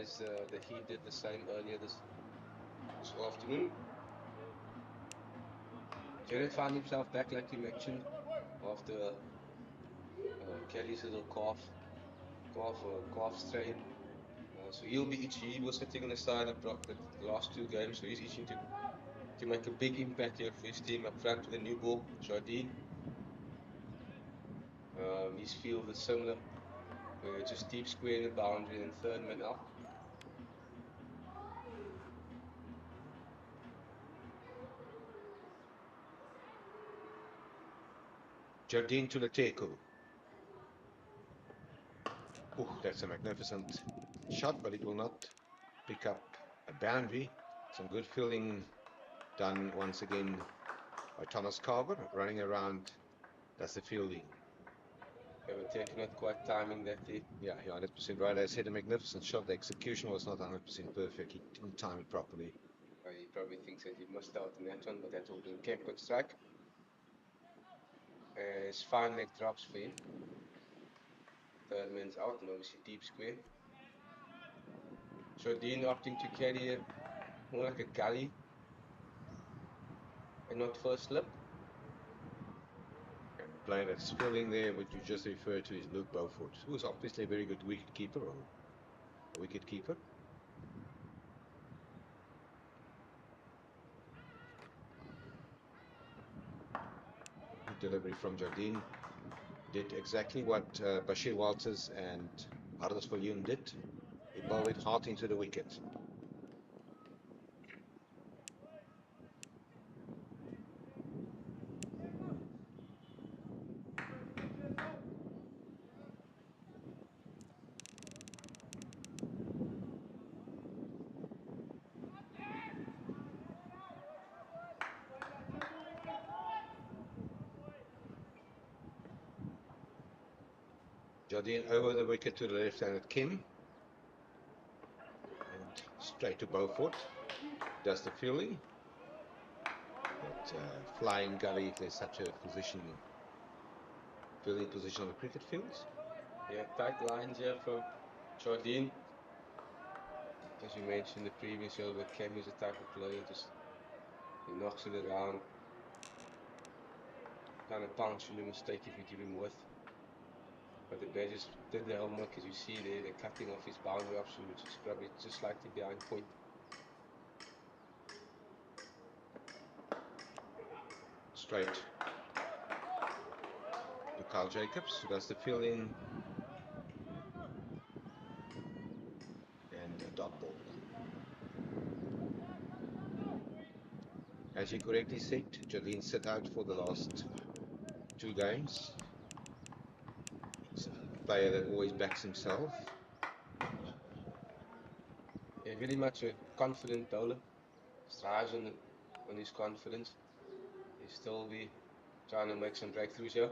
as the Heat did the same earlier this afternoon. Jared found himself back, like you mentioned, after Kelly's little calf strain. So he was sitting on the side of the last 2 games, so he's itching to make a big impact here for his team up front with a new ball, Jardine. His field is similar, just deep square in the boundary and third man out. Jardine to Leteku. Oh, that's a magnificent shot, but it will not pick up a boundary. Some good fielding done once again by Thomas Carver, running around. That's the fielding. They were taking it quite timing that day. Yeah, you're 100% right. I said a magnificent shot. The execution was not 100% perfect. He didn't time it properly. He probably thinks that he missed out on that one, but that's all been kept on strike. As fine leg drops for him. Third man's out, and obviously deep square. Jardine opting to carry it more like a gully and not first slip. And the player that's fielding there, what you just referred to, is Luke Beaufort, who is obviously a very good wicket keeper or a wicket keeper. Good delivery from Jardine. Did exactly what Bashir Walters and Hardas Viljoen did. He bowled it hard into the wicket. Jardine over the wicket to the left-handed Kim. And straight to Beaufort. Does the fielding. That flying gully, if there's such a position, fielding position on the cricket fields. Yeah, tight lines here from Jardine. As you mentioned the previous over, Kim is a type of player, just he knocks it around. Kind of punctual mistake if you give him width. But the Badgers did their homework, as you see there. They're cutting off his boundary option, which is probably just slightly behind point. Straight to Carl Jacobs, who does the fielding. And a dot ball. As you correctly said, Jardine set out for the last 2 games. He's a player that always backs himself. Yeah, very much a confident bowler. Strives on his confidence. He'll still be trying to make some breakthroughs here.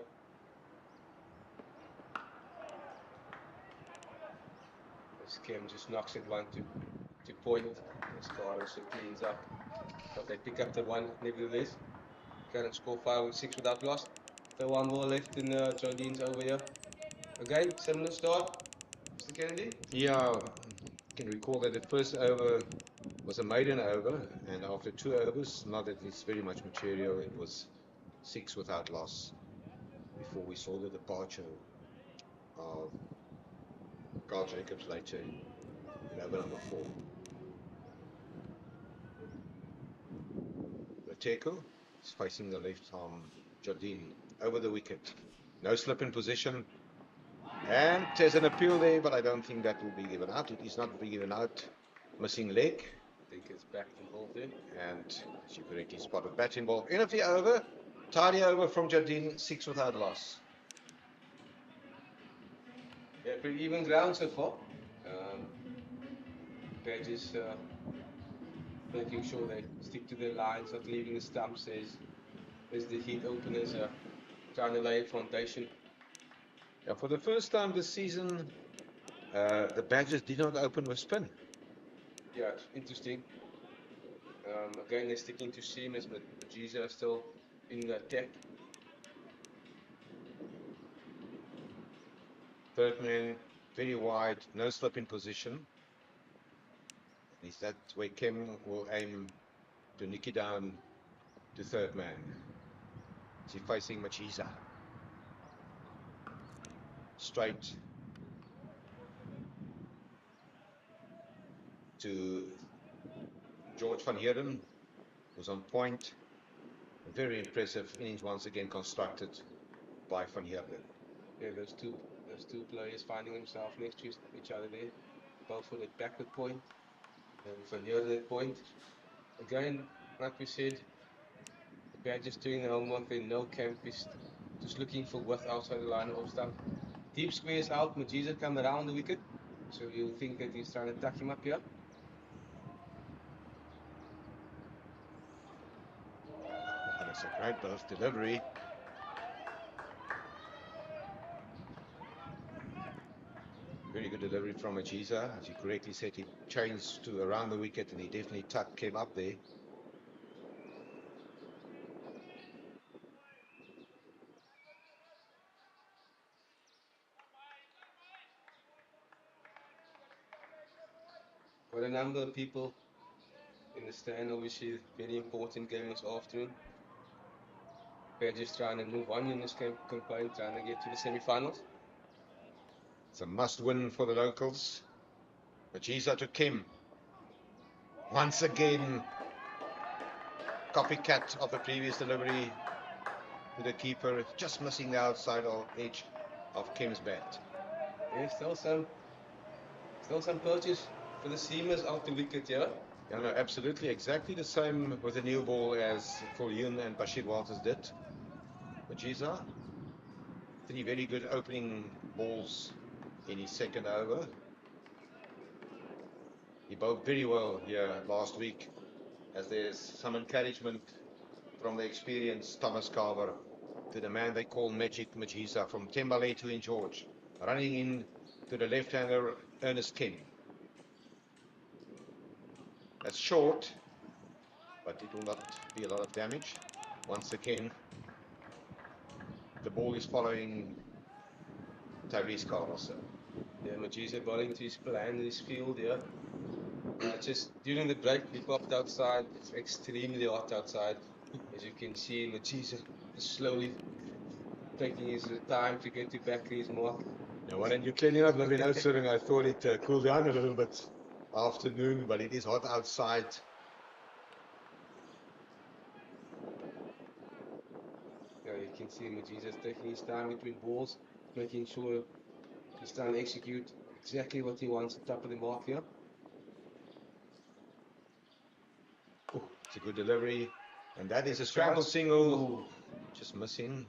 As Kim just knocks it one to point. As Carlos cleans up. But they pick up the one nevertheless. Current score 5-6 without loss. The 1 ball left in Jardine's over here. Again, similar start. Mr. Kennedy? Yeah, I can recall that the first over was a maiden over, and after 2 overs, not that it's very much material, it was 6 without loss before we saw the departure of Carl Jacobs later in over number 4. Mateko is facing the left arm. Jardine over the wicket. No slip in position. And there's an appeal there, but I don't think that will be given out. It is not being given out. Missing leg. I think it's back involved there. And as you correctly spotted, bat involved. End of the over. Tidy over from Jardine. 6 without loss. Yeah, pretty even ground so far. Badges making sure they stick to their lines, not leaving the stumps. There's the heat openers trying to lay a foundation. Yeah, for the first time this season, the Badgers did not open with spin. Yeah, it's interesting. Again, they're sticking to seamers, but Giza is still in the attack. Third man, very wide, no slip in position. Is that where Kim will aim to nick it down to third man? Is he facing Machiza? Straight to George van Heerden, who's on point. A very impressive innings once again constructed by van Heerden. Yeah, those two players finding themselves next to each other there. Both for that backward point and Van Heerden at point. Again, like we said, the Badgers doing the homework. They know Camp is just looking for width outside the line of stump. Deep squares out, Majiza come around the wicket. So you'll think that he's trying to tuck him up here. And it's a great burst delivery. Very good delivery from Machiza. As you correctly said, he changed to around the wicket and he definitely came up there. Quite a number of people in the stand, obviously very important game this afternoon. Badgers trying to move on in this campaign, trying to get to the semi-finals. It's a must-win for the locals. Machiza to Kim. Once again, copycat of the previous delivery to the keeper, just missing the outside edge of Kim's bat. There's still some purchase for the seamers off the wicket here. Yeah, no, absolutely, exactly the same with the new ball as Viljoen and Bashir Walters did. Machiza, 3 very good opening balls in his second over. He bowled very well here last week, as there's some encouragement from the experienced Thomas Carver to the man they call Magic Machiza from Tembale to in George, running in to the left-hander Ernest King. That's short, but it will not be a lot of damage. Once again, the ball is following Tyrese Carlson. Yeah, Majiza bowling to his plan, his field here. Just during the break, we popped outside. It's extremely hot outside. As you can see, Majiza is slowly taking his time to get back to his mark. Now, why don't you clearly not live in Oudtshoorn? I thought it cooled down a little bit afternoon, but it is hot outside. Yeah, you can see Majiza's taking his time between balls, making sure he's trying to execute exactly what he wants at the top of the mark here. It's a good delivery, and that is a scramble single. Just missing.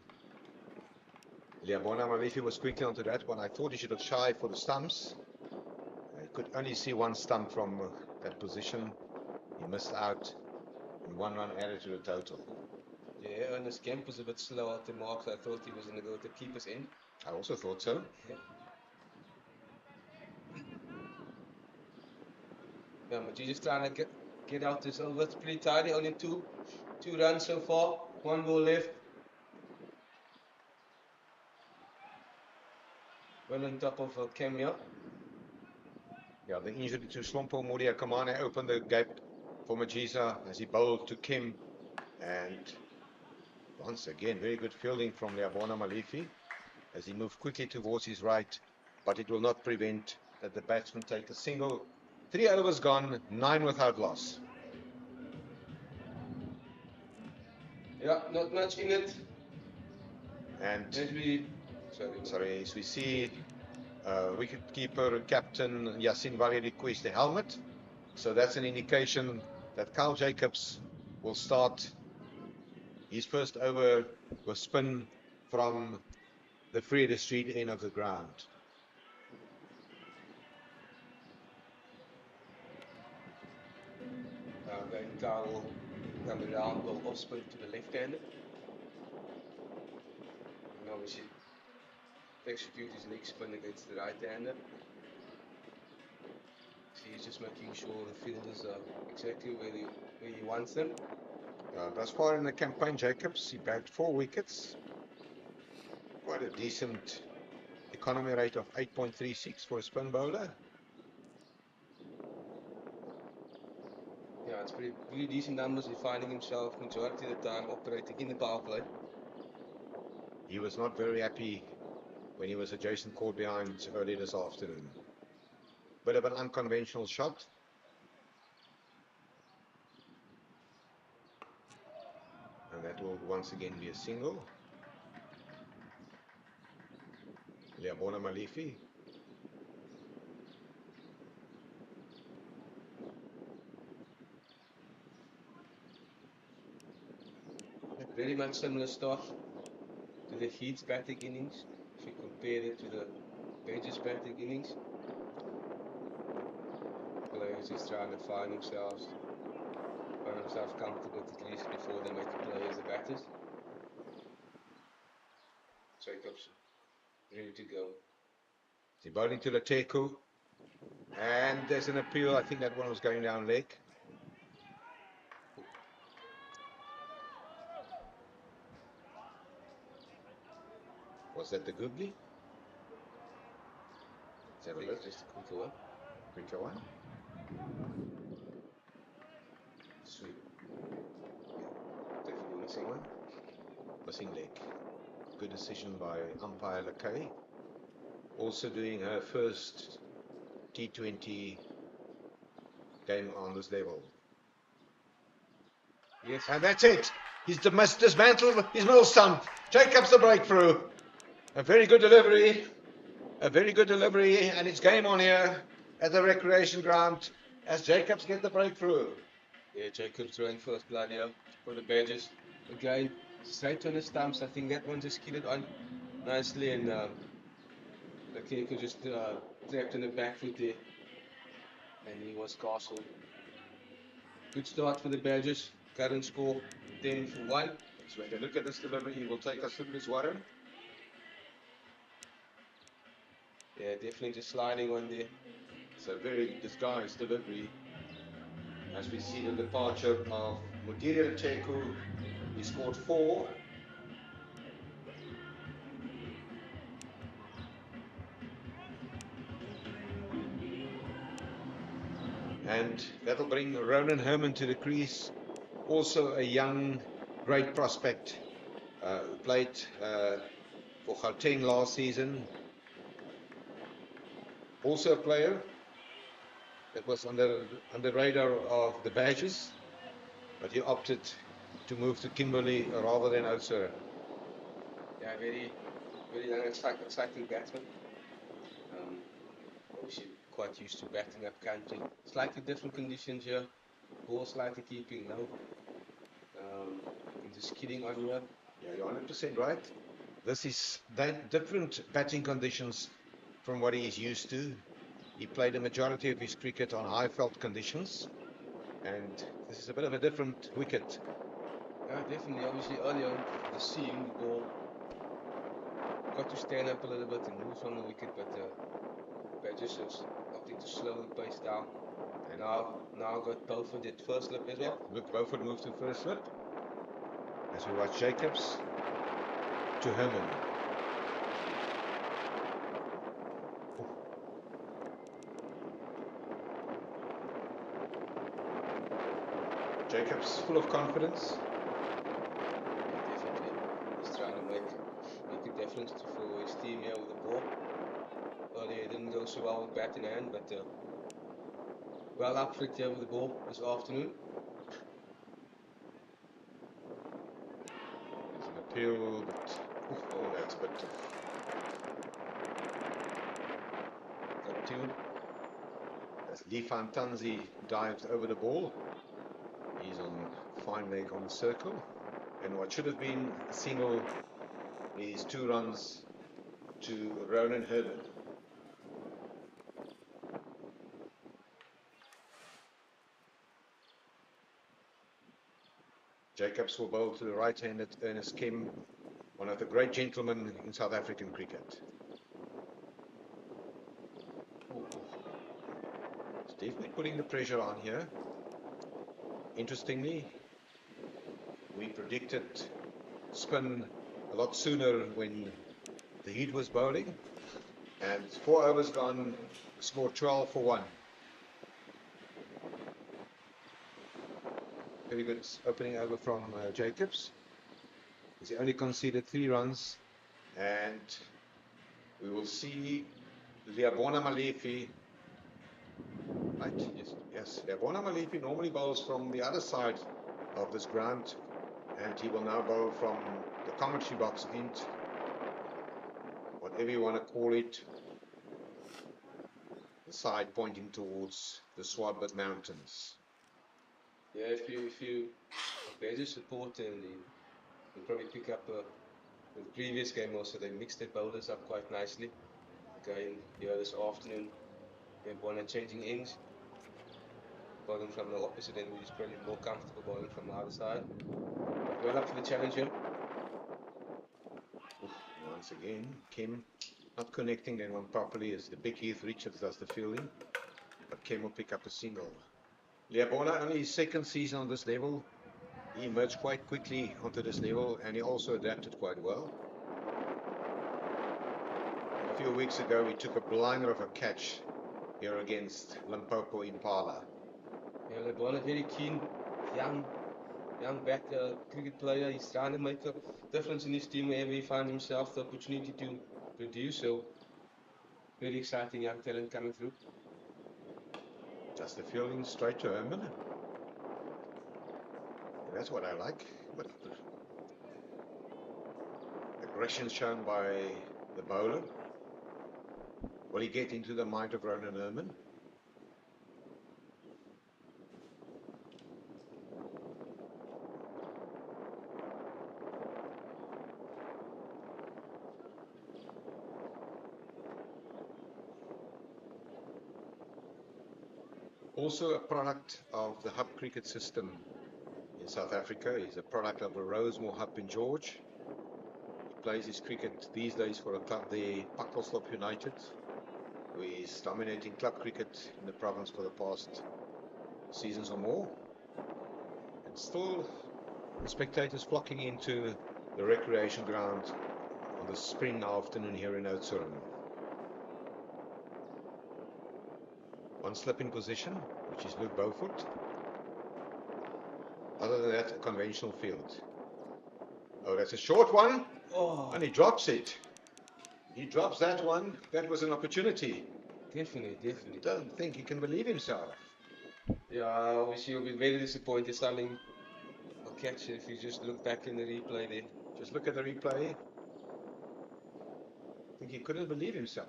Liabona Malifi was quickly onto that one. I thought he should have shied for the stumps. He could only see one stump from that position. He missed out, and 1 run added to the total. Yeah, Ernest Kemp was a bit slow at the mark, so I thought he was going to go to keeper's end. I also thought so. Yeah, but you're just trying to get out this over. It's pretty tidy. Only two runs so far. 1 ball left. Well on top of Kemia. Yeah, the injury to Slompo Muria Kamane opened the gap for Majiza as he bowled to Kim. And once again, very good fielding from Liabona Malifi as he moved quickly towards his right. But it will not prevent that the batsman take a single. 3 overs gone, 9 without loss. Yeah, not much in it. And As we as we see wicketkeeper captain Yasin Wali request a helmet. So that's an indication that Carl Jacobs will start his first over with spin from the Vrede Street end of the ground. then Carl will come around, will off spin to the left-hander. And obviously execute his leg spin against the right-hander. So he's just making sure the fielders are exactly where he wants them. Thus far in the campaign, Jacobs, he bagged 4 wickets. Quite a decent economy rate of 8.36 for a spin bowler. Yeah, it's pretty decent numbers. He's finding himself majority of the time operating in the power play. He was not very happy when he was adjacent caught behind early this afternoon. Bit of an unconventional shot. And that will once again be a single. Liabona Malifi. Very much similar start to the Heat's batting innings. If you compare it to the Pages batting innings. Players is trying to find themselves comfortable at least before they make a play as the batters. Jacobs ready to go. He's bowling to Lateku. And there's an appeal. I think that one was going down leg. Was that the googly? Let's have a look. Just a quicker one. Quicker one. Sweet. Definitely missing one. Missing leg. Good decision by umpire Lakay. Also doing her first T20 game on this level. Yes. And that's it. He's dismantled his middle stump. Jacobs the breakthrough. A very good delivery. And it's game on here at the recreation ground as Jacobs get the breakthrough. Yeah, Jacobs throwing first blood here for the Badgers. Again, straight on the stumps. I think that one just skidded on nicely, and the kicker just trapped in the back foot there. And he was castled. Good start for the Badgers. Current score 10-1. So when you look at this delivery, he will take us through this water. Yeah, definitely just sliding on there. It's a very disguised delivery. As we see the departure of Mudiri Teku, he scored 4. And that'll bring Ronan Herman to the crease. Also a young, great prospect. Played for Gauteng last season. Also a player that was on the radar of the Badgers, but he opted to move to Kimberley rather than Oudtshoorn. Yeah, very young, exciting batsman. Obviously quite used to batting up country. Slightly different conditions here. Ball slightly keeping low. Just kidding on here. Yeah, you're 100% right. This is different batting conditions from what he is used to. He played a majority of his cricket on high veld conditions, and this is a bit of a different wicket. Yeah, definitely. Obviously, earlier on, the seam, the ball got to stand up a little bit and move from the wicket, but Badgers was opting to slow the pace down. And now got Beaufort at first slip as well. Look, Beaufort moved to first slip. As we watch Jacobs to Herman. Jacobs full of confidence. Definitely. He's trying to make a difference for his team here with the ball. Earlier it didn't go so well with bat in hand, but well up for it here with the ball this afternoon. There's an appeal, but oh, that's a bit tough. Got two. As Lee Fantanzi dives over the ball. He's on fine leg on the circle. And what should have been a single is 2 runs to Ronan Herman. Jacobs will bowl to the right-handed Ernest Kim, one of the great gentlemen in South African cricket. He's definitely putting the pressure on here. Interestingly, we predicted spin a lot sooner when the Heat was bowling, and 4 overs gone, scored 12 for 1. Very good opening over from Jacobs. He only conceded 3 runs, and we will see Leabona Malefi. Right, yes. Leabona Malefi normally bowls from the other side of this ground, and he will now bowl from the commentary box end, whatever you want to call it, the side pointing towards the Swartberg Mountains. Yeah, if you Badgers support him, you'll probably pick up the previous game also. They mixed their bowlers up quite nicely. Again, here this afternoon, they've won at changing ends. Bowling from the opposite end, which is probably more comfortable bowling from the other side. But well up for the challenge here. Once again, Kim not connecting that one properly as the big Heath Richards does the fielding, but Kim will pick up a single. Leabona, only his 2nd season on this level. He emerged quite quickly onto this level, and he also adapted quite well. A few weeks ago, he took a blinder of a catch here against Limpopo Impala. Yeah, Leabona very keen, young back cricket player. He's trying to make a difference in his team wherever he finds himself, the opportunity to produce. So very exciting young talent coming through. Just the fielding straight to Herman. And that's what I like. But aggression shown by the bowler. Will he get into the mind of Ronan Herman? Also a product of the hub cricket system in South Africa. He's a product of a Rosemore hub in George. He plays his cricket these days for a club there, Pakkelstop United, who is dominating club cricket in the province for the past seasons or more. And still the spectators flocking into the recreation ground on the spring afternoon here in Oudtshoorn. One slip in position, which is Luke Beaufort. Other than that, a conventional field. Oh, that's a short one. Oh, And he drops it. He drops that one. That was an opportunity. definitely. Don't think he can believe himself. Yeah, obviously you'll be very disappointed. Something will catch it if you just look back in the replay there. Just look at the replay. I think he couldn't believe himself.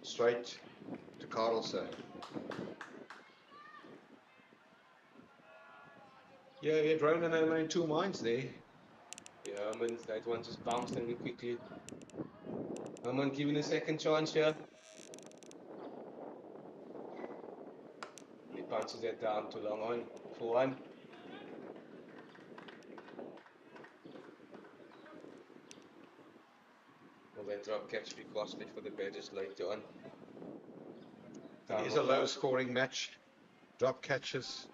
Straight to Carlson. Yeah, he had Ronan and in two minds there. Yeah, that one just bounced in quickly. Given a second chance here. He punches that down to long on for one. Will that drop catch be costly for the Badgers later on? It is a low scoring match. Drop catches.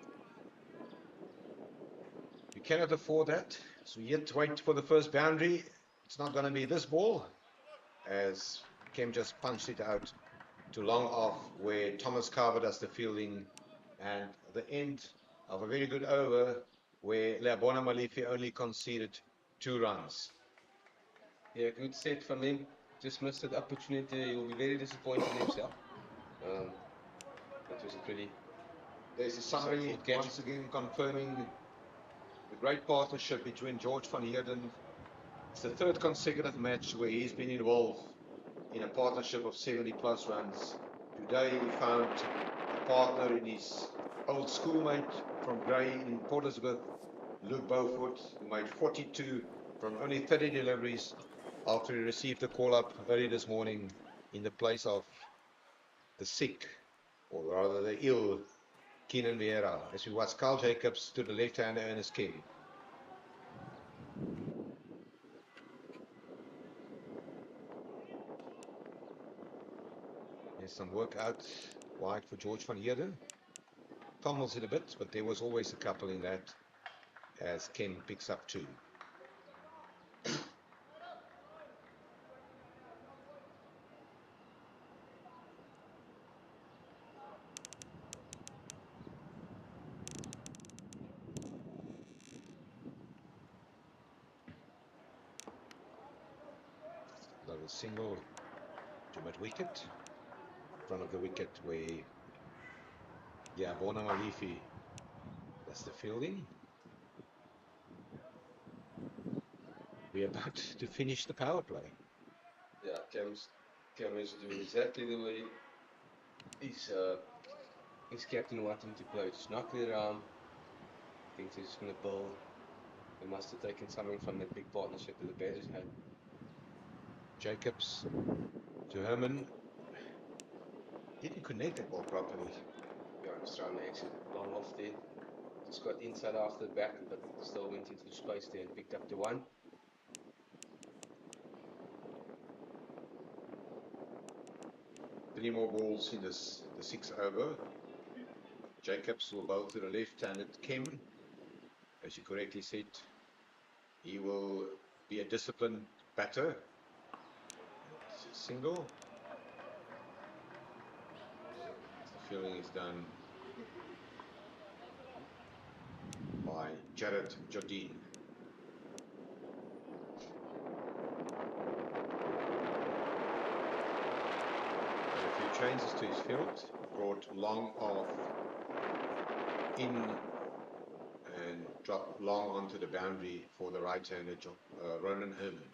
You cannot afford that. So you have to wait for the first boundary. It's not going to be this ball, as Kem just punched it out to long off, where Thomas Carver does the fielding, and the end of a very good over where Leabona Malifi only conceded 2 runs. Yeah, good set from him. Just missed that opportunity. He will be very disappointed in himself. That was a pretty. There's a summary once again confirming the great partnership between George van Heerden. It's the third consecutive match where he's been involved in a partnership of 70 plus runs. Today he found a partner in his old schoolmate from Grey in Port Elizabeth, Luke Beaufort, who made 42 from only 30 deliveries after he received a call up early this morning in the place of the sick, or rather the ill, Keenan Vieira, as we watch Carl Jacobs to the left-hander Ernest King. There's some work out wide for George van Heerden. Fumbles it a bit, but there was always a couple in that, as Ken picks up 2. Another single to mid-wicket, in front of the wicket where Leabona Malifi does the fielding. We're about to finish the power play. Yeah, Cam is doing exactly the way his captain wanted him to play. Just knock it around. Thinks he's just going to bowl. They must have taken something from that big partnership that the Badgers had. Jacobs to Herman. Didn't connect that ball properly. Yeah, just trying to exit long off there. Just got inside after the back, but still went into the space there and picked up the 1. 3 more balls in this, the 6th over. Jacobs will bowl to the left-handed Kem. As you correctly said, he will be a disciplined batter. It's a single. The fielding is done by Jared Jardine. A few changes to his field. Brought long off in and dropped long onto the boundary for the right-hander Ronan Herman.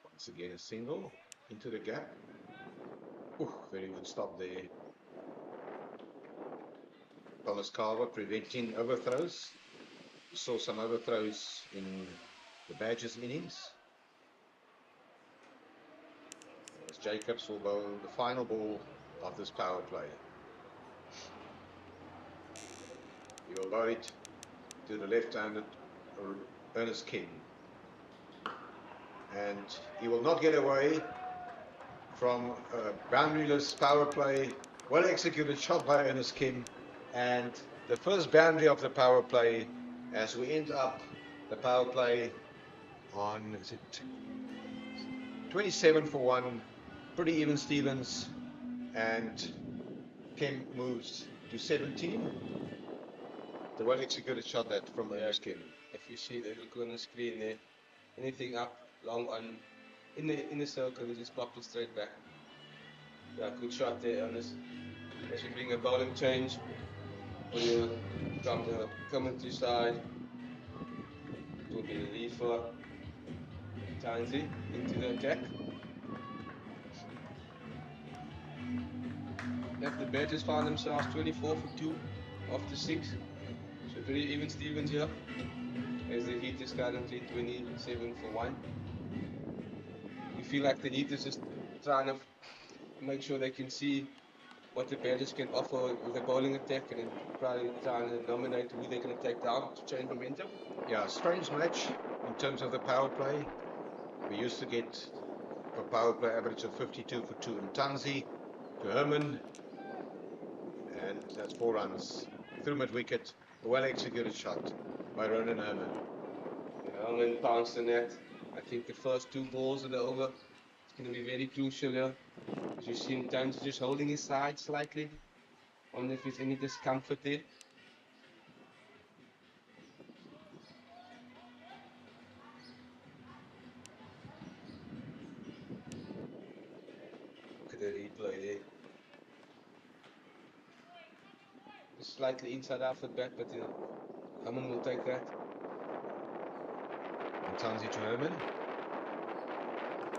Once again a single into the gap. Very good stop there. Thomas Carver preventing overthrows. We saw some overthrows in the Badgers innings. As Jacobs will bowl the final ball of this power play. He will bowl it to the left-handed Ernest King. And he will not get away from a boundaryless power play. Well executed shot by Ernest King. And the first boundary of the power play, as we end up the power play on, is it 27 for 1, pretty even Stevens, and Ken moves to 17. The well executed shot that from Ernest King. If you see the look on the screen there, anything up long on in the circle, they just pop it straight back. Yeah, good shot there, Ernest. As you bring a bowling change on your commentary side, it will be the reliever. Tansy into the attack. Yep, the Badgers found themselves 24 for 2 after 6. So very even Stevens here. As the Heat is currently 27 for 1. You feel like the Heat is just trying to make sure they can see what the Badgers can offer with a bowling attack and then probably trying to nominate who they're going to take down to change momentum. Yeah, strange match in terms of the power play. We used to get a power play average of 52 for 2 in Tansy to Herman, and that's 4 runs. Through mid wicket, a well executed shot by Ronan Herman. Herman pounced on that. I think the first 2 balls of the over is going to be very crucial here. As you see him Tansy just holding his side slightly. Wonder if there's any discomfort there. Look at the replay there. Just slightly inside our foot back, but Herman will take that. And Tansy to Herman.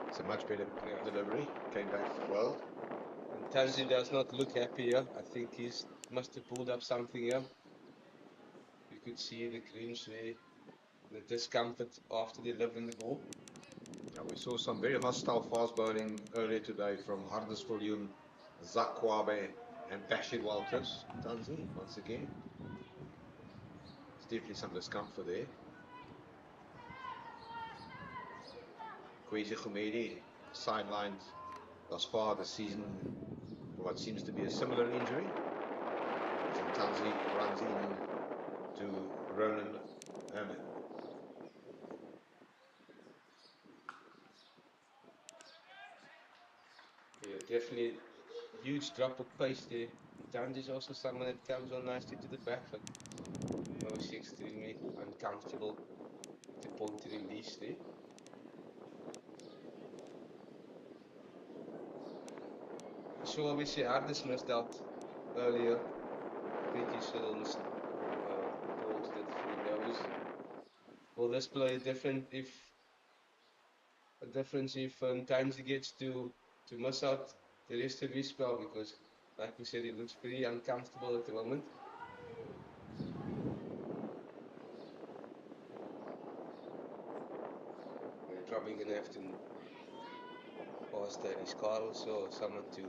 It's a much better delivery. Came back well. And Tansy does not look happy here. I think he must have pulled up something here. You could see the cringe there, the discomfort after delivering the ball. Yeah, we saw some very hostile fast bowling earlier today from Hardesviljoen, Zakwabe, and Bashir Walters. Tansy, once again. There's definitely some discomfort there. Kwesi Khumedi sidelined thus far this season for what seems to be a similar injury. And Tansy runs in to Ronan Herman. Yeah, definitely huge drop of pace there. Tansy is also someone that comes on nicely to the back, but obviously extremely uncomfortable with the point to release there. So obviously Hardes missed out earlier. Pretty still missed ball to the 3 overs. Will this play different if Tansy gets to miss out the rest of his spell, because like we said, he looks pretty uncomfortable at the moment. We're probably gonna have to pass Dennis Carlos or someone to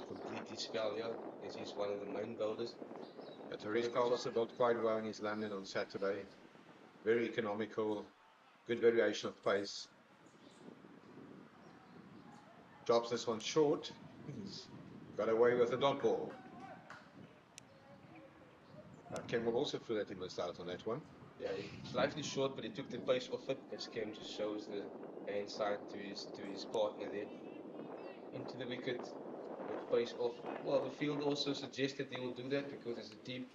complete his spell here, as he's one of the main bowlers. Therese Carlos bowled quite well in his London on Saturday. Very economical, good variation of pace. Drops this one short. He's got away with a dot ball. Campbell also flew that he missed out on that one. Yeah, slightly short, but he took the pace off it. As Cam just shows the hand side to his partner there. Into the wicket with pace off. Well, the field also suggested he will do that because it's a deep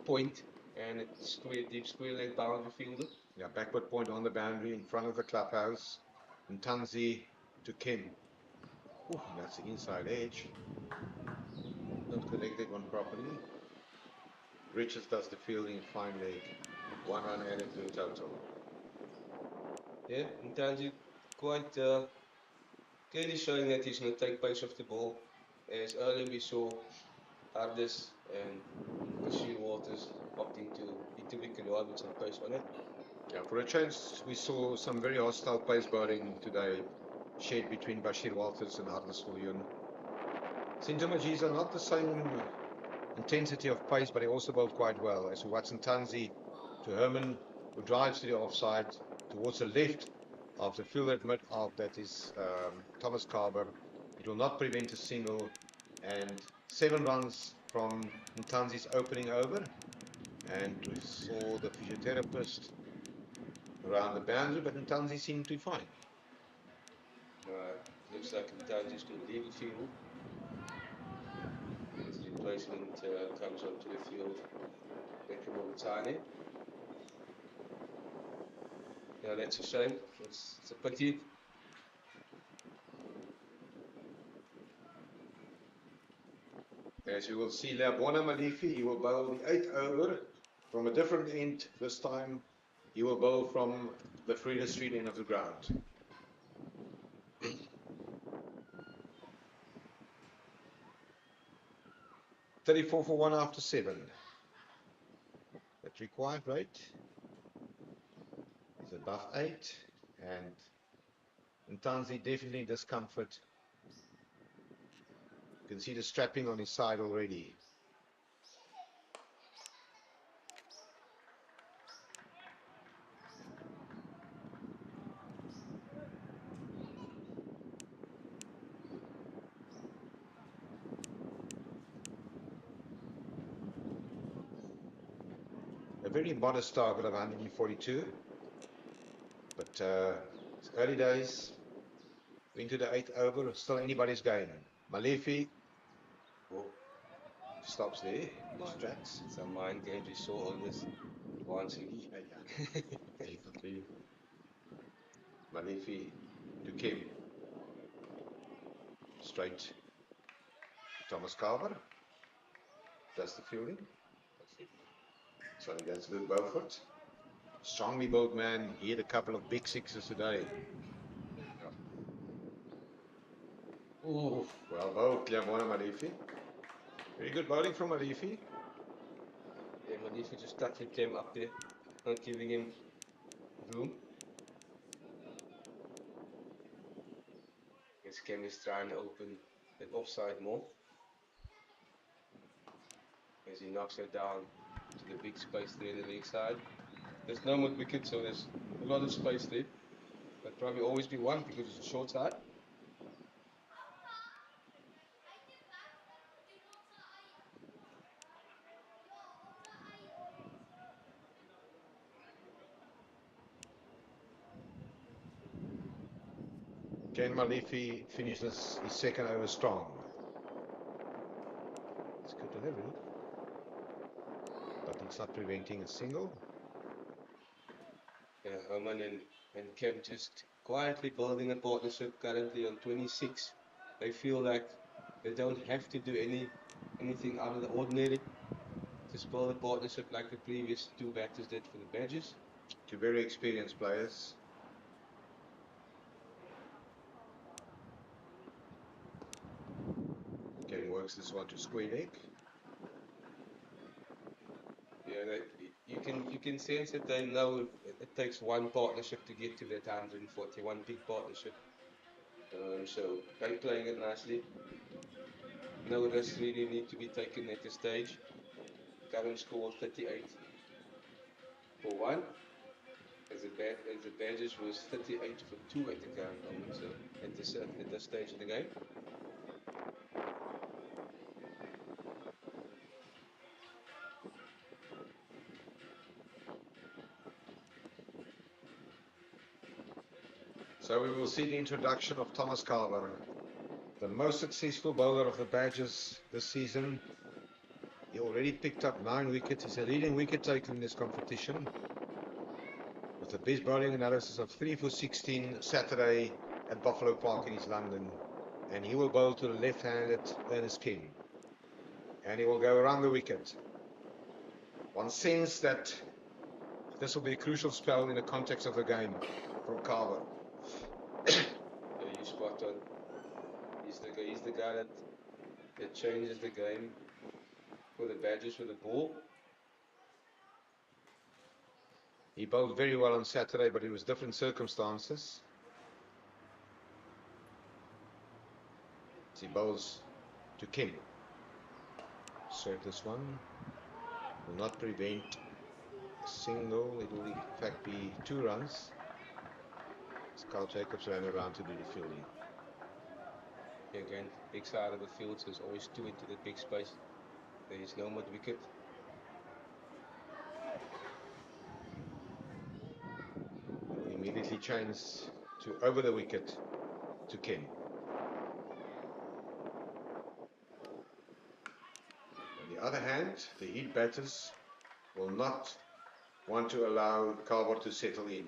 point and it's deep square leg boundary fielder. Yeah, backward point on the boundary in front of the clubhouse. And Tansy to Kim. Ooh, that's the inside edge. Not connected one properly. Richards does the fielding, fine leg. 1 run added to the total. Yeah, and Tansy quite clearly showing that he's going to take pace off the ball. As earlier we saw Hardes and Bashir Walters opting to hit the wicket wide with some pace on it. Yeah, for a change, we saw some very hostile pace bowling today, shared between Bashir Walters and Hardesviljoen. Sintomaji's are not the same intensity of pace, but he also bowled quite well. As we watch Tansy to Herman, who drives to the offside towards the left of the fielder at mid-off, that is Thomas Carver. It will not prevent a single, and 7 runs from Ntanzi's opening over. And we saw the physiotherapist around the boundary, but Ntanzi seemed to be fine. Looks like Ntanzi's going to leave the field. His replacement comes onto the field. Beckham Oudtshoorn. Yeah, that's a shame. It's a pity. As you will see, Leabona Malifi, he will bowl the 8th over from a different end this time. He will bowl from the Freda Street end of the ground. $34 for 1 after 7. That required rate is above 8, and Ntanzi definitely in discomfort. You can see the strapping on his side already. A very modest target of 142, but it's early days. Into the 8th over, still anybody's game. Malefi stops there, distracts. It's a mind games. We saw all this advancing. Definitely. Malefi to Kim. Straight to Thomas Carver. That's the fielding. So against Luke Beaufort. Strongly built man. He had a couple of big sixes today. Oh, well bowled, Clermont Malefi. Very good bowling from Malefi. Yeah, Malefi just touching Clem up there, not giving him room. His Clem is trying to open that offside more. As he knocks her down to the big space there in the leg side. There's no more wicket, so there's a lot of space there. But probably always be one because it's a short side. Ken Malefi finishes his second over strong. It's good delivery, but it's not preventing a single. Yeah, Herman and Clem just quietly building a partnership currently on 26. They feel like they don't have to do anything out of the ordinary. Just build a partnership like the previous two batters did for the Badgers. Two very experienced players. Ken works this one to square leg. Yeah, you can sense that they know it takes one partnership to get to that 141 big partnership. So they're playing it nicely. No risks really need to be taken at this stage. Current score 38 for 1. As the Badgers was 38 for 2 at the current moment. So at this stage of the game. So we will see the introduction of Thomas Carver, the most successful bowler of the Badgers this season. He already picked up 9 wickets. He's a leading wicket taker in this competition, with the best bowling analysis of 3 for 16 Saturday at Buffalo Park in East London. And he will bowl to the left-handed Ernest King. And he will go around the wicket. One sense that this will be a crucial spell in the context of the game from Carver. Yeah, you spot on. He's the guy that changes the game for the Badgers with the ball. He bowled very well on Saturday, but it was different circumstances. He bowls to Kim. Serve this one. Will not prevent a single. It will in fact be 2 runs. As Carl Jacobs ran around to do the fielding. Again, big side of the field, so there's always 2 into the big space. There is no more wicket. Will immediately change to over the wicket to Kim. On the other hand, the Heat batters will not want to allow Carver to settle in.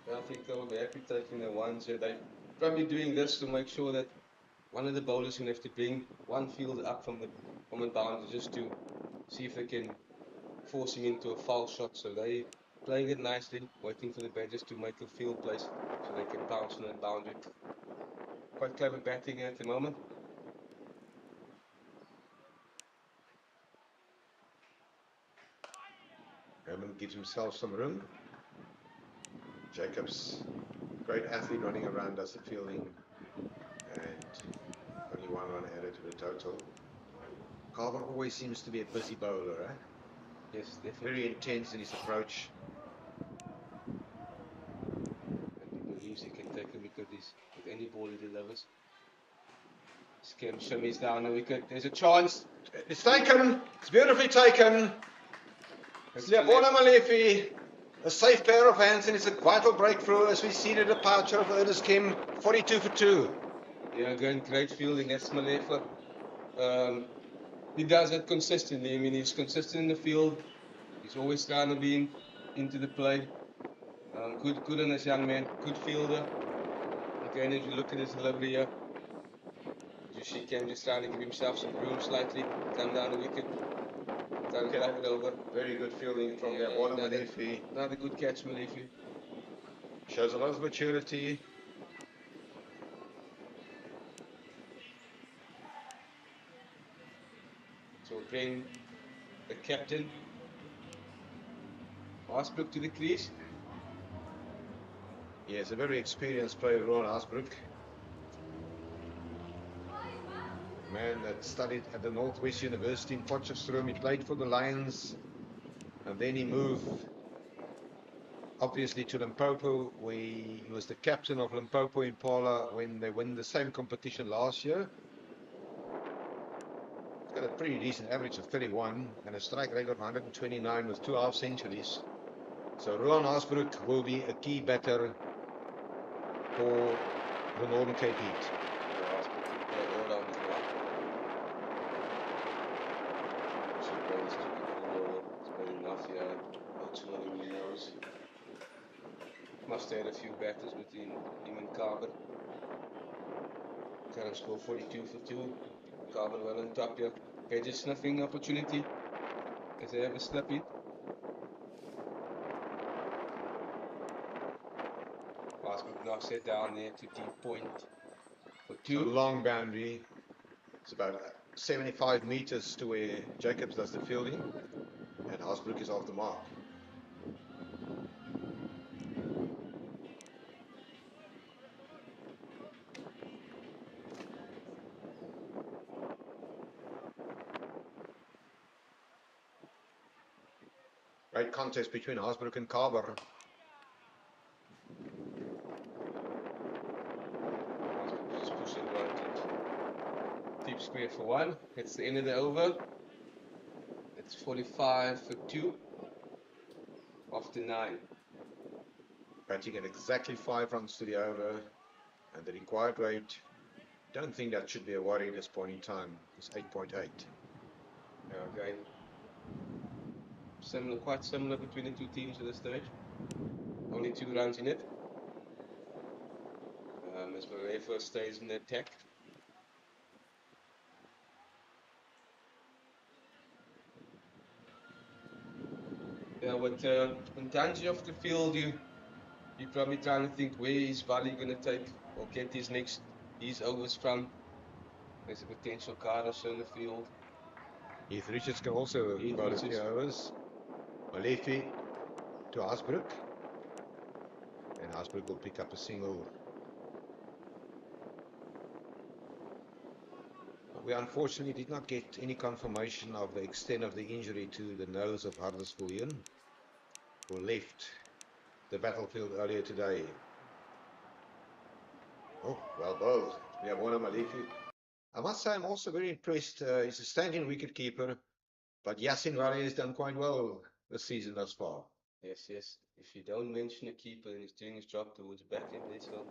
I think they will be happy taking the ones. They're probably doing this to make sure that one of the bowlers will have to bring one fielder up from the boundary just to see if they can force him into a foul shot. So they playing it nicely, waiting for the badgers to make a field place so they can bounce on that boundary. Quite clever batting at the moment. Herman gives himself some room. Jacobs, great athlete, running around, does the fielding, and only 1 run added to the total. Carver always seems to be a busy bowler, eh? Yes, definitely. Very intense in his approach. And he believes he can take a wicket with any ball he delivers. Skim shimmies down the wicket. There's a chance. It's taken. It's beautifully taken. It's Sliabona Malefi, a safe pair of hands, and it's a vital breakthrough as we see the departure of Ernest Kim, 42 for 2. Yeah, again, great fielding. That's Malefa. He does that consistently. I mean, he's consistent in the field. He's always trying to be into the play. Good on this young man. Good fielder. Again, if you look at his delivery here, you see Kim just trying to give himself some room slightly. Come down the wicket. Trying to tap it over. Very good fielding from Sliabona another, Malefi. another good catch, Malefi. Shows a lot of maturity. So again, the captain, Asbrook to the crease. He is a very experienced player, Ron Asbrook. Man that studied at the Northwest University in Potchefstroom. He played for the Lions, and then he moved obviously to Limpopo, where he was the captain of Limpopo Impala when they won the same competition last year. He's got a pretty decent average of 31 and a strike rate of 129 with 2 half centuries. So Rowan Asbrook will be a key batter for the Northern Cape Heat. Must have had a few batters between him and Carver. Current score 42 for 2. Carver well on top here. Okay, just sniffing opportunity as they have a slip in. Asbrook knocks it down there to deep point for 2. A long boundary. It's about 75 meters to where Jacobs does the fielding, and Asbrook is off the mark. Great contest between Asbrook and Carver. Just pushing right to deep square for 1. It's the end of the over. It's 45 for 2 after 9. Batting at exactly 5 runs to the over, and the required rate, don't think that should be a worry at this point in time. It's 8.8. Okay. Quite similar between the two teams at this stage. Only 2 runs in it. As Malefa stays in the attack. Yeah, with Ntanji off the field, you're probably trying to think where is Bali going to take or get his overs from. There's a potential card also in the field. Heath Richards can also bowl a few overs. Malefi to Asbrook, and Asbrook will pick up a single. We unfortunately did not get any confirmation of the extent of the injury to the nose of Huddersfield, who left the battlefield earlier today. Oh, well bowled. Sliabona Malefi. I must say I'm also very impressed. He's a standing wicketkeeper, but Yasin Wari has done quite well this season thus far. Yes. If you don't mention a keeper and he's doing his job towards back end there, so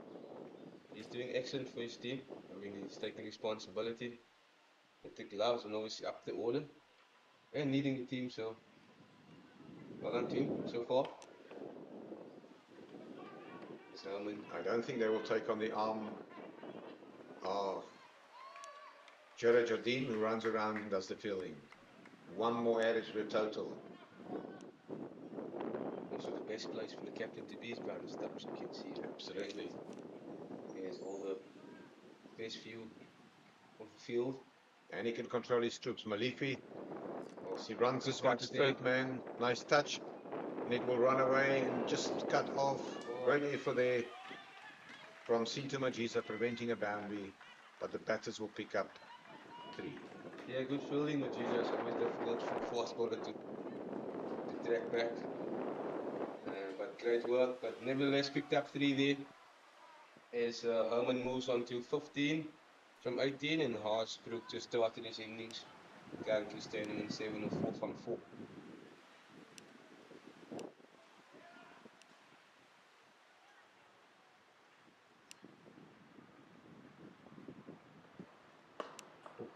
he's doing excellent for his team. I mean, he's taking responsibility with the gloves and obviously up the order and leading the team. So well done team so far. I don't think they will take on the arm of Gerard Jardine, who runs around and does the fielding. 1 more added to the total. Also the best place for the captain to be is behind the stumps, you can see. Absolutely. There's all the best view of the field. And he can control his troops. Malifi, Also, he runs this one to touch there. third man. Nice touch. And it will run away and just cut off. Great effort there from Sinto Majisa, preventing a boundary. But the batters will pick up 3. Yeah, good fielding, but it's always difficult for fast bowler to track back. But great work, but nevertheless picked up 3 there. As Herman moves on to 15 from 18, and Haasbroek just started his innings, currently standing in 7 or 4 from 4.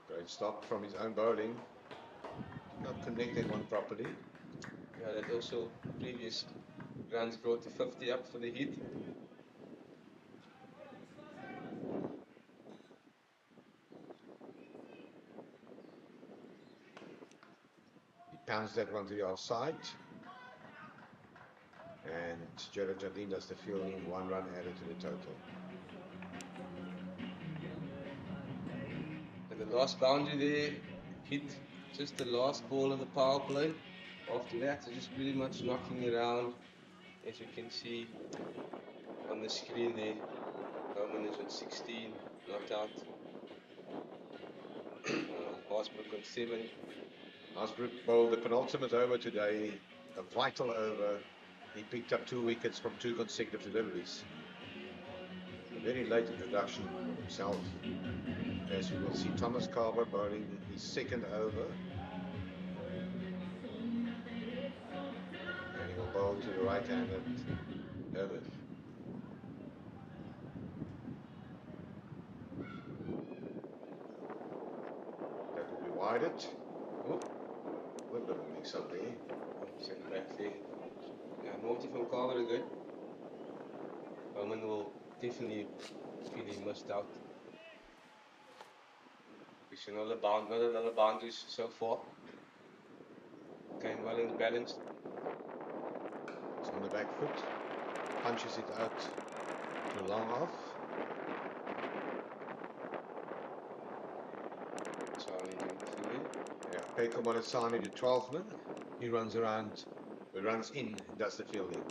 Great stop from his own bowling. Did not connect that one properly. Yeah, that also previous runs brought the 50 up for the hit. He pounced that one to the offside. And Gerard Jardine does the fielding, 1 run added to the total. And the last boundary there hit just the last ball of the power play. After that, they're just pretty much knocking around, as you can see on the screen there. Herman is on 16, not out. Haasbroek on 7. Haasbroek bowled the penultimate over today, a vital over. He picked up 2 wickets from 2 consecutive deliveries. A very late introduction himself, as we will see Thomas Carver bowling his second over. And he will bowl to the right-handed Herbert. That will be widened. Oh, a little bit of a mix-up there. Send back there. Yeah, naughty from Carver again. Herman will definitely feel he missed out. We see not another boundaries so far. Game well and balanced. It's on the back foot. Punches it out to long off. Charlie doing the field. Yeah, Peko Monatsani, the 12th man. He runs around, he runs in, does the fielding.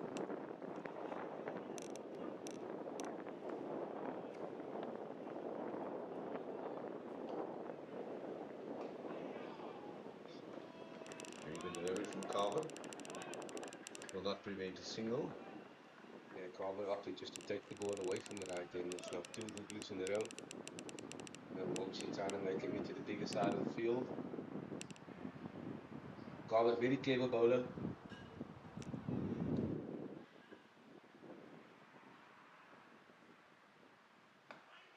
Very good delivery from Carver. Will not prevent a single. Yeah, Carver opted just to take the ball away from the right end. It's not 2 good looks in a row. Obviously trying to make him into the bigger side of the field. Carver, very clever bowler.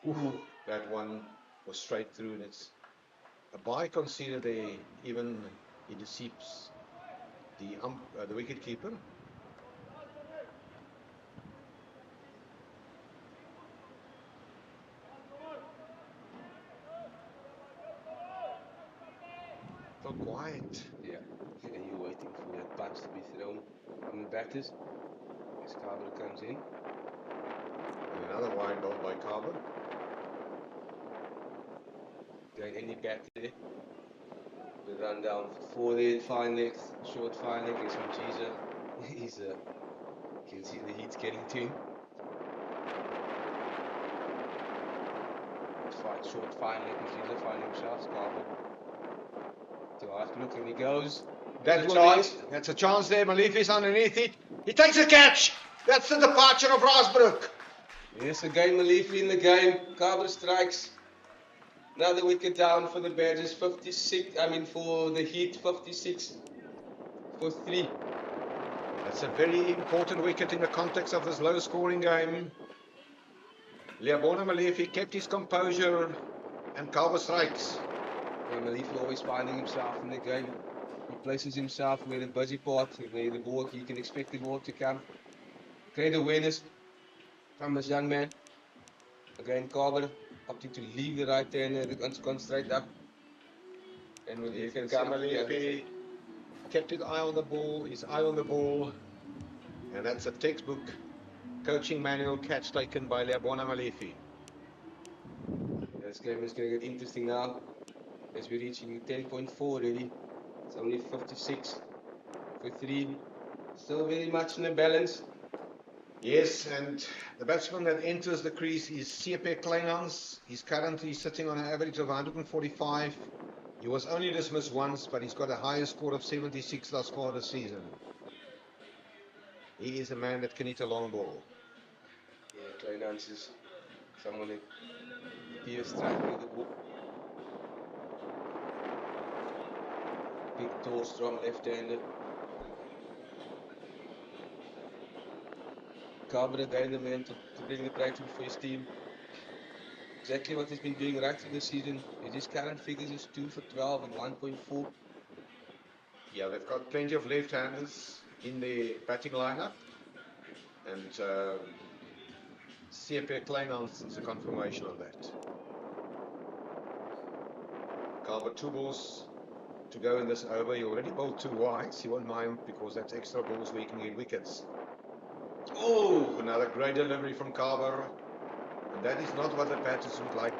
Ooh, that one was straight through, and it's a bye considered there. Even he deceives the wicket keeper. So quiet. Yeah, and you're waiting for that punch to be thrown from the batters. As Carver comes in. And another wide ball by Carver. Going any back there. The run down for 4 there, fine leg, short fine leg is from Giza. He's you can see the heat's getting to him. Short fine leg is Giza finding himself, Carver. To Haasbroek, and he goes. That's a chance there. Malifi's underneath it. He takes a catch. That's the departure of Haasbroek. Yes, again Malifi in the game. Carver strikes. Another wicket down for the Badgers. 56. For the Heat, 56 for 3. That's a very important wicket in the context of this low-scoring game. Leabona Malifi kept his composure, and Carver strikes. Yeah, Malifi always finding himself in the game. He places himself where the busy part, where the ball, you can expect the ball to come. Great awareness from this young man. Again, Carver opting to leave the right hander, gone straight up. And with You can see Malifi kept his eye on the ball, And that's a textbook coaching manual catch taken by Leabona Malefi. This game is going to get interesting now as we're reaching 10.4 already. It's only 56 for 3. Still very much in the balance. Yes, and the batsman that enters the crease is CSA Climax. He's currently sitting on an average of 145. He was only dismissed once, but he's got a higher score of 76 thus far this season. He is a man that can hit a long ball. Yeah, Kleinhans is someone that be a striker with the ball. Big, tall, strong left-hander. Carver again the man to bring the breakthrough for his team. Exactly what he's been doing right through the season. His current figures is 2 for 12 and 1.4. Yeah, they've got plenty of left-handers in the batting lineup. And CSA Kleinhans is a confirmation of that. Carver 2 balls to go in this over. He already bowled 2 wides. He won't mind because that's extra balls where he can get wickets. Oh, another great delivery from Carver. And that is not what the batters would like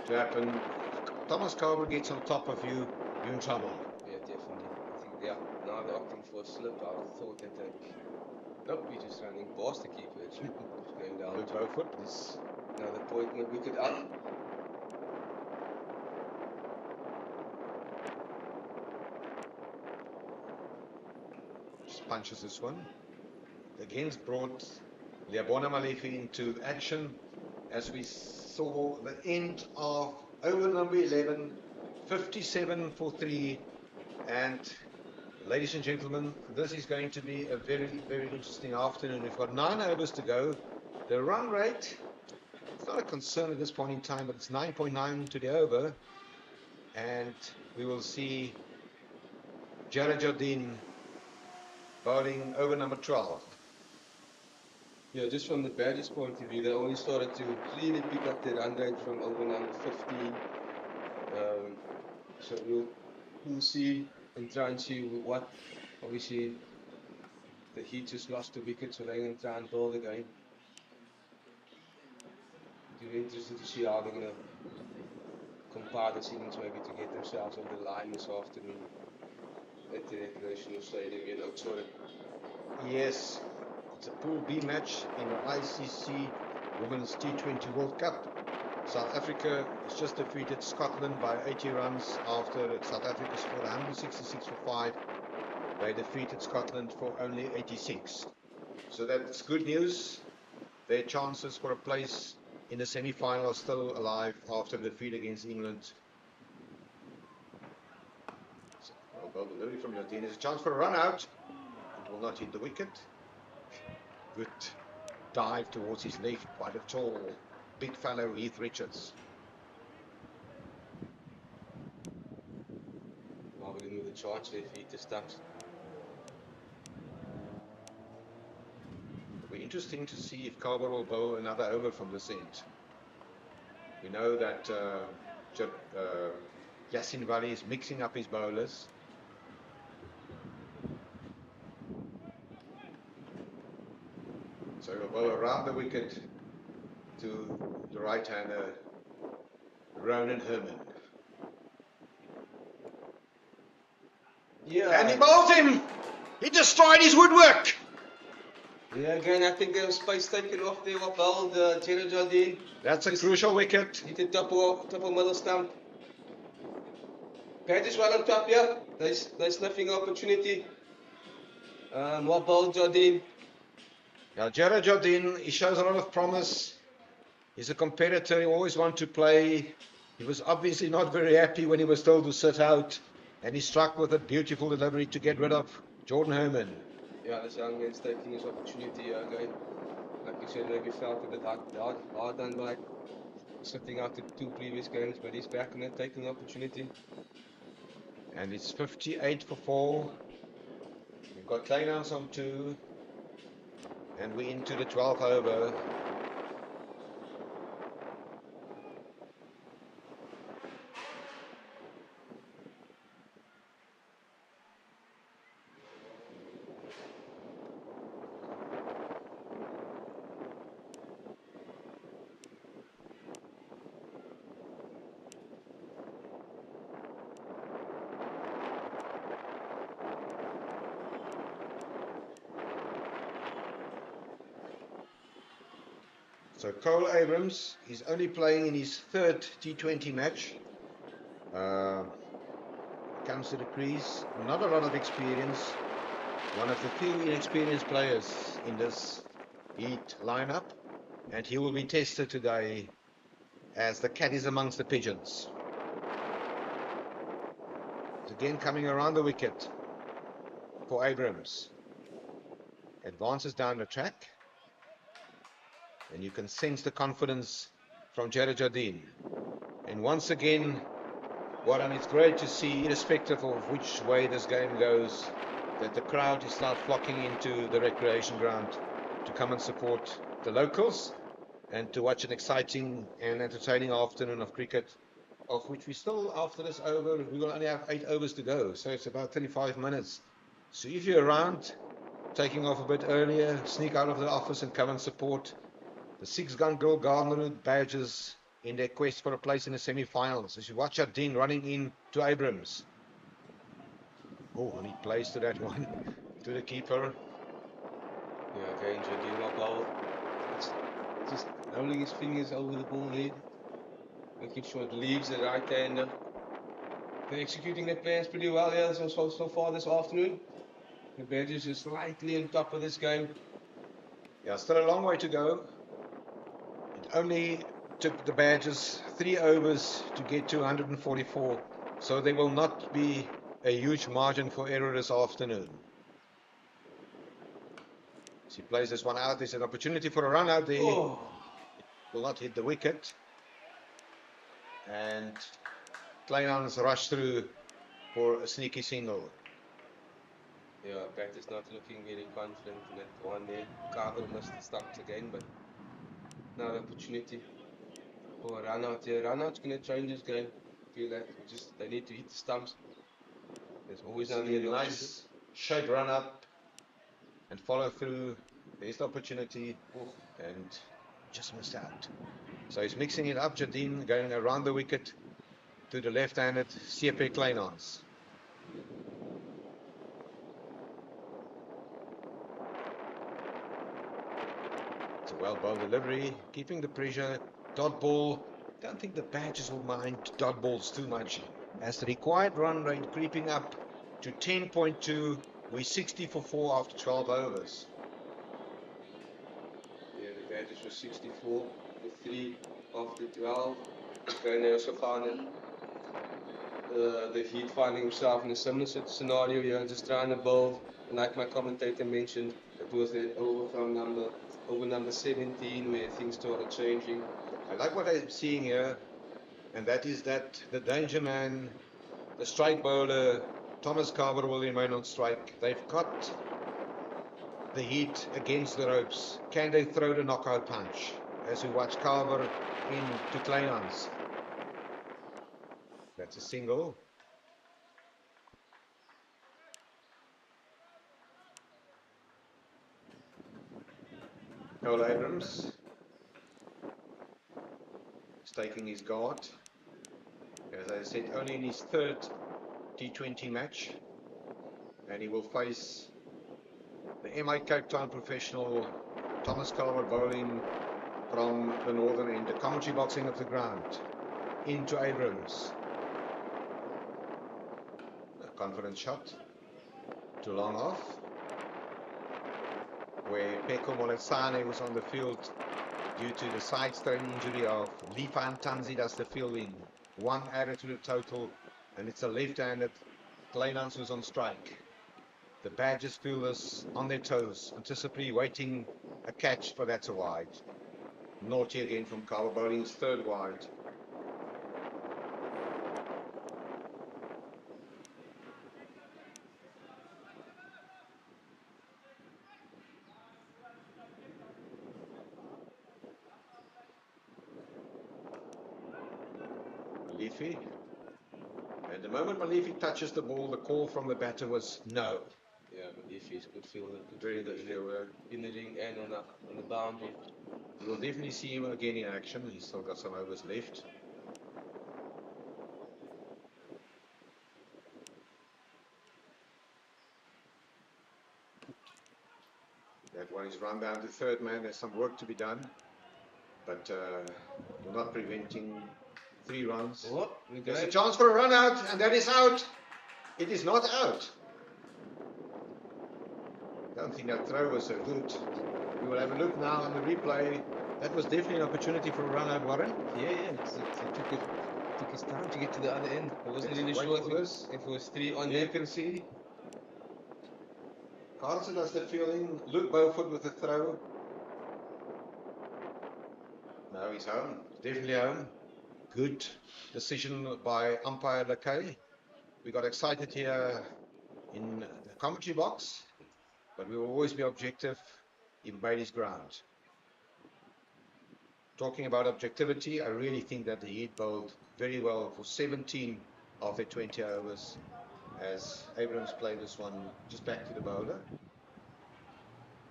to happen. If Thomas Carver gets on top of you, you're in trouble. Yeah, definitely. I think, yeah, now they're opting for a slip. I thought that they... Nope, we're just running past the keeper. It's going down. Luke Beaufort is Another point and a wicket up. just punches this one. Again brought Leabona Malefi into action as we saw the end of over number 11, 57 for 3. And ladies and gentlemen, this is going to be a very, very interesting afternoon. We've got 9 overs to go. The run rate, it's not a concern at this point in time, but it's 9.9 to the over. And we will see Jared Jardine bowling over number 12. Yeah, just from the batters' point of view, they only started to really pick up their run rate from over number 15. So we'll see and try and see what, obviously, the Heat just lost a wicket, so they're going to try and build again. It'll be interesting to see how they're going to compile this innings maybe to get themselves over the line this afternoon at the Recreational Stadium in Oudtshoorn. Yes, it's a Pool B match in the ICC Women's T20 World Cup. South Africa has just defeated Scotland by 80 runs after South Africa scored 166 for 5. They defeated Scotland for only 86. So that's good news. Their chances for a place in the semi-final are still alive after the defeat against England. So, well delivery from Jardine. There's a chance for a run out. It will not hit the wicket. Good dive towards his left by the tall, big fellow Heath Richards. Well, we're going to move the charge there for Heat to stumps. It'll be interesting to see if Carver will bowl another over from this end. We know that Yasin Wali is mixing up his bowlers. So he'll bowl around the wicket to the right-hander, Ronan Herman. Yeah. And he bowls him! He destroyed his woodwork! Yeah, again, I think there was space taken off there. What bowled Jared Jardine. That's a crucial wicket. Hit the top of middle stump. Paddy's well on top here. They're sniffing opportunity. What bowled Jardine. Now, Jared Jardine, he shows a lot of promise. He's a competitor. He always wants to play. He was obviously not very happy when he was told to sit out. And he struck with a beautiful delivery to get rid of Jordan Herman. Yeah, this young man's taking his opportunity again. Like you said, maybe felt a bit hard done by sitting out the 2 previous games, but he's back and taking the opportunity. And it's 58 for 4. We've got Kleinhans on 2. And we're into the 12th over. So Cole Abrams is only playing in his third T20 match. Comes to the crease, not a lot of experience. One of the few inexperienced players in this Heat lineup, and he will be tested today as the cat is amongst the pigeons. Again coming around the wicket for Abrams. Advances down the track. And you can sense the confidence from Jared Jardine. And once again, Warren, it's great to see, irrespective of which way this game goes, that the crowd is start flocking into the recreation ground to come and support the locals and to watch an exciting and entertaining afternoon of cricket, of which we still, after this over, we will only have 8 overs to go, so it's about 35 minutes. So if you're around, taking off a bit earlier, sneak out of the office and come and support the 6-gun girl Gardner Badgers in their quest for a place in the semi-finals. As you watch Jardine running in to Abrams. Oh, and he plays to that one, to the keeper. Yeah, again, Jardine not well. It's just rolling his fingers over the ball head, making sure it leaves the right-hander. They're executing their plans pretty well here so far this afternoon. The Badgers are slightly on top of this game. Yeah, still a long way to go. It only took the Badgers 3 overs to get to 144, so there will not be a huge margin for error this afternoon. As he plays this one out, there's an opportunity for a run out there. Oh. It will not hit the wicket. And Kleinans rush through for a sneaky single. Yeah, Bat is not looking very confident in that one there. Carver missed the stumps again, but another opportunity for a run out here. Run out's going to change this game. I feel that they need to hit the stumps. There's always See another a nice shape run up and follow through. There's the opportunity and just missed out. So he's mixing it up. Jardine going around the wicket to the left-handed CSA Kleinans. It's a well-bowled delivery, keeping the pressure. Dot ball. Don't think the Badgers will mind dot balls too much. As the required run rate creeping up to 10.2, we're 60 for 4 after 12 overs. Yeah, the Badgers were 64 with 3 after 12. And they also found the Heat finding himself in a similar scenario here, just trying to build. And like my commentator mentioned, it was that over number 17 where things started changing. I like what I'm seeing here, and that is that the danger man, the strike bowler, Thomas Carver will remain on strike. They've got the Heat against the ropes. Can they throw the knockout punch? As we watch Carver in to Kleinans. That's a single. Cole Abrams is taking his guard. As I said, only in his third T20 match. And he will face the MI Cape Town professional Thomas Carver bowling from the northern end. The commentary boxing of the ground. Into Abrams. A confident shot. To long off. Where Peko Molesane was on the field due to the side strain injury of Lifan Tanzi does the fielding. 1 added to the total, and it's a left-handed Kleinans who's on strike. The Badgers fielders on their toes, anticipatory waiting a catch, but that's a wide. Naughty again from Carver, bowling's third wide. Malifi. And the moment Malifi touches the ball, the call from the batter was no. Yeah, but if he's good fielder, Very good fielder. in the ring and on the boundary. We'll definitely see him again in action. He's still got some overs left. That one is run down to third man. There's some work to be done. but you're not preventing 3 runs. Oh, we There's a go. chance for a run out, and that is out. It is not out. Don't think that throw was so good. We will have a look now on the replay. That was definitely an opportunity for a run out, Warren. Yeah, it took his time to get to the other end. I wasn't Let's really wait sure for this. if it was 3 on You there. can see Carlson does the fielding. Luke Beaufort with the throw. No, he's home. Definitely home. Good decision by umpire Lakay. We got excited here in the commentary box, but we will always be objective. He made his ground. Talking about objectivity, I really think that the Heat bowled very well for 17 of their 20 overs as Abrams played this one just back to the bowler.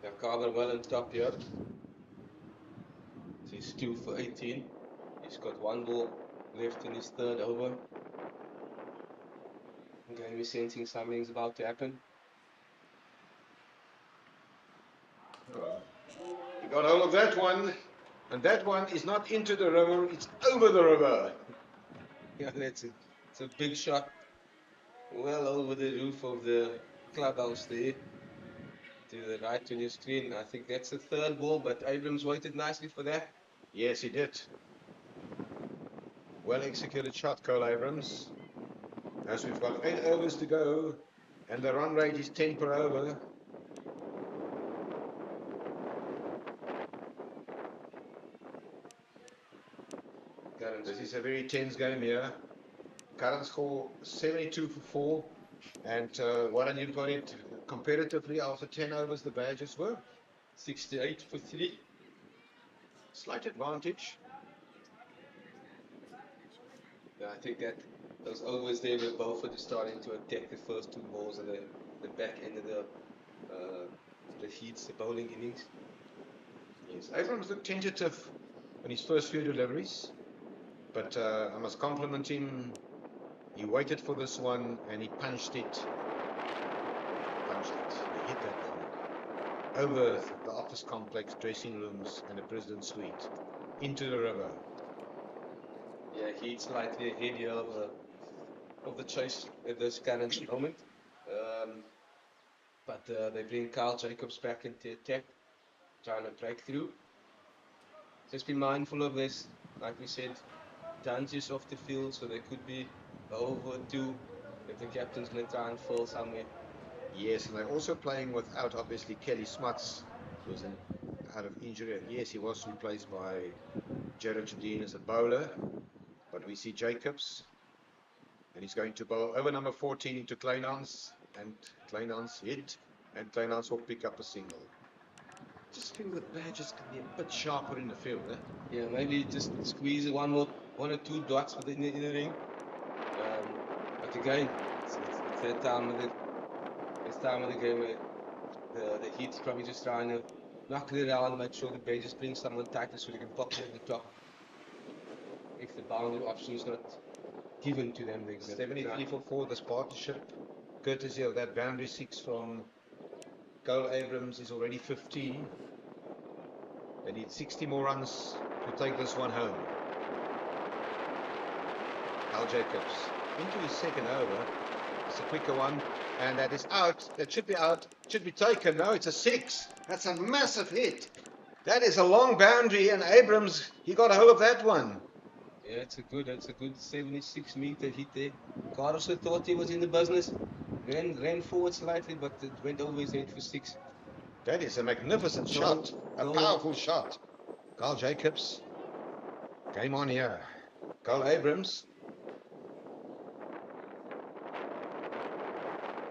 Yeah, Carver well on top here. So he's 2 for 18. He's got 1 ball left in his 3rd over. Okay, we're sensing something's about to happen. He got hold of that one, and that one is not into the river, it's over the river. Yeah, it's a big shot. Well over the roof of the clubhouse there. To the right on your screen. I think that's the 3rd ball, but Abrams waited nicely for that. Yes, he did. Well executed shot, Cole Abrams. As we've got 8 overs to go, and the run rate is 10 per over. This is a very tense game here. Current score 72 for 4. And Warren, you've got it comparatively after 10 overs, the Badgers were 68 for 3. Slight advantage. Yeah, I think that those overs there were Beaufort starting to attack the first 2 balls of the back end of the Heat's bowling innings. Yes, Abrams looked tentative on his first few deliveries, but I must compliment him. He waited for this one and he punched it. He hit that one over the office complex, dressing rooms, and the president's suite into the river. Yeah, Heat's slightly ahead here of the chase at this current moment. But they bring Carl Jacobs back into attack, trying to break through. Just be mindful of this, like we said, Dunges off the field, so there could be over 2 if the captain's going to try and fill somewhere. Yes, and they're also playing without, obviously, Kelly Smuts, who was out of injury. Yes, he was replaced by Jared Jardine as a bowler, but we see Jacobs, and he's going to bowl over number 14 into Kleinans, and Kleinans hit, and Kleinans will pick up a single. Just feel the Badgers can be a bit sharper in the field, eh? Yeah, maybe just squeeze one or 2 dots within the ring. But again, it's that time of the game where the Heat's probably just trying to knock it around, make sure the Badgers bring someone tighter so they can pop it at the top. If the boundary option is not given to them, they're 73 for 4, this partnership, courtesy of that boundary 6 from Cole Abrams, is already 15. They need 60 more runs to take this one home. Al Jacobs into his 2nd over. It's a quicker one, and that is out. That should be out, should be taken. No, it's a 6. That's a massive hit. That is a long boundary, and Abrams, he got a hold of that one. Yeah, it's a good 76-meter hit there. Carlson thought he was in the business, ran forward slightly, but it went over his head for 6. That is a magnificent shot, a powerful shot. Carl Jacobs, game on here. Cole Abrams.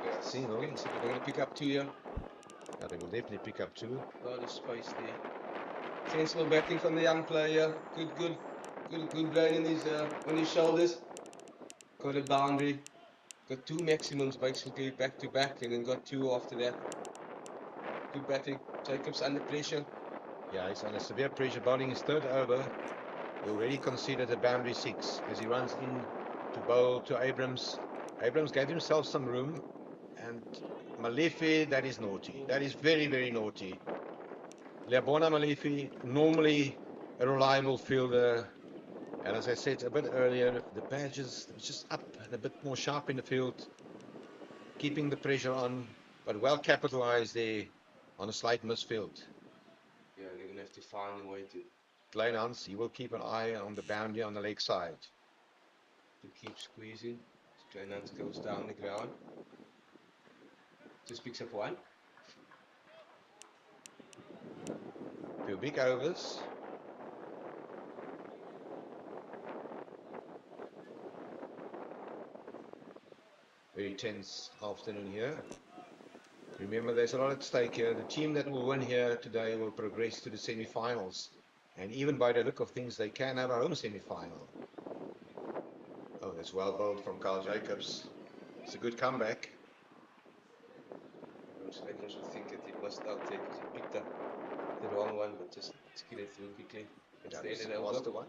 Yeah, single. Okay, so they're going to pick up 2 here. Yeah, they will definitely pick up 2. A lot of space there. Sensible batting from the young player. Good brain on his shoulders. Got a boundary. Got 2 maximums basically back to back, and then got 2 after that. Good batting. Jacobs under pressure. Yeah, he's under severe pressure, bowling his 3rd over. He already conceded a boundary 6 as he runs in to bowl to Abrams. Abrams gave himself some room, and Malefi, that is naughty. That is very, very naughty. Leabona Malefi, normally a reliable fielder. And as I said a bit earlier, the badges was just up and a bit more sharp in the field, keeping the pressure on, but well capitalized there on a slight misfield. Yeah, they're going to have to find a way to Kleinhans, he will keep an eye on the boundary on the leg side. keep squeezing. Kleinhans goes down the ground. Just picks up one. Two big overs. Very tense afternoon here. Remember, there's a lot at stake here. The team that will win here today will progress to the semi-finals. And even by the look of things, they can have a home semi-final. Oh, that's well bowled from Carl Jacobs. It's a good comeback. I also think that he must out there because he picked up the wrong one, but just skid it through quickly. It's That the was end the of last the one.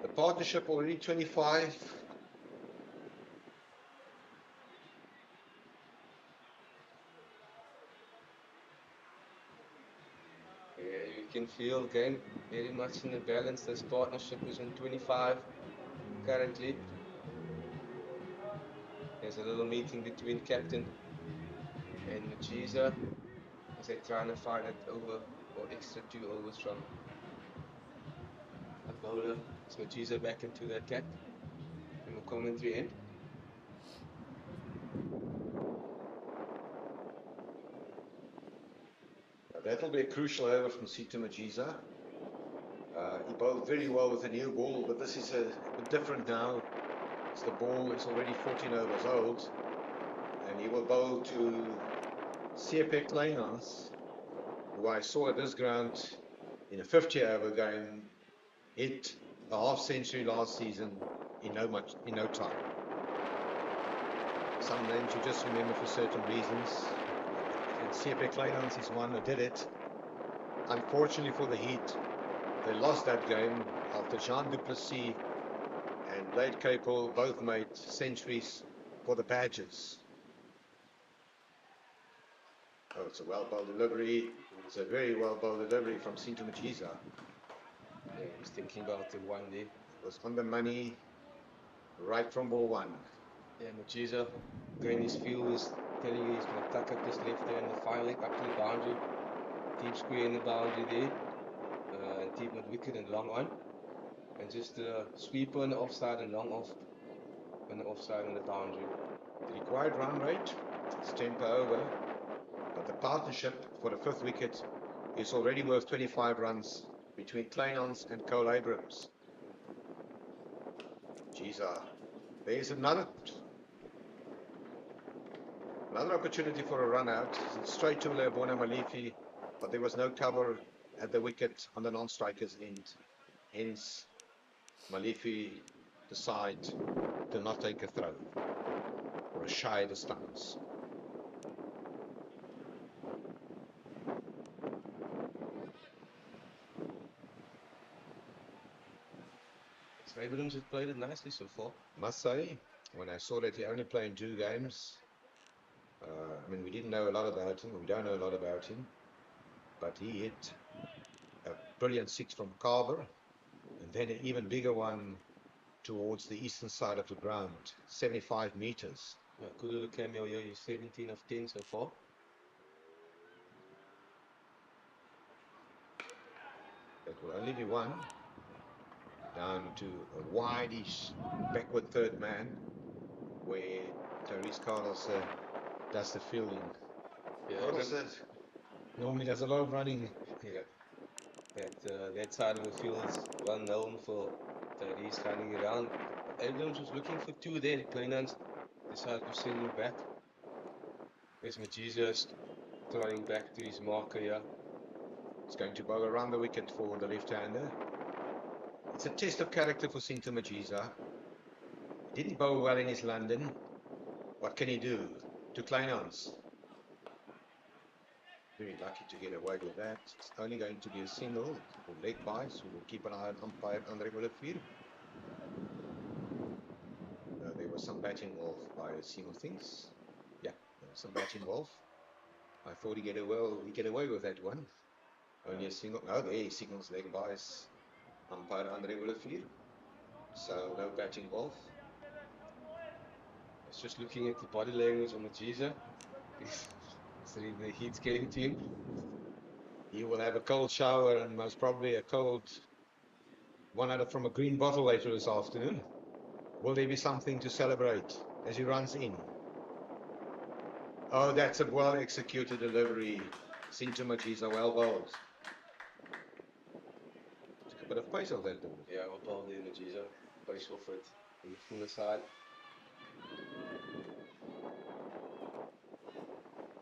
The partnership already 25. Yeah, you can feel again very much in the balance. This partnership is on 25 currently. There's a little meeting between captain and Machiza as they're trying to find it over or extra 2 overs from a bowler. So Machiza back into the attack from a commentary end. That'll be a crucial over from Sito Majiza. He bowled very well with a new ball, but this is a bit different now. As the ball is already 14 overs old, and he will bowl to CSA Kleinhans, who I saw at this ground in a 50-over game hit a half century last season in no time. Some names you just remember for certain reasons. And CSA Kleinhans is one who did it. Unfortunately for the Heat, they lost that game after Jean Duplessis and Blade Capel both made centuries for the Badgers. Oh, it's a well-bowled delivery. It's a very well-bowled delivery from Sinto Machiza. Yeah, he's thinking about the one there. It was on the money, right from ball one. Yeah, Machiza going his field is telling you he's going to tuck up this left hand and finally up to the boundary. Deep square in the boundary there. And deep mid wicket and long on. And just sweeper on the offside and long off on the offside on the boundary. The required run rate is 10 per over, but the partnership for the 5th wicket is already worth 25 runs between Kleinhans and Cole Abrams. Machiza, there's another opportunity for a run out. It's straight to Leobona Malifi, but there was no cover at the wicket on the non-striker's end. Hence, Malifi decide to not take a throw or a shy distance. So Abrams has played it nicely so far. Must say, when I saw that he only played 2 games, I mean, we didn't know a lot about him, we don't know a lot about him, but he hit a brilliant 6 from Carver, and then an even bigger one towards the eastern side of the ground, 75 meters. Yeah, good little cameo here. He's 17 of 10 so far. That will only be one. Down to a wide-ish backward third man, where Tyrese Carlos does the fielding. Yeah, Carlos normally does a lot of running. yeah. That side of the field is well known for Tyrese running around. Abrams was looking for 2 there. Kleinhans decided to send him back. There's Machiza throwing back to his marker here. It's going to bowl around the wicket for the left-hander. It's a test of character for Sinto Machiza. Didn't bowl well in his London. What can he do to Kleinhans? Very lucky to get away with that. It's only going to be a single or leg by, so we'll keep an eye on umpire Andre Willefeer. There was some bat involved by a seam of things. Yeah, there was some bat involved. I thought he'd get away with that one. Only a single. Oh, there he signals leg by his umpire Andre Willefeer. So no batting ball. I was just looking at the body language on Majiza. The heat's getting to him. He will have a cold shower and most probably a cold one out from a green bottle later this afternoon. Will there be something to celebrate as he runs in? Oh, that's a well executed delivery. Sinto Majiza, well bowled. Took a bit of pace off that ball. Yeah, well bowled in Majiza. Base off it on the fuller side.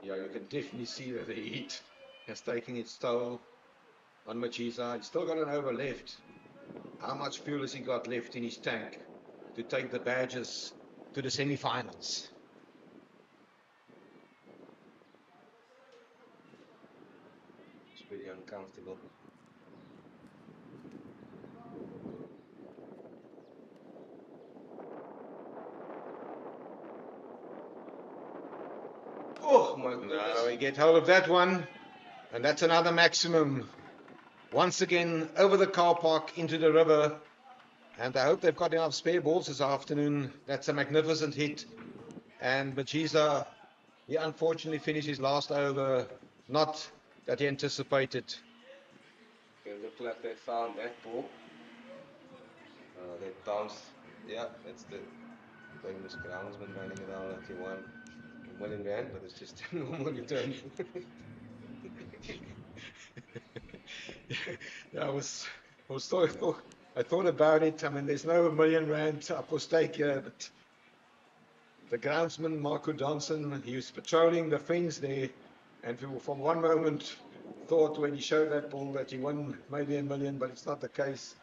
Yeah, you can definitely see that the heat has taken its toll on Majiza. He's still got an over left. How much fuel has he got left in his tank to take the Badgers to the semi-finals? It's pretty uncomfortable. Oh my goodness. No, we get hold of that one, and that's another maximum. Once again, over the car park into the river, and I hope they've got enough spare balls this afternoon. That's a magnificent hit, and Majiza, he unfortunately finished his last over, not that he anticipated. It looked like they found that ball. They bounced. Yeah, that's the famous groundsman running around like he won a million rand, but it's just a normal return. Yeah, I thought about it. I mean, there's no $1 million up for stake here, but the groundsman, Marco Johnson, he was patrolling the fence there, and from one moment thought when he showed that ball that he won maybe $1 million, but it's not the case.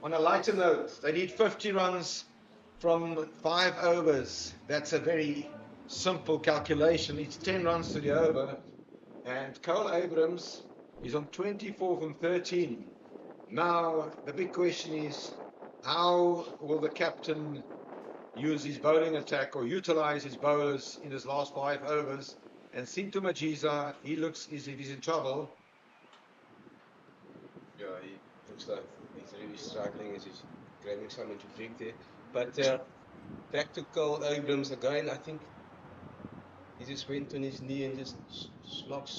On a lighter note, they need 50 runs from 5 overs. That's a very simple calculation. It's 10 runs to the over, and Cole Abrams is on 24 from 13. Now, the big question is, how will the captain use his bowling attack or utilize his bowlers in his last 5 overs? And Sinto Majiza, he looks as if he's in trouble. Yeah, he looks like he's really struggling as he's grabbing something to drink there. But back to Cole Abrams again. I think he just went on his knee and just swept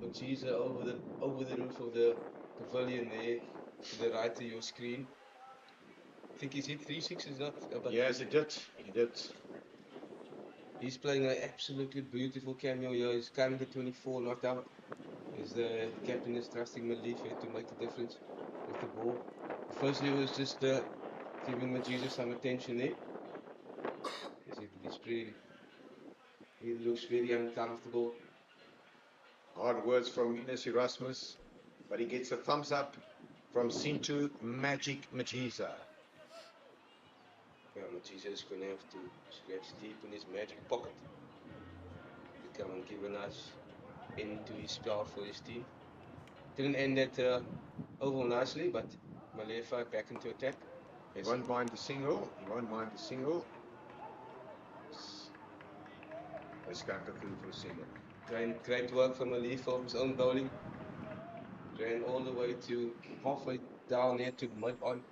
Majiza over the roof of the pavilion there to the right of your screen. I think he's hit 3 sixes, not? But Yes, he did. He did. he's playing an absolutely beautiful cameo here. He's coming to 24, not out. As the captain is trusting Malife to make the difference with the ball. Firstly, it was just giving Majiza some attention there. He looks very uncomfortable. Hard words from Ines Erasmus, but he gets a thumbs up from Sinto Magic Majiza. Yeah, Majiza is going to have to scratch deep in his magic pocket to come and give a nice end to his spell for his team. Didn't end that oval nicely, but Malefa back into attack. He won't mind the single. He won't mind the single. Let's go through for a single. Great work from Malefa on his own bowling. Ran all the way to halfway down here to mid on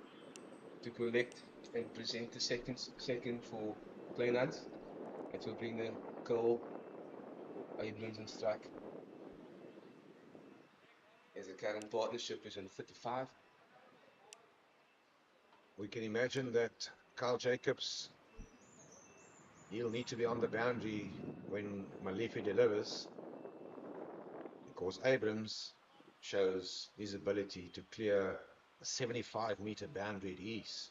to collect and present the second for Climax. That will bring the goal Abrams and strike. As the current partnership is in 35. We can imagine that Carl Jacobs, he'll need to be on the boundary when Malifi delivers, because Abrams shows his ability to clear a 75-meter boundary at ease.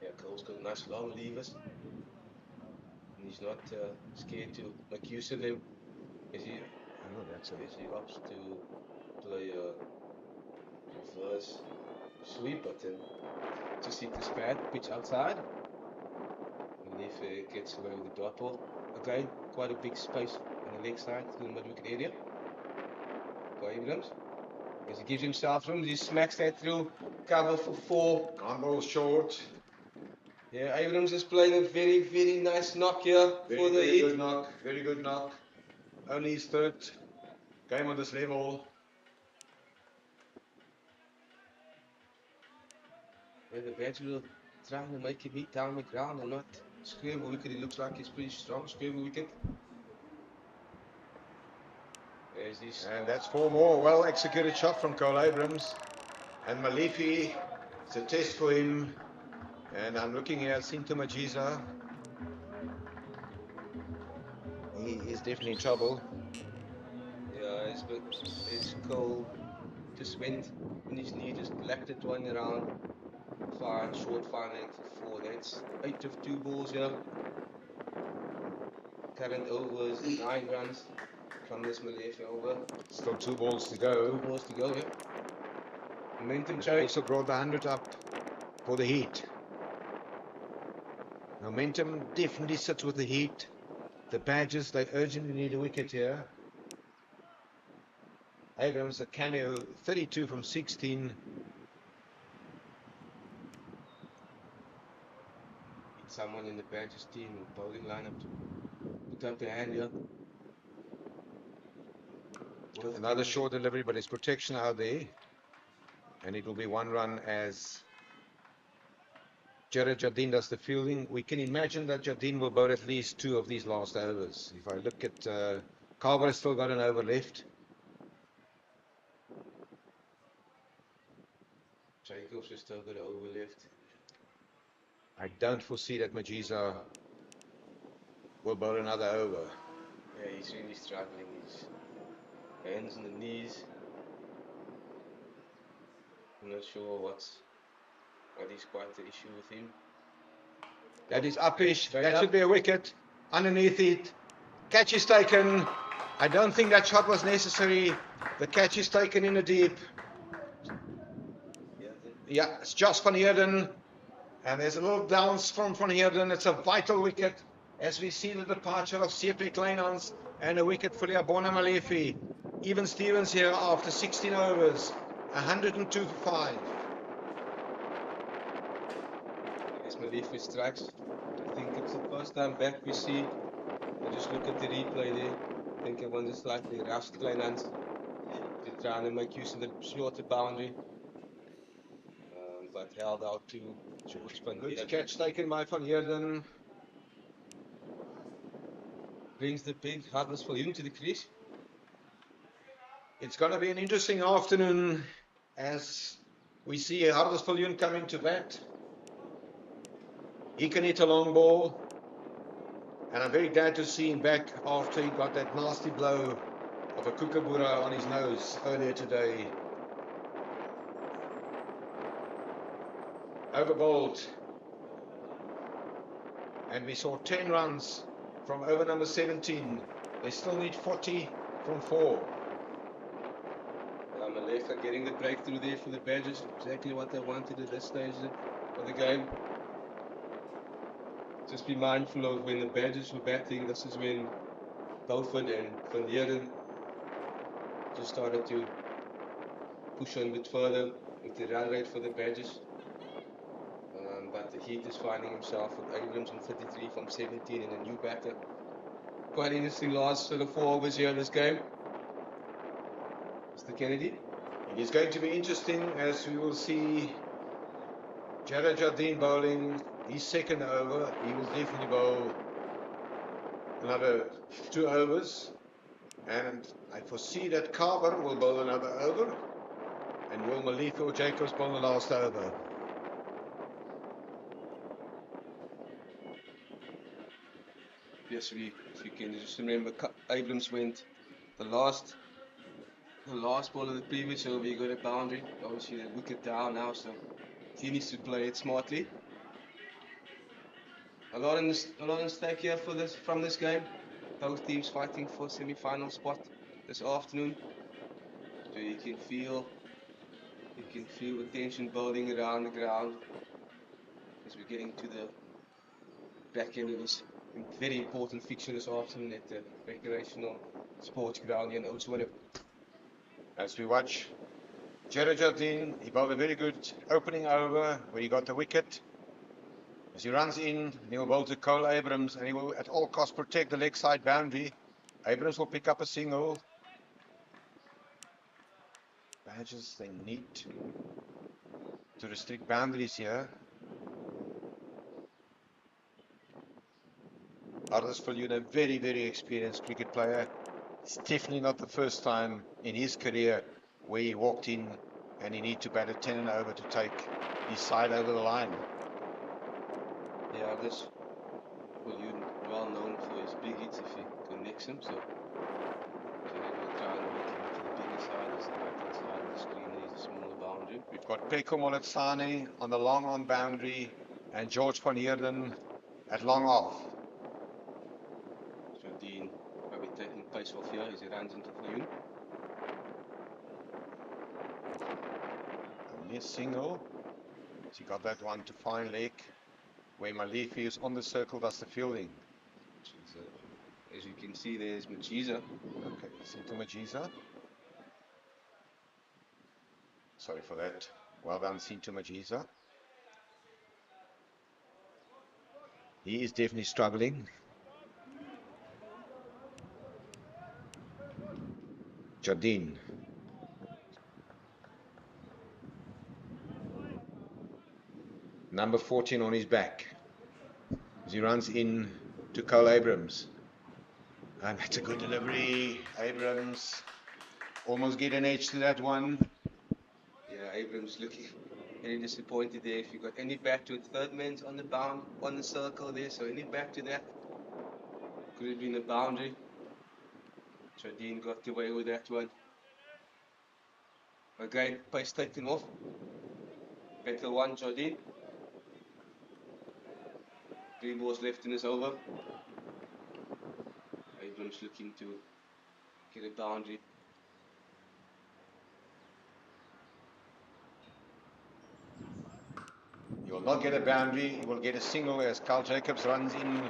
Yeah, Cole's got nice long levers. And he's not scared to make use of them as he opts to play a reverse sweep button. Just hit this pad, pitch outside. And if gets away with the dot ball. Again, quite a big space on the leg side to the mid-wicket area. For Abrams. As he gives himself room, he smacks that through, cover for 4. On ball short. Yeah, Abrams is playing a very, very nice knock here for the hit. Good knock, very good knock. Only his third game on this level. Yeah, the badger will trying to make him hit down the ground and not scream a wicket. It looks like he's pretty strong. Scream a wicket. There's this. And that's 4 more. Well executed shot from Cole Abrams. And Malifi, it's a test for him. And I'm looking here at Sinto Majiza. He is definitely in trouble. Yeah, his Cole just went on his knee, just lapped it one around. Fine, short, fine length for 4. That's 8 of 2 balls here. Current overs 9 runs from this Malifi over. Still 2 balls to go. 2 balls to go, yeah. Momentum He change. also brought the 100 up for the Heat. Momentum definitely sits with the Heat. The Badgers, they urgently need a wicket here. Abrams, a cameo, 32 from 16. Someone in the Badgers team or bowling lineup to put up their hand here. Another short delivery, but it's protection out there. And it will be 1 run as Jared Jardine does the fielding. We can imagine that Jardine will bowl at least 2 of these last overs. If I look at Carver has still got an over left. Jacobs has still got an over left. I don't foresee that Majiza will bowl another over. Yeah, he's really struggling. His hands on the knees. I'm not sure what is quite the issue with him. That is uppish. Straight That up. should be a wicket. Underneath it. Catch is taken. I don't think that shot was necessary. The catch is taken in the deep. Yeah, it's Josh van Heerden. And there's a little bounce from Van Heerden. It's a vital wicket as we see the departure of CP Kleinhans and a wicket for Liabona Malefi. Even Stevens here after 16 overs. 102 for 5. As Malefi strikes, I think it's the first time back we see. I just look at the replay there. I think I wonder slightly rushed Kleinhans to try and make use of the shorter boundary. But held out to George van Good Heerden. catch taken by Van Heerden. Brings the big Huddersfield to the crease. It's going to be an interesting afternoon as we see Huddersfield coming to bat. He can hit a long ball. And I'm very glad to see him back after he got that nasty blow of a kookaburra on his nose earlier today. Over bowled. And we saw 10 runs from over number 17. They still need 40 from 4. Malefa getting the breakthrough there for the Badgers. Exactly what they wanted at this stage of the game. Just be mindful of when the Badgers were batting. This is when Beaufort and Van Heerden just started to push on a bit further with the run rate for the Badgers. But the Heat is finding himself with Abrams on 33 from 17 and a new batter. Quite interesting last sort of 4 overs here in this game. Mr. Kennedy. It is going to be interesting as we will see Jared Jardine bowling his second over. He will definitely bowl another 2 overs. And I foresee that Carver will bowl another over. And will Malifi or Jacobs bowl the last over. Yes, if you can just remember, Abrams went the last ball of the previous over. He got a boundary. Obviously, the wicket down now, so he needs to play it smartly. A lot in stake here from this game. Both teams fighting for semi-final spot this afternoon. So you can feel the tension building around the ground as we're getting to the back end of this very important fixture this afternoon at the recreational sports ground here in Oudtshoorn. As we watch Jared Jardine, he bowled a very good opening over where he got the wicket. As he runs in, he will bowl to Cole Abrams and he will at all costs protect the leg side boundary. Abrams will pick up a single. Badgers, they need to restrict boundaries here. Oudtshoorn, a very, very experienced cricket player. It's definitely not the first time in his career where he walked in and he needed to bat a 10 and over to take his side over the line. Yeah, this well known for his big hits if he connects him, so then we'll try and make him to the bigger side, it's the right hand side of the screen, there's a smaller boundary. We've got Peko Moletsane on the long on boundary and George van Heerden at long off. Jardine probably taking pace off here as he runs into Viljoen. Only a single. He got that one to fine leg where Malifi is on the circle, does the fielding. As you can see, there's Majiza. Okay, Sinto Majiza. Sorry for that. Well done, Sinto Majiza. He is definitely struggling. Jardine. Number 14 on his back as he runs in to Cole Abrams. And that's a good delivery. Abrams almost get an edge to that one. Yeah, Abrams looking very disappointed there. If you got any back to it, third man's on the bound, on the circle there, so any back to that could have been a boundary. Jardine got away with that one. Again, pace taken off. Better one, Jardine. 3 balls left in his over. Abrams looking to get a boundary. He will not get a boundary. He will get a single as Carl Jacobs runs in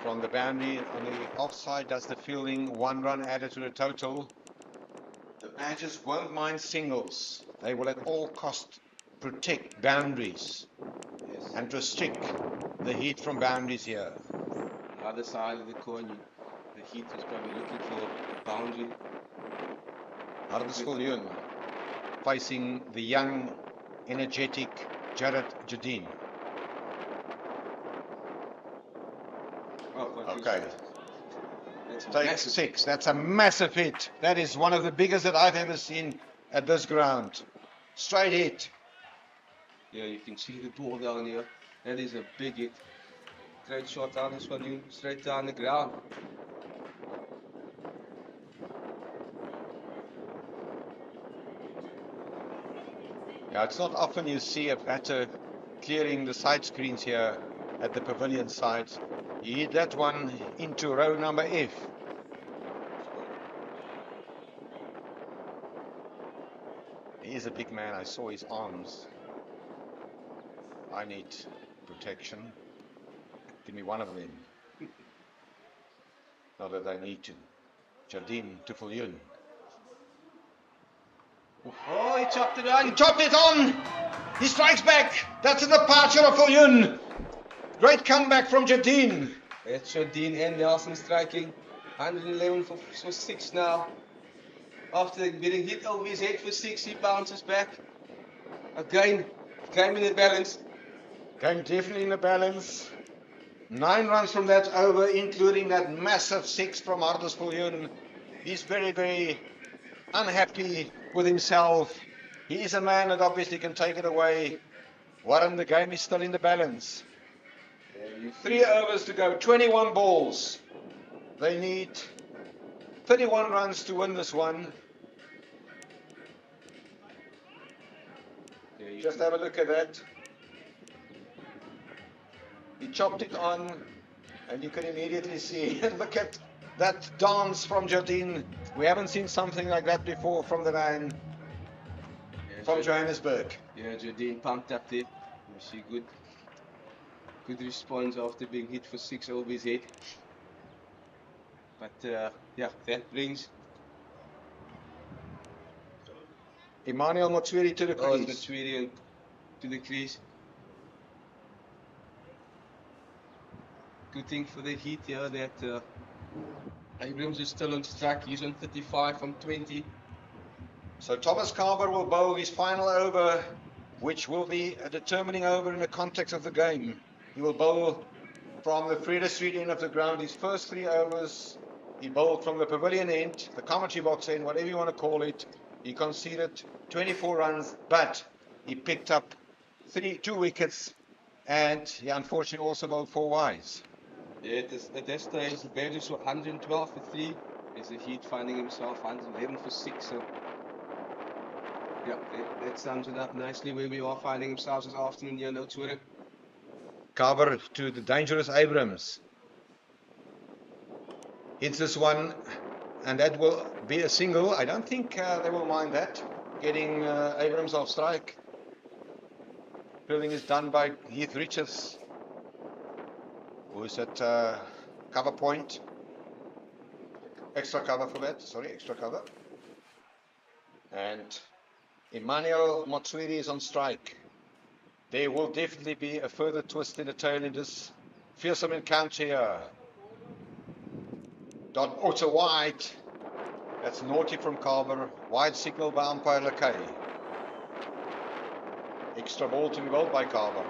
from the boundary. On the offside does the fielding. 1 run added to the total. The Badgers won't mind singles. They will at all cost protect boundaries and restrict the heat from boundaries here. The other side of the coin, the Heat is probably looking for a boundary. Oudtshoorn facing the young, energetic Jared Jardine. Okay. Take 6. That's a massive hit. That is one of the biggest that I've ever seen at this ground. Straight hit. Yeah, you can see the ball down here. That is a big hit. Great shot down this one, straight down the ground. Yeah, it's not often you see a batter clearing the side screens here at the pavilion side. He hit that one into row number F. He is a big man. I saw his arms. I need protection. Give me one of them. Not that I need to. Jardine to Viljoen. Oh, he chopped it on. He chopped it on. He strikes back. That's a departure of Viljoen. Great comeback from Jardine. That's Jardine and Nelson striking. 111 for 6 now. After getting hit over his head for 6, he bounces back. Again, game in the balance. Game definitely in the balance. 9 runs from that over, including that massive 6 from Oudtshoorn. He's very, very unhappy with himself. He is a man that obviously can take it away. Warren, the game is still in the balance. 3 overs to go, 21 balls. They need 31 runs to win this one. Just have a look at that. He chopped it on, and you can immediately see, look at that dance from Jardine. We haven't seen something like that before from the man from Johannesburg. Yeah, Jardine pumped up there. You see good response after being hit for 6 over his head. But yeah, that brings Emmanuel Motswiri to the crease. Motswiri to the crease. Good thing for the Heat here that Abrams is still on strike. He's on 35 from 20. So Thomas Carver will bowl his final over, which will be a determining over in the context of the game. He will bowl from the Freda Street end of the ground. His first 3 overs, he bowled from the pavilion end, the commentary box end, whatever you want to call it. He conceded 24 runs, but he picked up 2 wickets, and he unfortunately also bowled 4 wides. Yeah, at that stage, the Badgers were 112 for 3. As a Heat finding himself 111 for 6. So, yeah, that sums it up nicely where we are finding ourselves this afternoon here in Oudtshoorn. Carver to the dangerous Abrams. Hits this one, and that will be a single. I don't think they will mind that, getting Abrams off strike. Fielding is done by Heath Richards, who is at cover point. Extra cover for that, sorry, extra cover. And Emmanuel Motswiri is on strike. There will definitely be a further twist in the tail in this fearsome encounter here. Dot Otter wide. That's naughty from Carver. Wide signal by umpire Lakay. Extra ball to be bowled by Carver.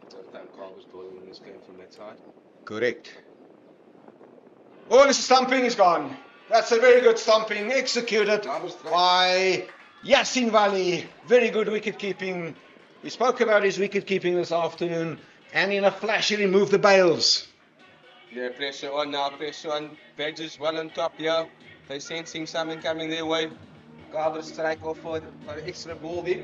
Third time Carver's bowling in this game from that side. Correct. Oh, this stumping is gone. That's a very good stumping, executed by Yassin Valley. Very good wicket keeping. We spoke about his wicket keeping this afternoon, and in a flash he removed the bails. Yeah, pressure on now, pressure on. Badgers well on top here. They're sensing something coming their way. Carver strike off for the extra ball there.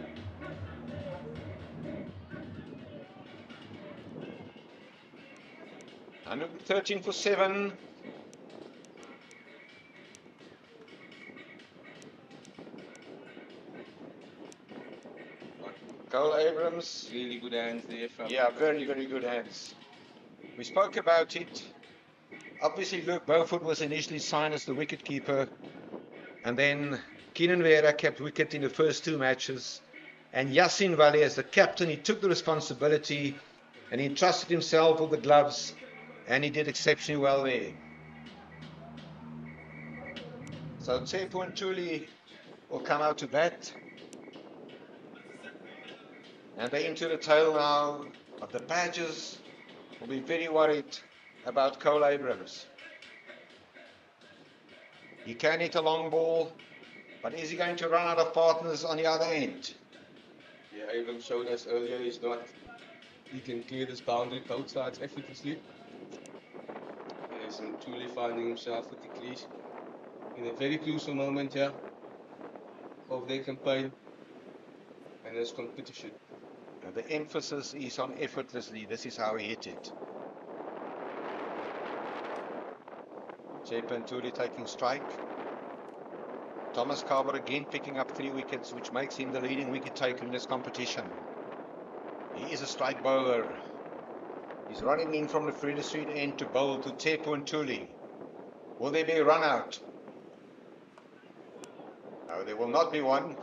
And 13 for 7. Cole Abrams. Really good hands there from. Yeah, very, very good hands. We spoke about it. Obviously, Luke Beaufort was initially signed as the wicketkeeper, and then Keenan Vera kept wicket in the first 2 matches. And Yassin Valley, as the captain, he took the responsibility and he entrusted himself with the gloves, and he did exceptionally well there. So Tsepo and Tuli will come out to bat. And they're into the tail now of the Badgers. Will be very worried about Cole Abrams. He can hit a long ball, but is he going to run out of partners on the other end? Yeah, Abrams showed us earlier he can clear this boundary both sides effortlessly. There's Tuli finding himself with the crease in a very crucial moment here of their campaign and this competition. And the emphasis is on effortlessly. This is how he hit it. Tuli taking strike. Thomas Carver again picking up 3 wickets, which makes him the leading wicket taker in this competition. He is a strike bowler. He's running in from the Freda Street end to bowl to Tsepo and Tuli. Will there be a run out? No, there will not be one.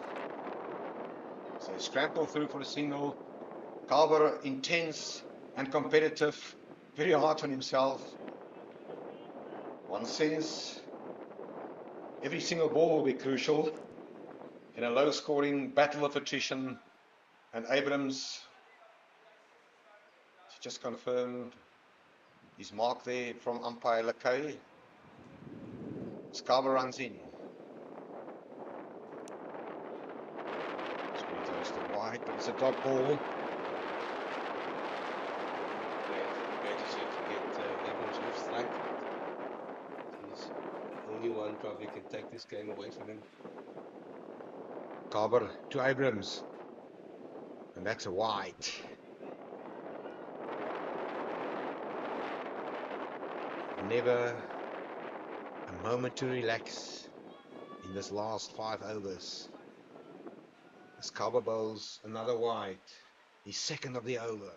So scramble through for a single. Carver intense and competitive, very hard on himself. One says every single ball will be crucial in a low-scoring battle of attrition, and Abrams just confirmed his mark there from umpire Lakay. Carver runs in. It's pretty close to wide, but it's a dot ball. He's the only one probably can take this game away from him. Carver to Abrams, and that's a wide. Never a moment to relax in this last 5 overs. As Carver bowls another wide, his second of the over.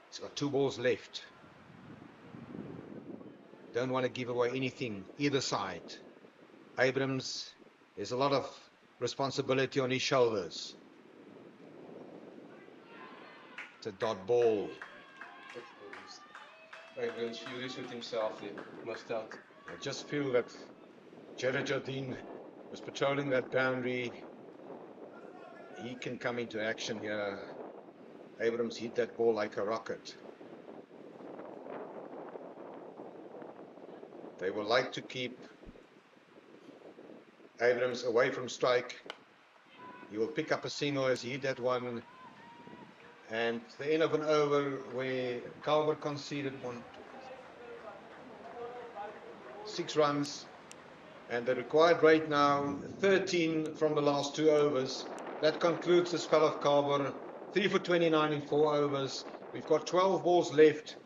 He's got 2 balls left. Don't want to give away anything, either side. Abrams, there's a lot of responsibility on his shoulders. It's a dot ball. Abrams furious with himself there. Must out. I just feel that Jared Jardine was patrolling that boundary. He can come into action here. Abrams hit that ball like a rocket. They will like to keep Abrams away from strike. He will pick up a single as he hit that one. And the end of an over where Calvert conceded 6 runs. And the required rate now 13 from the last 2 overs. That concludes the spell of Calvert. 3 for 29 in 4 overs. We've got 12 balls left.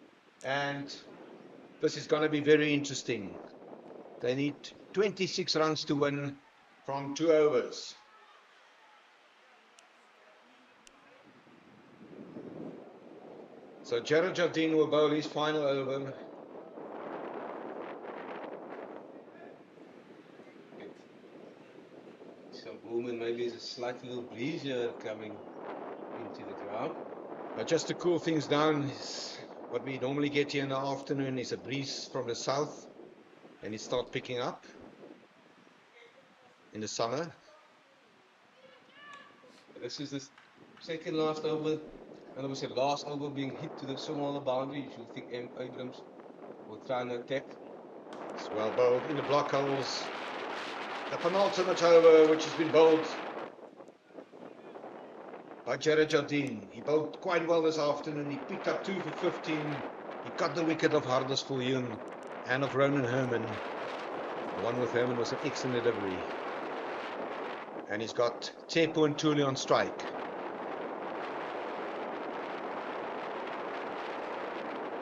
And this is going to be very interesting. They need 26 runs to win from 2 overs. So Jared Jardine will bowl his final over. Some movement, maybe there's a slight little breeze here coming into the ground. But just to cool things down, what we normally get here in the afternoon is a breeze from the south, and it starts picking up in the summer. This is the second last over, and obviously last over being hit to the smaller boundary. You should think Abrams will try and attack. It's well bowled in the block holes. The penultimate over, which has been bowled by Jared Jardine. He bowled quite well this afternoon. He picked up 2 for 15. He got the wicket of Hardus Viljoen and of Ronan Herman. The one with Herman was an excellent delivery. And he's got Tepo and Tuli on strike.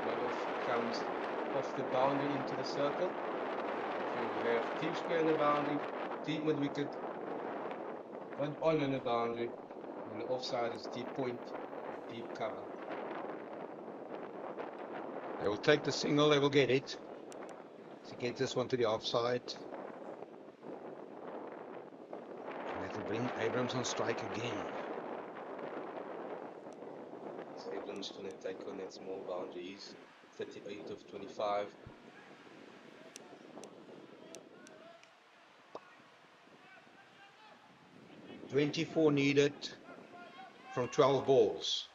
Rudolph comes off the boundary into the circle. So you have deep square in the boundary, deep mid wicket, one on in the boundary, and the offside is deep point, deep cover. They will take the single, they will get it. To get this one to the offside. And that will bring Abrams on strike again. So Abrams going to take on that small boundary. He's 38 of 25. .24 needed from 12 balls.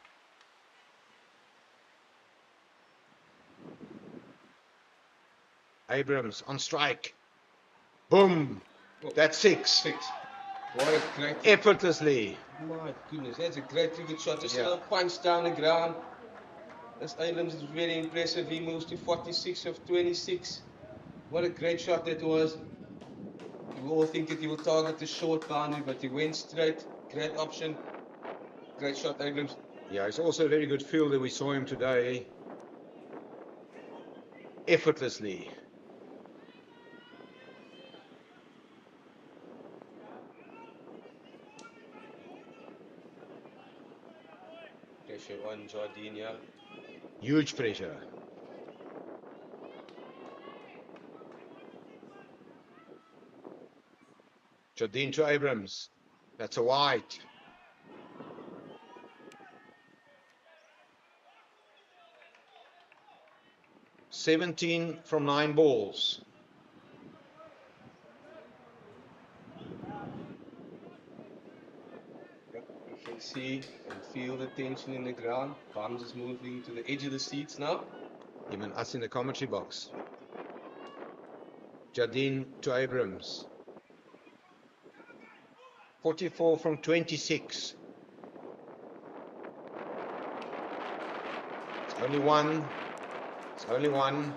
Abrams on strike. Boom! That's 6. 6. What a great, Effortlessly. my goodness, that's a great wicket shot. Just Yeah. a punch down the ground. This Abrams is very impressive. He moves to 46 of 26. What a great shot that was. You all think that he will target the short boundary, but he went straight. Great option. Great shot, Abrams. Yeah, he's also a very good fielder. We saw him today. Effortlessly. Pressure on Jardine here. Huge pressure. Jardine to Abrams. That's a wide. "17 from 9 balls. You can see and feel the tension in the ground. Barnes is moving to the edge of the seats now. Even us in the commentary box. Jardine to Abrams. 44 from 26. It's only one. It's only one.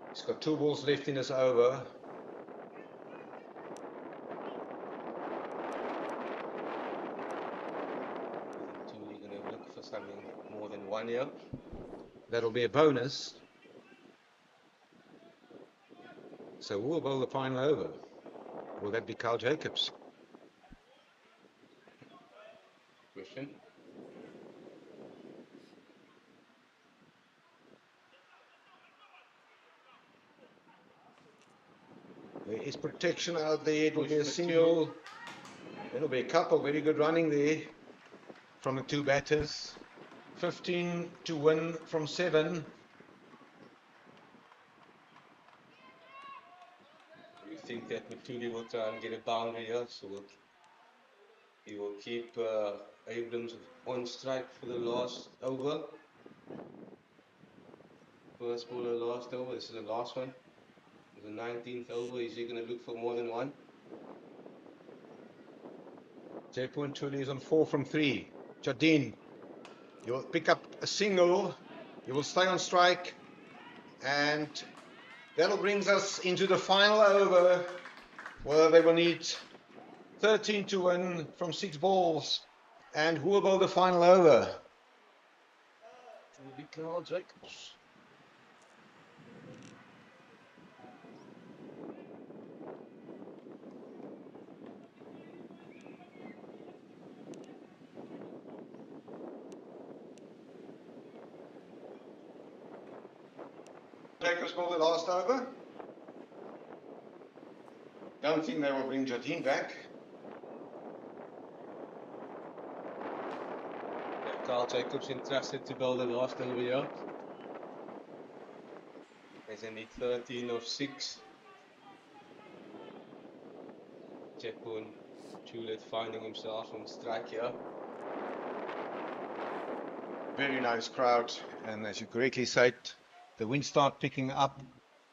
He's got 2 balls left in this over. You're going to look for something more than 1 here. That'll be a bonus. So who will bowl the final over? Will that be Carl Jacobs? Question. There is protection out there. It will be a Push for single. It'll be a couple. Very good running there from the two batters. 15 to win from 7. You think that Matuli will try and get a boundary here, so he will keep Abrams on strike for the last over. First ball of the last over. This is the last one. The 19th over. Is he going to look for more than one? J.Tuli is on 4 from 3. Jardine, you will pick up a single. You will stay on strike. And that'll brings us into the final over, where they will need 13 to win from 6 balls. And who will bowl the final over? It will be Carl Jacobs. Jacobs bowl the last over. Don't think they will bring Jardine back. Yeah, Carl Jacobs interested to bowl the last over here. As in the 13 of 6. Oudtshoorn finding himself on strike here. Very nice crowd, and as you correctly said, the wind start picking up,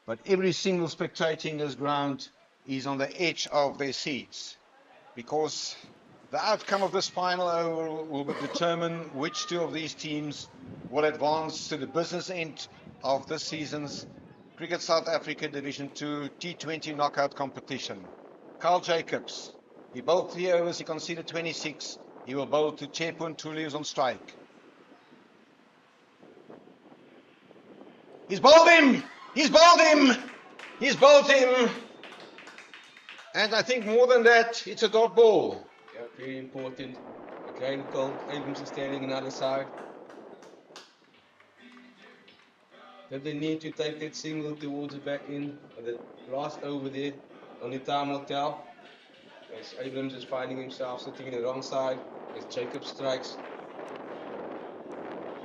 but every single spectator in this ground is on the edge of their seats, because the outcome of this final over will determine which two of these teams will advance to the business end of this season's Cricket South Africa Division 2 T20 knockout competition. Carl Jacobs, he bowled 3 overs, he conceded 26. He will bowl to J.Tuli, who's on strike. He's bowled him! He's bowled him! He's bowled him! And I think more than that, it's a dot ball. Yeah, very important. Again, Carl Abrams is standing on the other side. That they need to take that single towards the back end. The last over there, only time will tell. As Abrams is finding himself sitting in the wrong side, as Jacob strikes.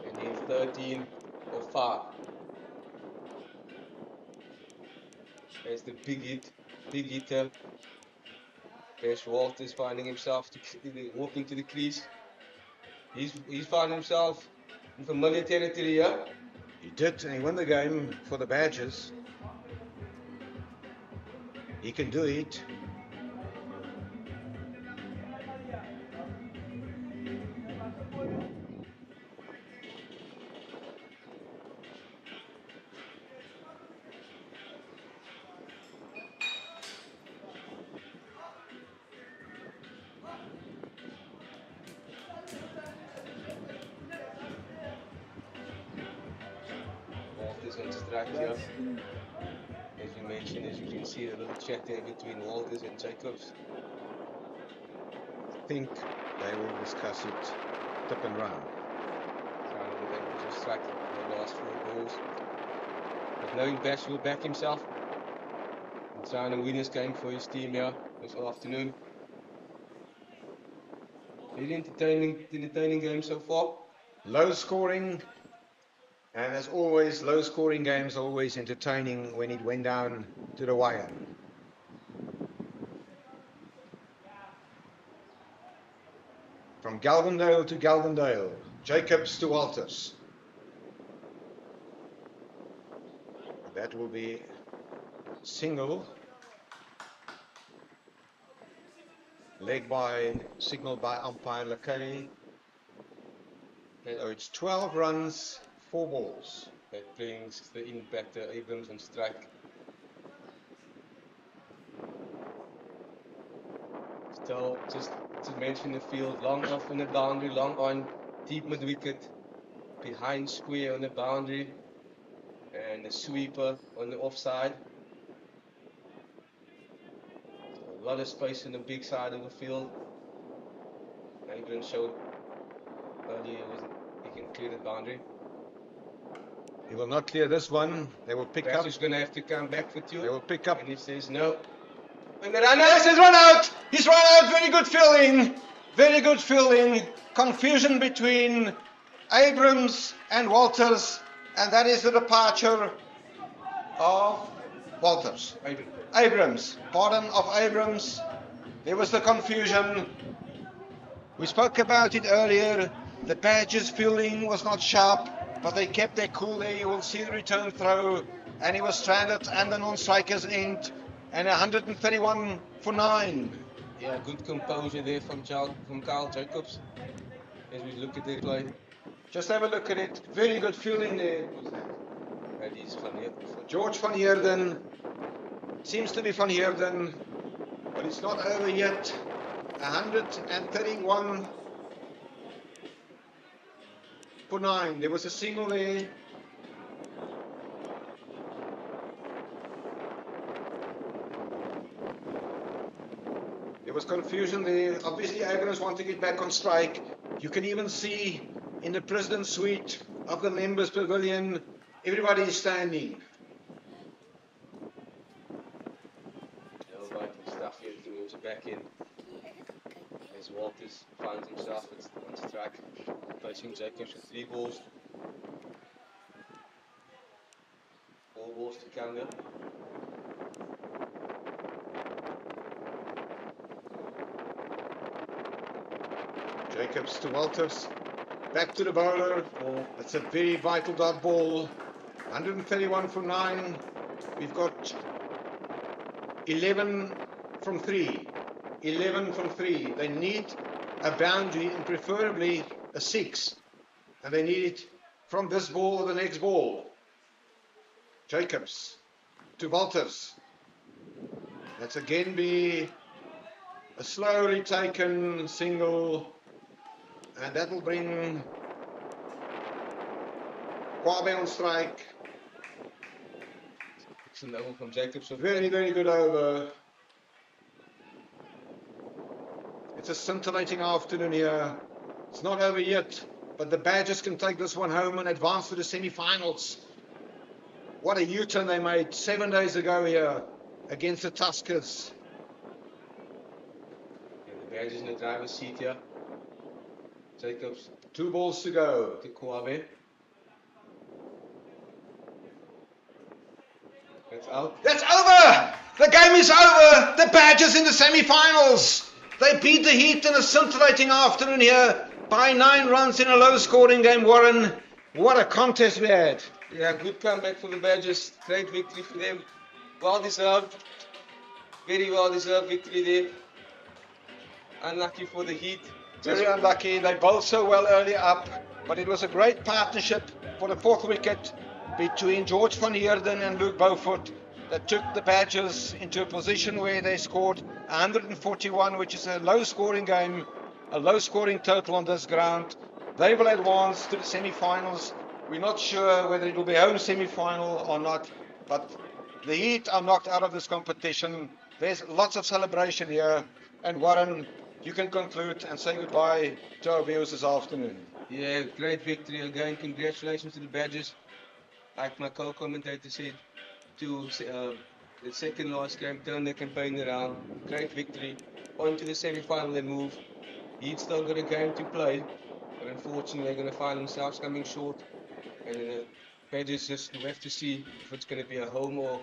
And then 13 of 5. There's the big hitter. There's Walters finding himself walking to the crease. He's found himself in familiar territory here. He did, and he won the game for the Badgers. He can do it. Walters on strike here. As you mentioned, as you can see, a little chat there between Walters and Jacobs. I think they will discuss it tip and run. Trying to get able to strike the last 4 balls. But knowing Bash will back himself. And trying to win this game for his team here this afternoon. Very entertaining game so far. Low scoring, and as always, low scoring games are always entertaining when it went down to the wire. From Galvindale to Galvindale, Jacobs to Walters. That will be single. Leg by, signaled by umpire Lakari. So it's 12 runs, 4 balls. That brings the in-batter Abrams on strike. Still, just to mention the field, long off on the boundary, long on, deep mid-wicket, behind square on the boundary, and the sweeper on the offside. So a lot of space on the big side of the field. Abrams showed earlier he can clear the boundary. He will not clear this one. They will pick up. He's going to have to come back for 2. They will pick up. And he says no. And the runner has run out. He's run out. Very good filling. Very good filling. Confusion between Abrams and Walters. And that is the departure of Walters. Abrams. Pardon, of Abrams. There was the confusion. We spoke about it earlier. The badges filling was not sharp, but they kept their cool there. You will see the return throw. And he was stranded and the non-striker's end. And 131 for 9. Yeah, good composure there from Carl Jacobs as we look at the play. Just have a look at it. Very good feeling there. That is Van Heerden. George Van Heerden. Seems to be Van Heerden, but it's not over yet. 131 for 9. There was a single there. There was confusion there. Obviously, Abrams want to get back on strike. You can even see in the President's Suite of the Members Pavilion, everybody is standing. Biting stuff here to move it back in. As Walters finds himself on strike, facing Jacobs with 3 balls. 4 balls to counter. Jacobs to Walters, back to the bowler. That's a very vital dot ball. 131 for 9. We've got 11 from 3. 11 from 3. They need a boundary and preferably a 6. And they need it from this ball or the next ball. Jacobs to Walters. That's again be a slowly taken single. And that will bring Kwabe on strike. Excellent over from Jacobs. Very, very good over. It's a scintillating afternoon here. It's not over yet, but the Badgers can take this one home and advance to the semi-finals. What a U-turn they made 7 days ago here against the Tuskers. And the Badgers in the driver's seat here. Jacobs 2 balls to go. to Kwabe. That's out. That's over! The game is over! The Badgers in the semi-finals! They beat the Heat in a scintillating afternoon here by 9 runs in a low-scoring game, Warren. What a contest we had. Yeah, good comeback for the Badgers. Great victory for them. Well deserved. Very well deserved victory there. Unlucky for the Heat. Very unlucky. They bowled so well early up, but it was a great partnership for the 4th wicket between George Van Heerden and Luke Beaufort that took the Badgers into a position where they scored 141, which is a low-scoring game, a low-scoring total on this ground. They will advance to the semi-finals. We're not sure whether it will be a home semi-final or not, but the Heat are knocked out of this competition. There's lots of celebration here, and Warren, you can conclude and say goodbye to our viewers this afternoon. Yeah, great victory again. Congratulations to the Badgers. Like my co-commentator said, to the second last game, turned their campaign around. Great victory. On to the semi-final and move. He's still got a game to play, but unfortunately they're going to find themselves coming short. And the Badgers just have to see if it's going to be a home or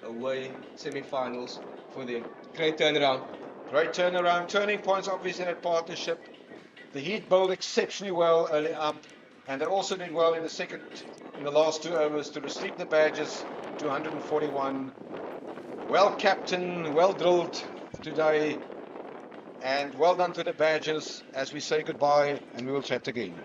away semi-finals for them. Great turnaround. Great turnaround. Turning points obviously in that partnership. The Heat bowled exceptionally well early up, and they also did well in the last 2 overs to restrict the Badgers to 141. Well captained, well drilled today, and well done to the Badgers as we say goodbye, and we will chat again.